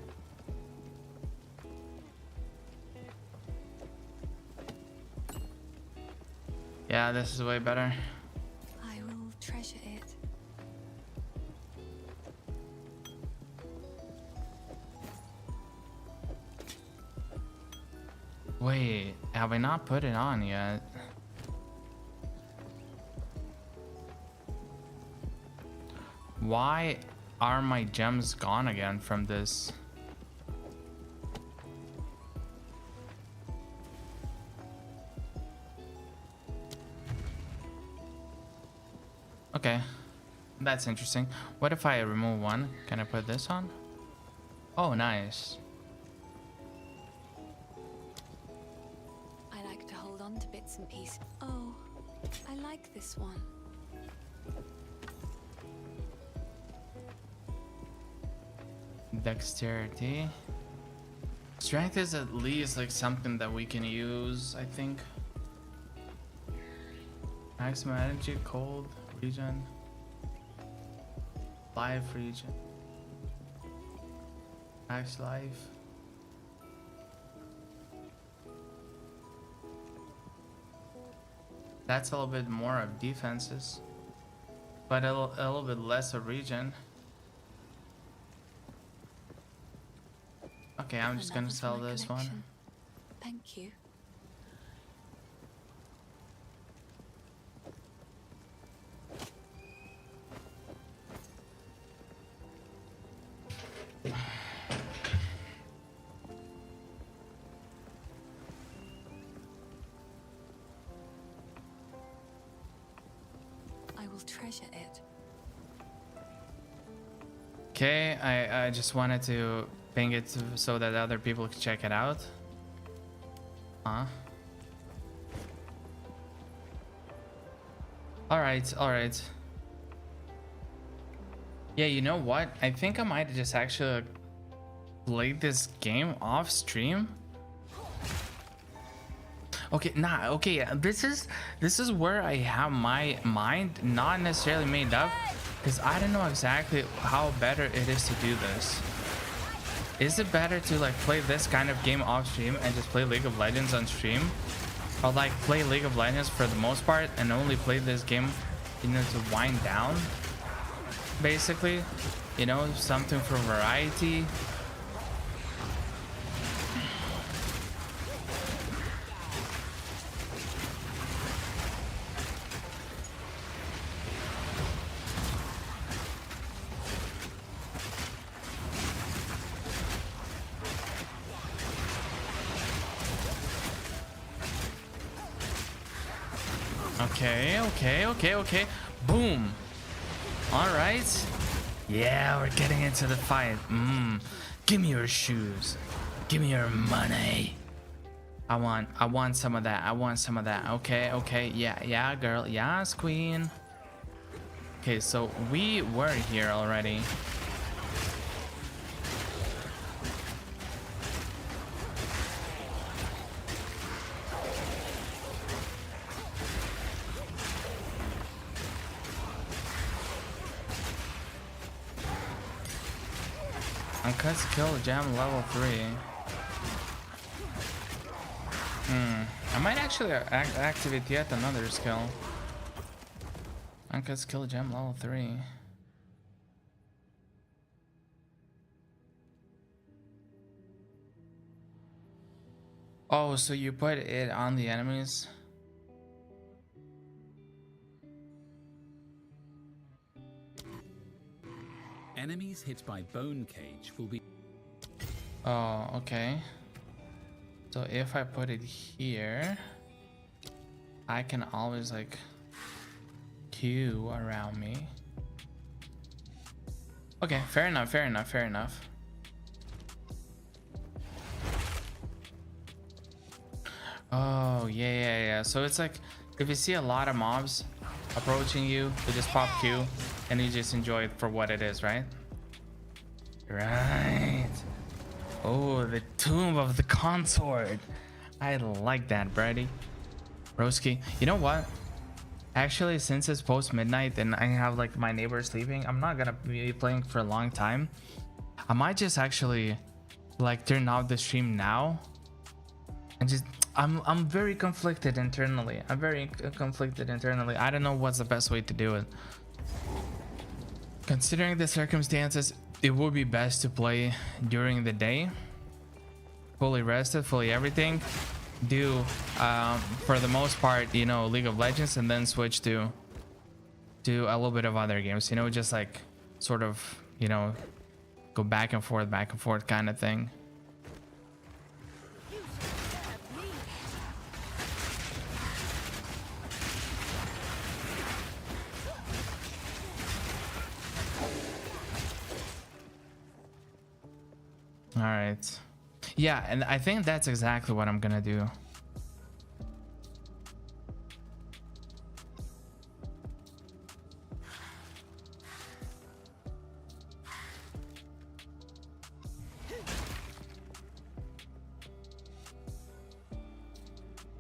Speaker 1: Yeah, this is way better.
Speaker 3: I will treasure it.
Speaker 1: Wait, have I not put it on yet? Why are my gems gone again from this? Okay, that's interesting. What if I remove one? Can I put this on? Oh, nice.
Speaker 3: I like to hold on to bits and pieces. Oh, I like this one.
Speaker 1: Dexterity. Strength is at least like something that we can use, I think. Maximum energy, cold, regen, life regen. Max life. That's a little bit more of defenses, but a little bit less of regen. Okay, I'm just gonna
Speaker 3: Another
Speaker 1: sell
Speaker 3: for my
Speaker 1: this one.
Speaker 3: collection. Thank you. I will treasure it.
Speaker 1: Okay, I just wanted to ping it so that other people can check it out. Huh? Alright, alright. Yeah, you know what? I think I might just actually play this game off stream. Okay, nah, okay, this is where I have my mind not necessarily made up, because I don't know exactly how better it is to do this. Is it better to like play this kind of game off stream and just play League of Legends on stream, or like play League of Legends for the most part and only play this game, you know, to wind down, basically, you know, something for variety? Okay. Boom. All right. Yeah, we're getting into the fight. Give me your shoes. Give me your money. I want some of that. Okay. Yeah, girl. Yes, queen. Okay, so we were here already. Uncut kill jam level 3. I might actually activate yet another skill. Uncut skill gem level 3. Oh, so you put it on the enemies?
Speaker 10: Enemies hit by Bone Cage will be...
Speaker 1: Oh, okay. So if I put it here, I can always like queue around me. Okay, fair enough. Oh, yeah. So it's like if you see a lot of mobs approaching you, you just pop Q and you just enjoy it for what it is, right? Right. Oh, the Tomb of the Consort. I like that, Brady. Broski. You know what? Actually, since it's post midnight and I have like my neighbors sleeping, I'm not gonna be playing for a long time. I might just actually like turn off the stream now and just I'm very conflicted internally. I don't know what's the best way to do it. Considering the circumstances, it would be best to play during the day, fully rested, fully everything, do for the most part, you know, League of Legends, and then switch to a little bit of other games, you know, just like sort of, you know, go back and forth kind of thing. All right. Yeah, and I think that's exactly what I'm gonna do.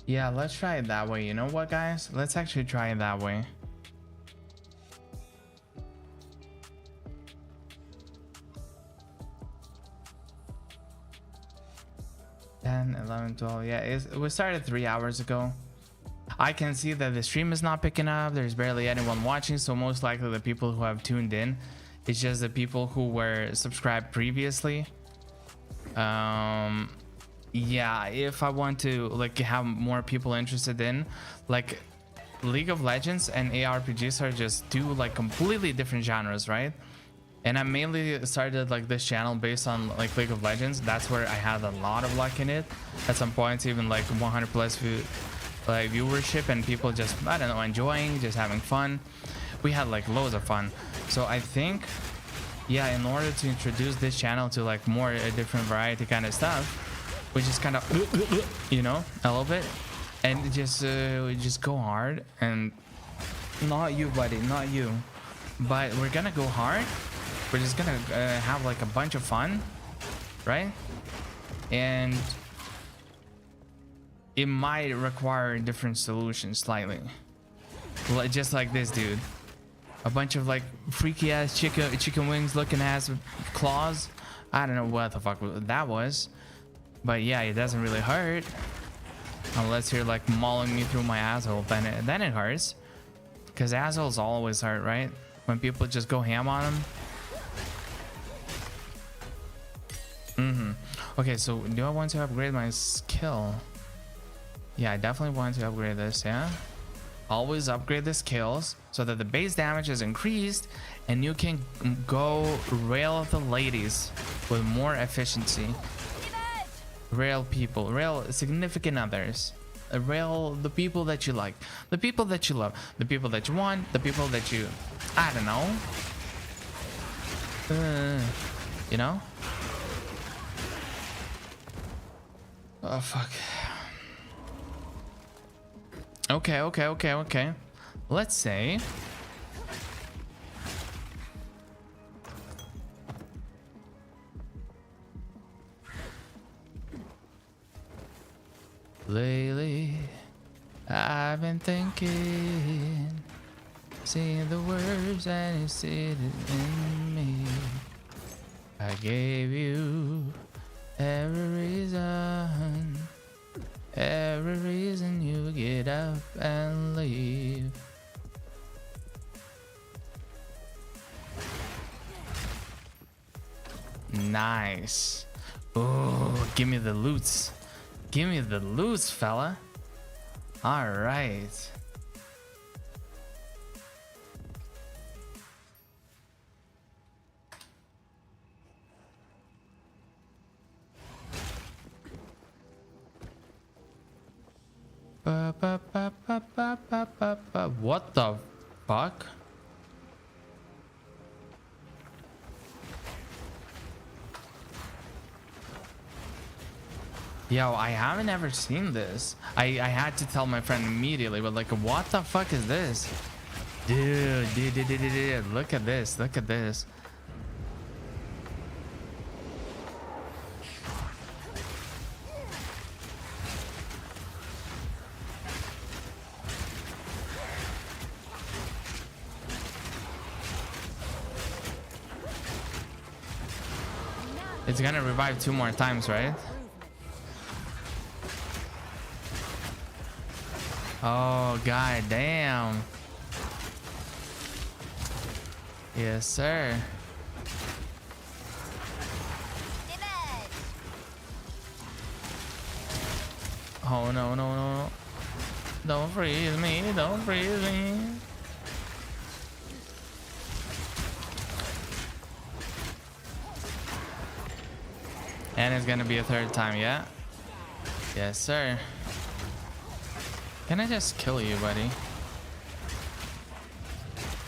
Speaker 1: Yeah, let's try it that way. You know what, guys? Let's actually try it that way. 10, 11, 12. Yeah, it was started 3 hours ago. I can see that the stream is not picking up. There's barely anyone watching, so most likely the people who have tuned in, it's just the people who were subscribed previously. Yeah, if I want to like have more people interested in, like, League of Legends and ARPGs are just two like completely different genres, right? And I mainly started like this channel based on like League of Legends. That's where I had a lot of luck in it. At some points even like 100 plus like viewership, and people just, I don't know, enjoying, just having fun. We had like loads of fun. So I think, yeah, in order to introduce this channel to like more different variety kind of stuff, we just kind of, you know, a little bit, and just go hard. And not you, buddy, not you, but we're gonna go hard. We're just gonna have like a bunch of fun, right? And it might require different solutions slightly, just like this dude. A bunch of like freaky ass chicken wings looking ass claws. I don't know what the fuck that was, but yeah, it doesn't really hurt unless you're like mauling me through my asshole. Then it hurts, because assholes always hurt, right? When people just go ham on them. Okay, so do I want to upgrade my skill? Yeah, I definitely want to upgrade this. Yeah, always upgrade the skills so that the base damage is increased and you can go rail the ladies with more efficiency. Rail people, rail significant others, rail the people that you like, the people that you love, the people that you want, the people that you, I don't know, you know. Oh fuck. Okay. Let's say lately I've been thinking, seeing the words and it's sitting in me. I gave you every reason you get up and leave. Nice. Oh, give me the loots. Give me the loots, fella. All right. What the fuck? Yo, I haven't ever seen this. I had to tell my friend immediately, but like, what the fuck is this? Dude, look at this, look at this. It's gonna revive 2 more times, right? Oh, god damn. Yes, sir. Oh, no. Don't freeze me, don't freeze me. And it's gonna be a 3rd time, yeah? Yes, sir. Can I just kill you, buddy?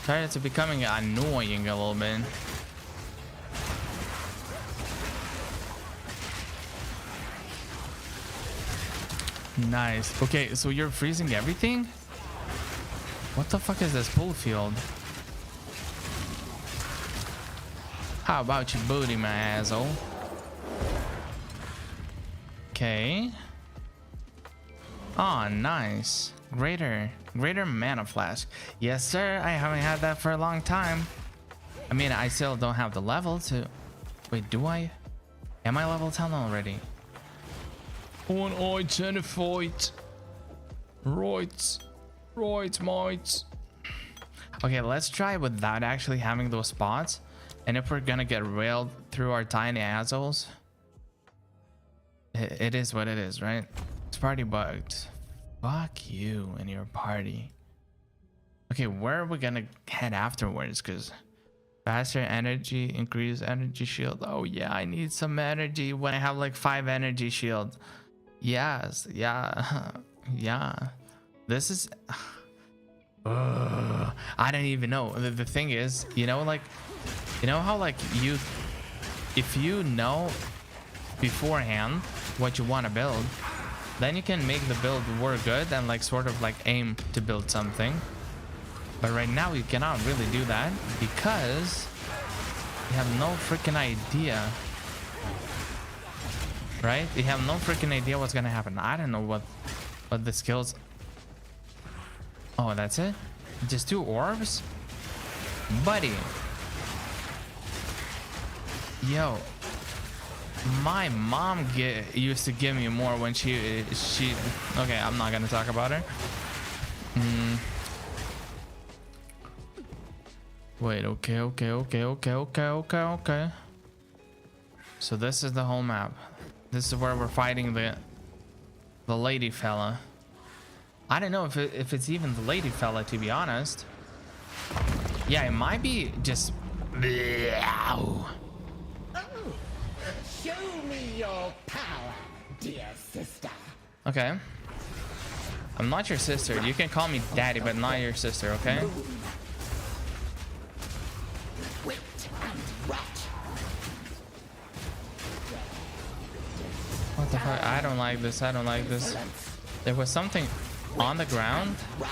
Speaker 1: Started to becoming annoying a little bit. Nice. Okay, so you're freezing everything? What the fuck is this pool field? How about your booty, my asshole? Okay. Oh, nice. Greater mana flask. Yes, sir. I haven't had that for a long time. I mean, I still don't have the level to... Wait, do I? Am I level 10 already? One identified. Right. Right, mates. Okay, let's try without actually having those spots. And if we're gonna get railed through our tiny assholes, it is what it is, right? It's party bugged. Fuck you and your party. Okay, where are we gonna head afterwards? Because faster energy, increase energy shield. Oh yeah, I need some energy when I have like 5 energy shield. Yes, yeah, yeah. This is... I don't even know. The thing is, you know, like, you know how like if you know beforehand what you want to build, then you can make the build work good and like sort of like aim to build something. But right now you cannot really do that because you have no freaking idea, right? You have no freaking idea what's gonna happen. I don't know what the skills... Oh, that's it? Just 2 orbs? Buddy. Yo. My mom used to give me more when she... Okay, I'm not gonna talk about her. Wait, okay. So this is the whole map. This is where we're fighting the lady fella. I don't know if it's even the lady fella, to be honest. Yeah, it might be just...
Speaker 9: Oh, show me your power, dear sister.
Speaker 1: Okay. I'm not your sister. You can call me daddy, but not your sister, okay?
Speaker 9: Wait and watch.
Speaker 1: What the fuck? I don't like this. I don't like this. There was something on the ground.
Speaker 9: Right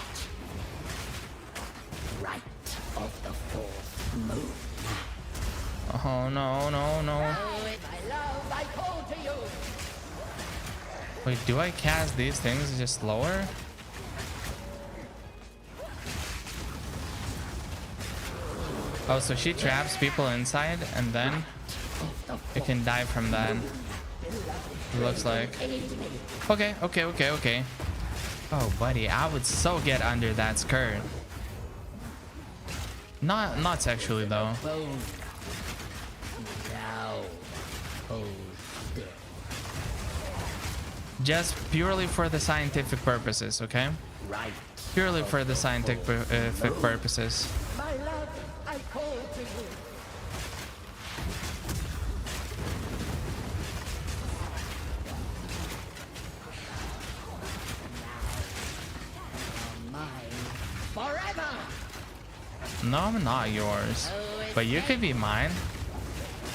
Speaker 9: of the 4th moon.
Speaker 1: Oh no.
Speaker 9: Oh, if I love, I call to you.
Speaker 1: Wait, do I cast these things just slower? Oh, so she traps people inside and then you can die from that. It looks like. Okay. Oh, buddy, I would so get under that skirt. Not sexually though. Just purely for the scientific purposes, okay?
Speaker 9: Right.
Speaker 1: Purely for the scientific purposes.
Speaker 9: My love, I call to you. Forever.
Speaker 1: No, I'm not yours. But you could be mine.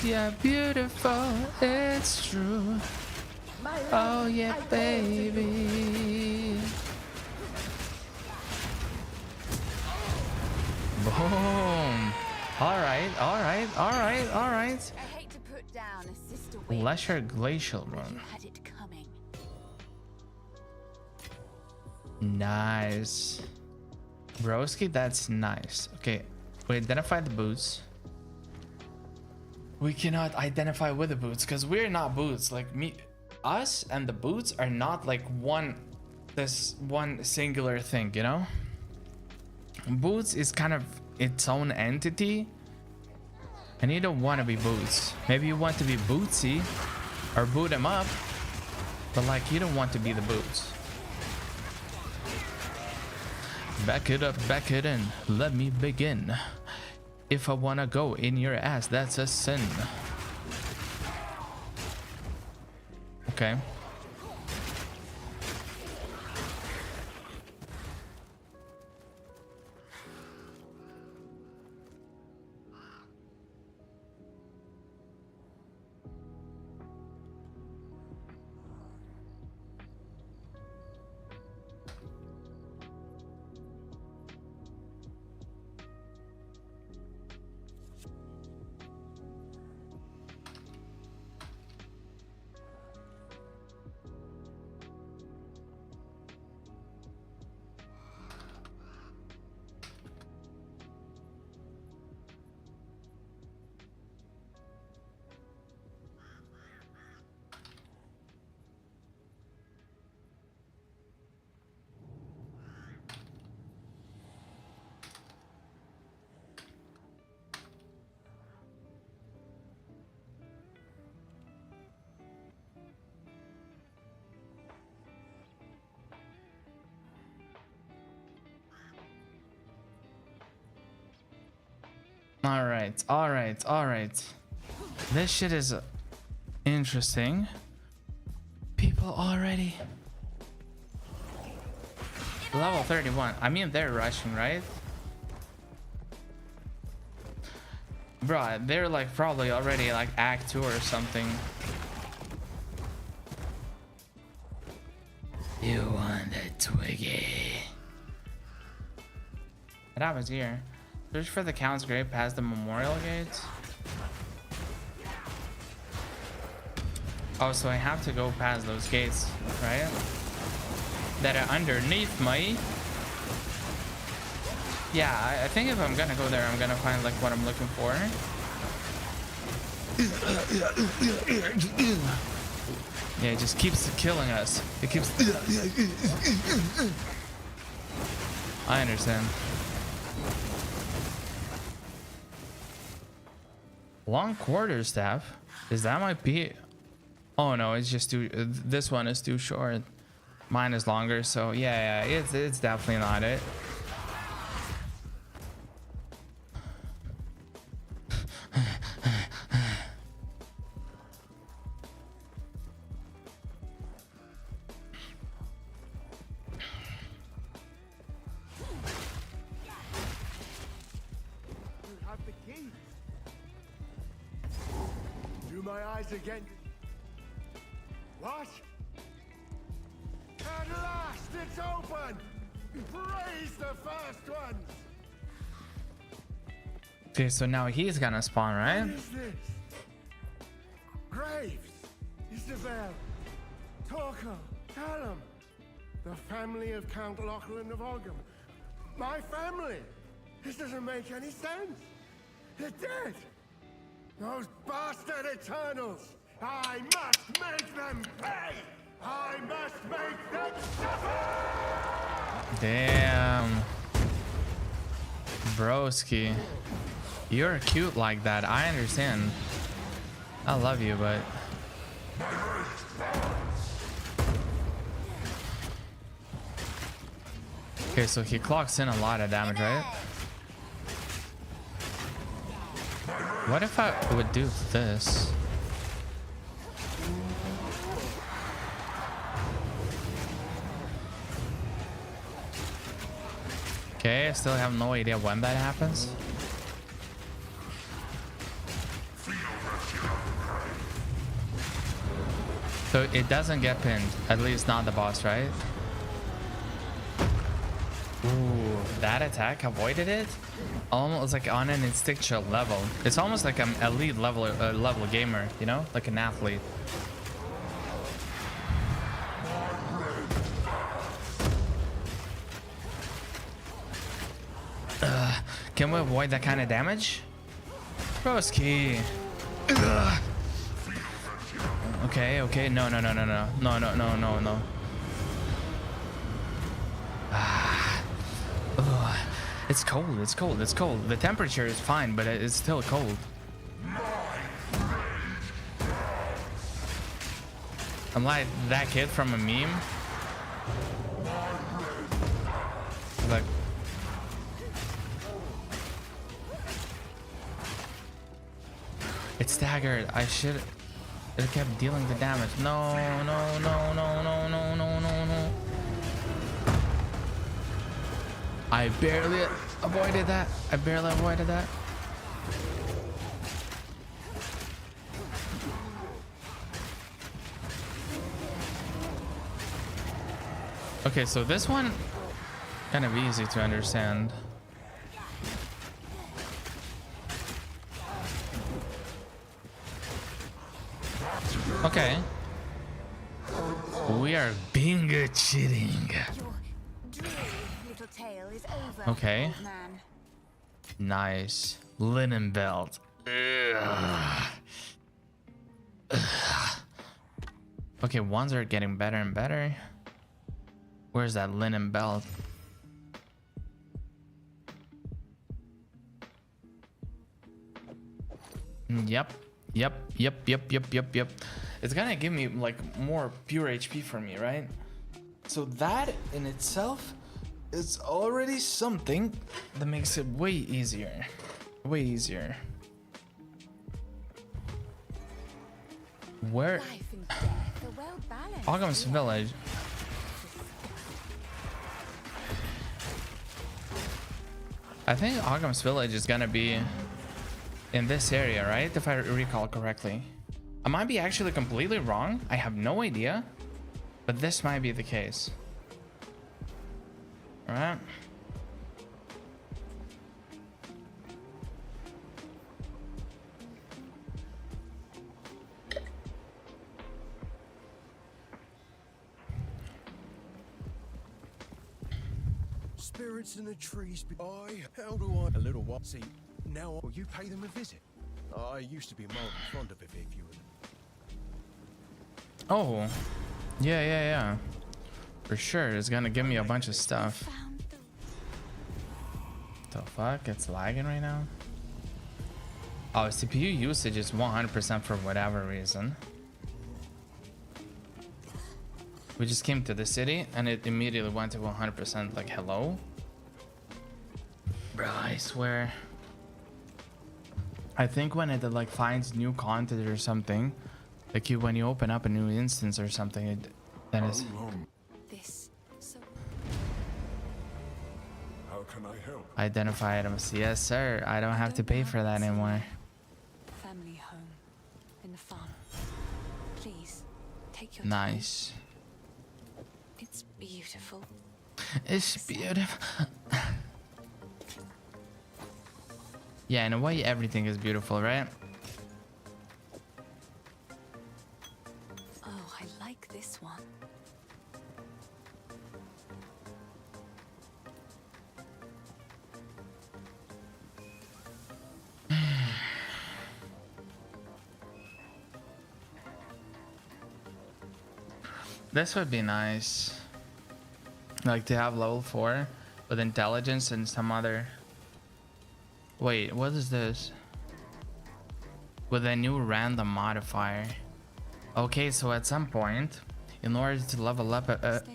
Speaker 1: Yeah, beautiful, it's true. Oh yeah, baby. Boom. Alright.
Speaker 5: I hate to put down a sister wing,
Speaker 1: Lesser glacial
Speaker 5: but
Speaker 1: run.
Speaker 5: you had it coming.
Speaker 1: Nice. Broski, that's nice. Okay, we identify the boots. We cannot identify with the boots because we're not boots. Like us and the boots are not like this one singular thing, you know? Boots is kind of its own entity and you don't want to be boots. Maybe you want to be bootsy or boot them up, but like you don't want to be the boots. Back it up, back it in, let me begin. If I wanna go in your ass, that's a sin. Okay. All right, all right, all right. This shit is interesting. People already level 31. I mean, they're rushing, right? Bro, they're like probably already like act 2 or something. You want a Twiggy? What happens here? Search for the Count's grave past the memorial gates. Oh, so I have to go past those gates, right? That are underneath me. Yeah, I think if I'm gonna go there, I'm gonna find like what I'm looking for. Yeah, it just keeps killing us. It keeps. I understand. Long quarterstaff? Is that might be? Oh no, it's just too. This one is too short. Mine is longer, so yeah, it's definitely not it.
Speaker 11: Again. What? At last it's open! Praise the first ones!
Speaker 1: Okay, so now he's gonna spawn, right?
Speaker 11: What is this? Graves, Isabel, Torquil, Callum, the family of Count Lachlan of Ogham. My family! This doesn't make any sense! They're dead! Those bastard Eternals! I must make them pay! I must make them suffer!
Speaker 1: Damn. Broski. You're cute like that. I understand. I love you, but... Okay, so he clocks in a lot of damage, right? What if I would do this? Okay, I still have no idea when that happens. So it doesn't get pinned, at least not the boss, right? Ooh, that attack avoided it? Almost like on an instinctual level. It's almost like I'm elite level gamer, you know, like an athlete. Can we avoid that kind of damage? Broski. Okay, okay, no. It's cold, it's cold, it's cold. The temperature is fine, but it's still cold. I'm like that kid from a meme. Like, it's staggered. I should. It kept dealing the damage. No. I barely avoided that. Okay, so this one kind of easy to understand. Okay. We are bingo cheating.
Speaker 5: Little tale is over,
Speaker 1: Okay.
Speaker 5: old man.
Speaker 1: Nice. Linen belt. Ugh. Okay, ones are getting better and better. Where's that linen belt? Yep. It's gonna give me like more pure HP for me, right? So that in itself is already something that makes it way easier. way easier. Where?
Speaker 5: Life and death are well balanced.
Speaker 1: Ogham's
Speaker 5: here.
Speaker 1: village. I think Ogham's village is gonna be in this area, right? If I recall correctly. I might be actually completely wrong. I have no idea. But this might be the case. All right.
Speaker 11: Spirits in the trees. How do I? A little what? See, now will you pay them a visit? I used to be mildly fond of it if you were.
Speaker 1: Oh, yeah. For sure, it's gonna give me a bunch of stuff. The fuck? It's lagging right now. Oh, CPU usage is 100% for whatever reason. We just came to the city and it immediately went to 100%. Like, hello? Bro, I swear. I think when it like finds new content or something, like when you open up a new instance or something, it then is.
Speaker 3: This. So
Speaker 6: How can I help?
Speaker 1: Identify items. Yes, sir. I don't have to pay for that anymore.
Speaker 3: family home in the farm. Please take your time.
Speaker 1: Nice.
Speaker 3: It's beautiful.
Speaker 1: It's beautiful. Yeah, in a way, everything is beautiful, right?
Speaker 3: Oh, I like this one.
Speaker 1: This would be nice. Like to have level 4 with intelligence and some other. Wait, what is this? With a new random modifier. Okay, so at some point, in order to level up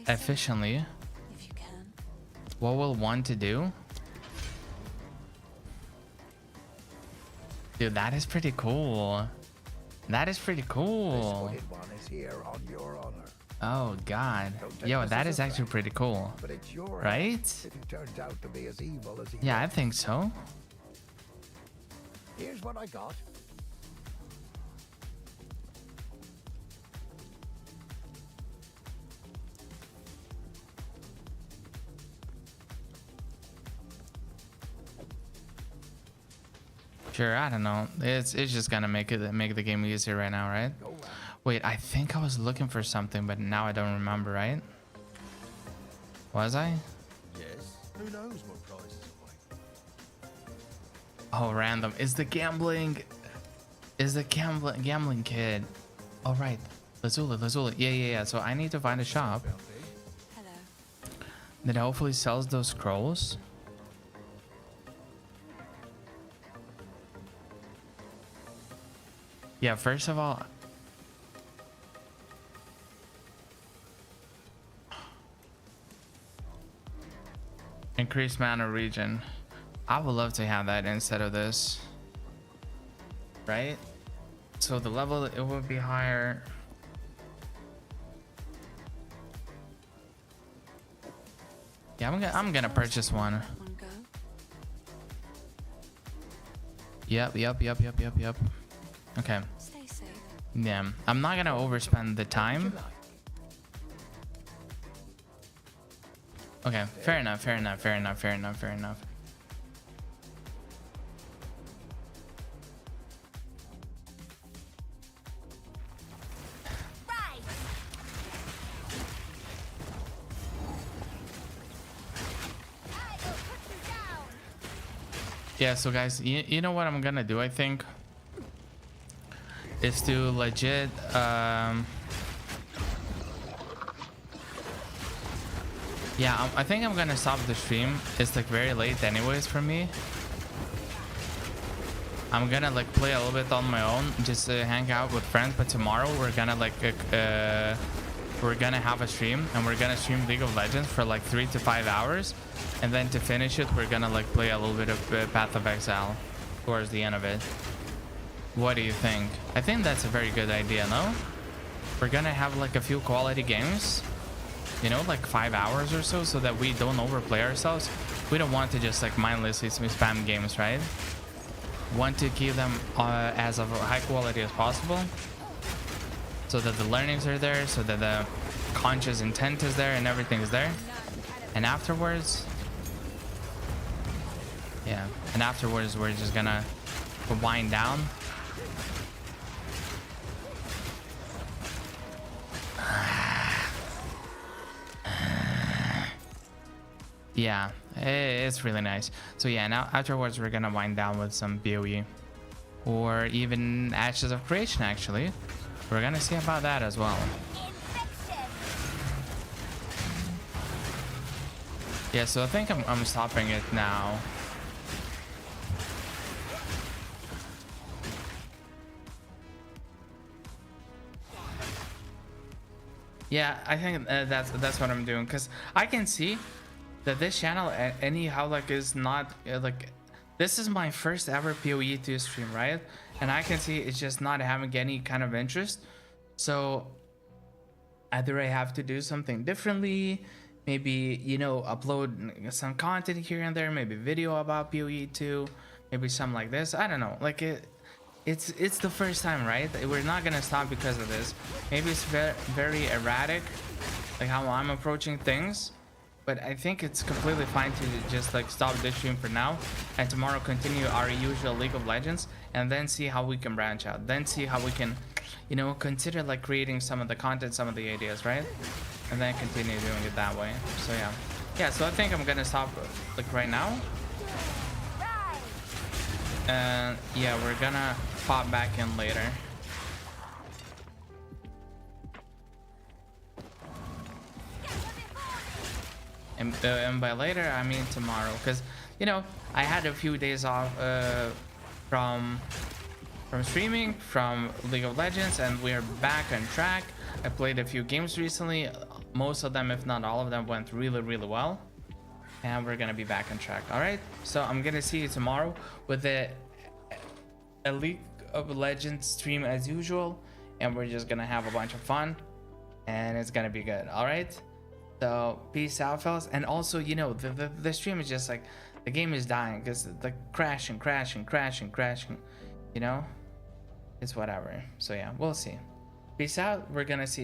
Speaker 1: efficiently,
Speaker 3: If you can.
Speaker 1: what we'll want to do. Dude, that is pretty cool. That is pretty cool.
Speaker 2: This one is here on your honor.
Speaker 1: Oh god. Yo, that is actually pretty cool.
Speaker 2: But it's your
Speaker 1: Right?
Speaker 2: if he turns out to be as evil as he
Speaker 1: Yeah, I
Speaker 2: looks.
Speaker 1: think so.
Speaker 2: Here's what I got.
Speaker 1: Sure, I don't know. It's just gonna make the game easier right now, right? Wait, I think I was looking for something, but now I don't remember, right? Was I?
Speaker 11: Yes. Who knows what prizes await?
Speaker 1: Oh, random. Is the gambling kid. All right. Lazula. Yeah. So I need to find a shop
Speaker 3: Hello.
Speaker 1: that hopefully sells those scrolls. Yeah, first of all, increase mana region. I would love to have that instead of this. Right? So the level, it would be higher. Yeah, I'm gonna purchase one.
Speaker 3: One go.
Speaker 1: Yep. Okay.
Speaker 3: Stay safe.
Speaker 1: Yeah, I'm not gonna overspend the time. Okay, fair enough.
Speaker 5: Right. I will put you down.
Speaker 1: Yeah, so guys, you know what I'm gonna do, I think? Is to legit, yeah, I think I'm gonna stop the stream. It's like very late anyways for me. I'm gonna like play a little bit on my own, just hang out with friends, but tomorrow we're gonna like, we're gonna have a stream and we're gonna stream League of Legends for like 3 to 5 hours. And then to finish it, we're gonna like play a little bit of Path of Exile. towards the end of it. What do you think? I think that's a very good idea, no? We're gonna have like a few quality games, you know, like 5 hours or so that we don't overplay ourselves. We don't want to just like mindlessly spam games, right? Want to keep them as of high quality as possible, so that the learnings are there, so that the conscious intent is there and everything is there. And afterwards, yeah, and afterwards we're just gonna wind down. Yeah, it's really nice. So yeah, now afterwards we're gonna wind down with some POE or even Ashes of Creation. Actually, we're gonna see about that as well. Yeah, so I think I'm stopping it now. Yeah, I think that's what I'm doing, because I can see that this channel anyhow like is not like, this is my first ever POE 2 stream, right? And I can see it's just not having any kind of interest. So either I have to do something differently, maybe, you know, upload some content here and there, maybe video about POE 2, maybe something like this. I don't know, like it's the first time, right? We're not gonna stop because of this. Maybe it's very erratic, like how I'm approaching things, but I think it's completely fine to just like stop this stream for now, and tomorrow continue our usual League of Legends, and then see how we can branch out, then see how we can, you know, consider like creating some of the content, some of the ideas, right? And then continue doing it that way. So yeah, so I think I'm gonna stop like right now, and yeah, we're gonna pop back in later. And by later I mean tomorrow, because, you know, I had a few days off from streaming, from League of Legends, and we're back on track. I played a few games recently. Most of them, if not all of them, went really well, and we're gonna be back on track. All right, so I'm gonna see you tomorrow with a League of Legends stream as usual, and we're just gonna have a bunch of fun, and it's gonna be good. All right, so peace out, fellas. And also, you know, the stream is just like, the game is dying because the crashing, you know, it's whatever. So yeah, we'll see. Peace out. We're gonna see each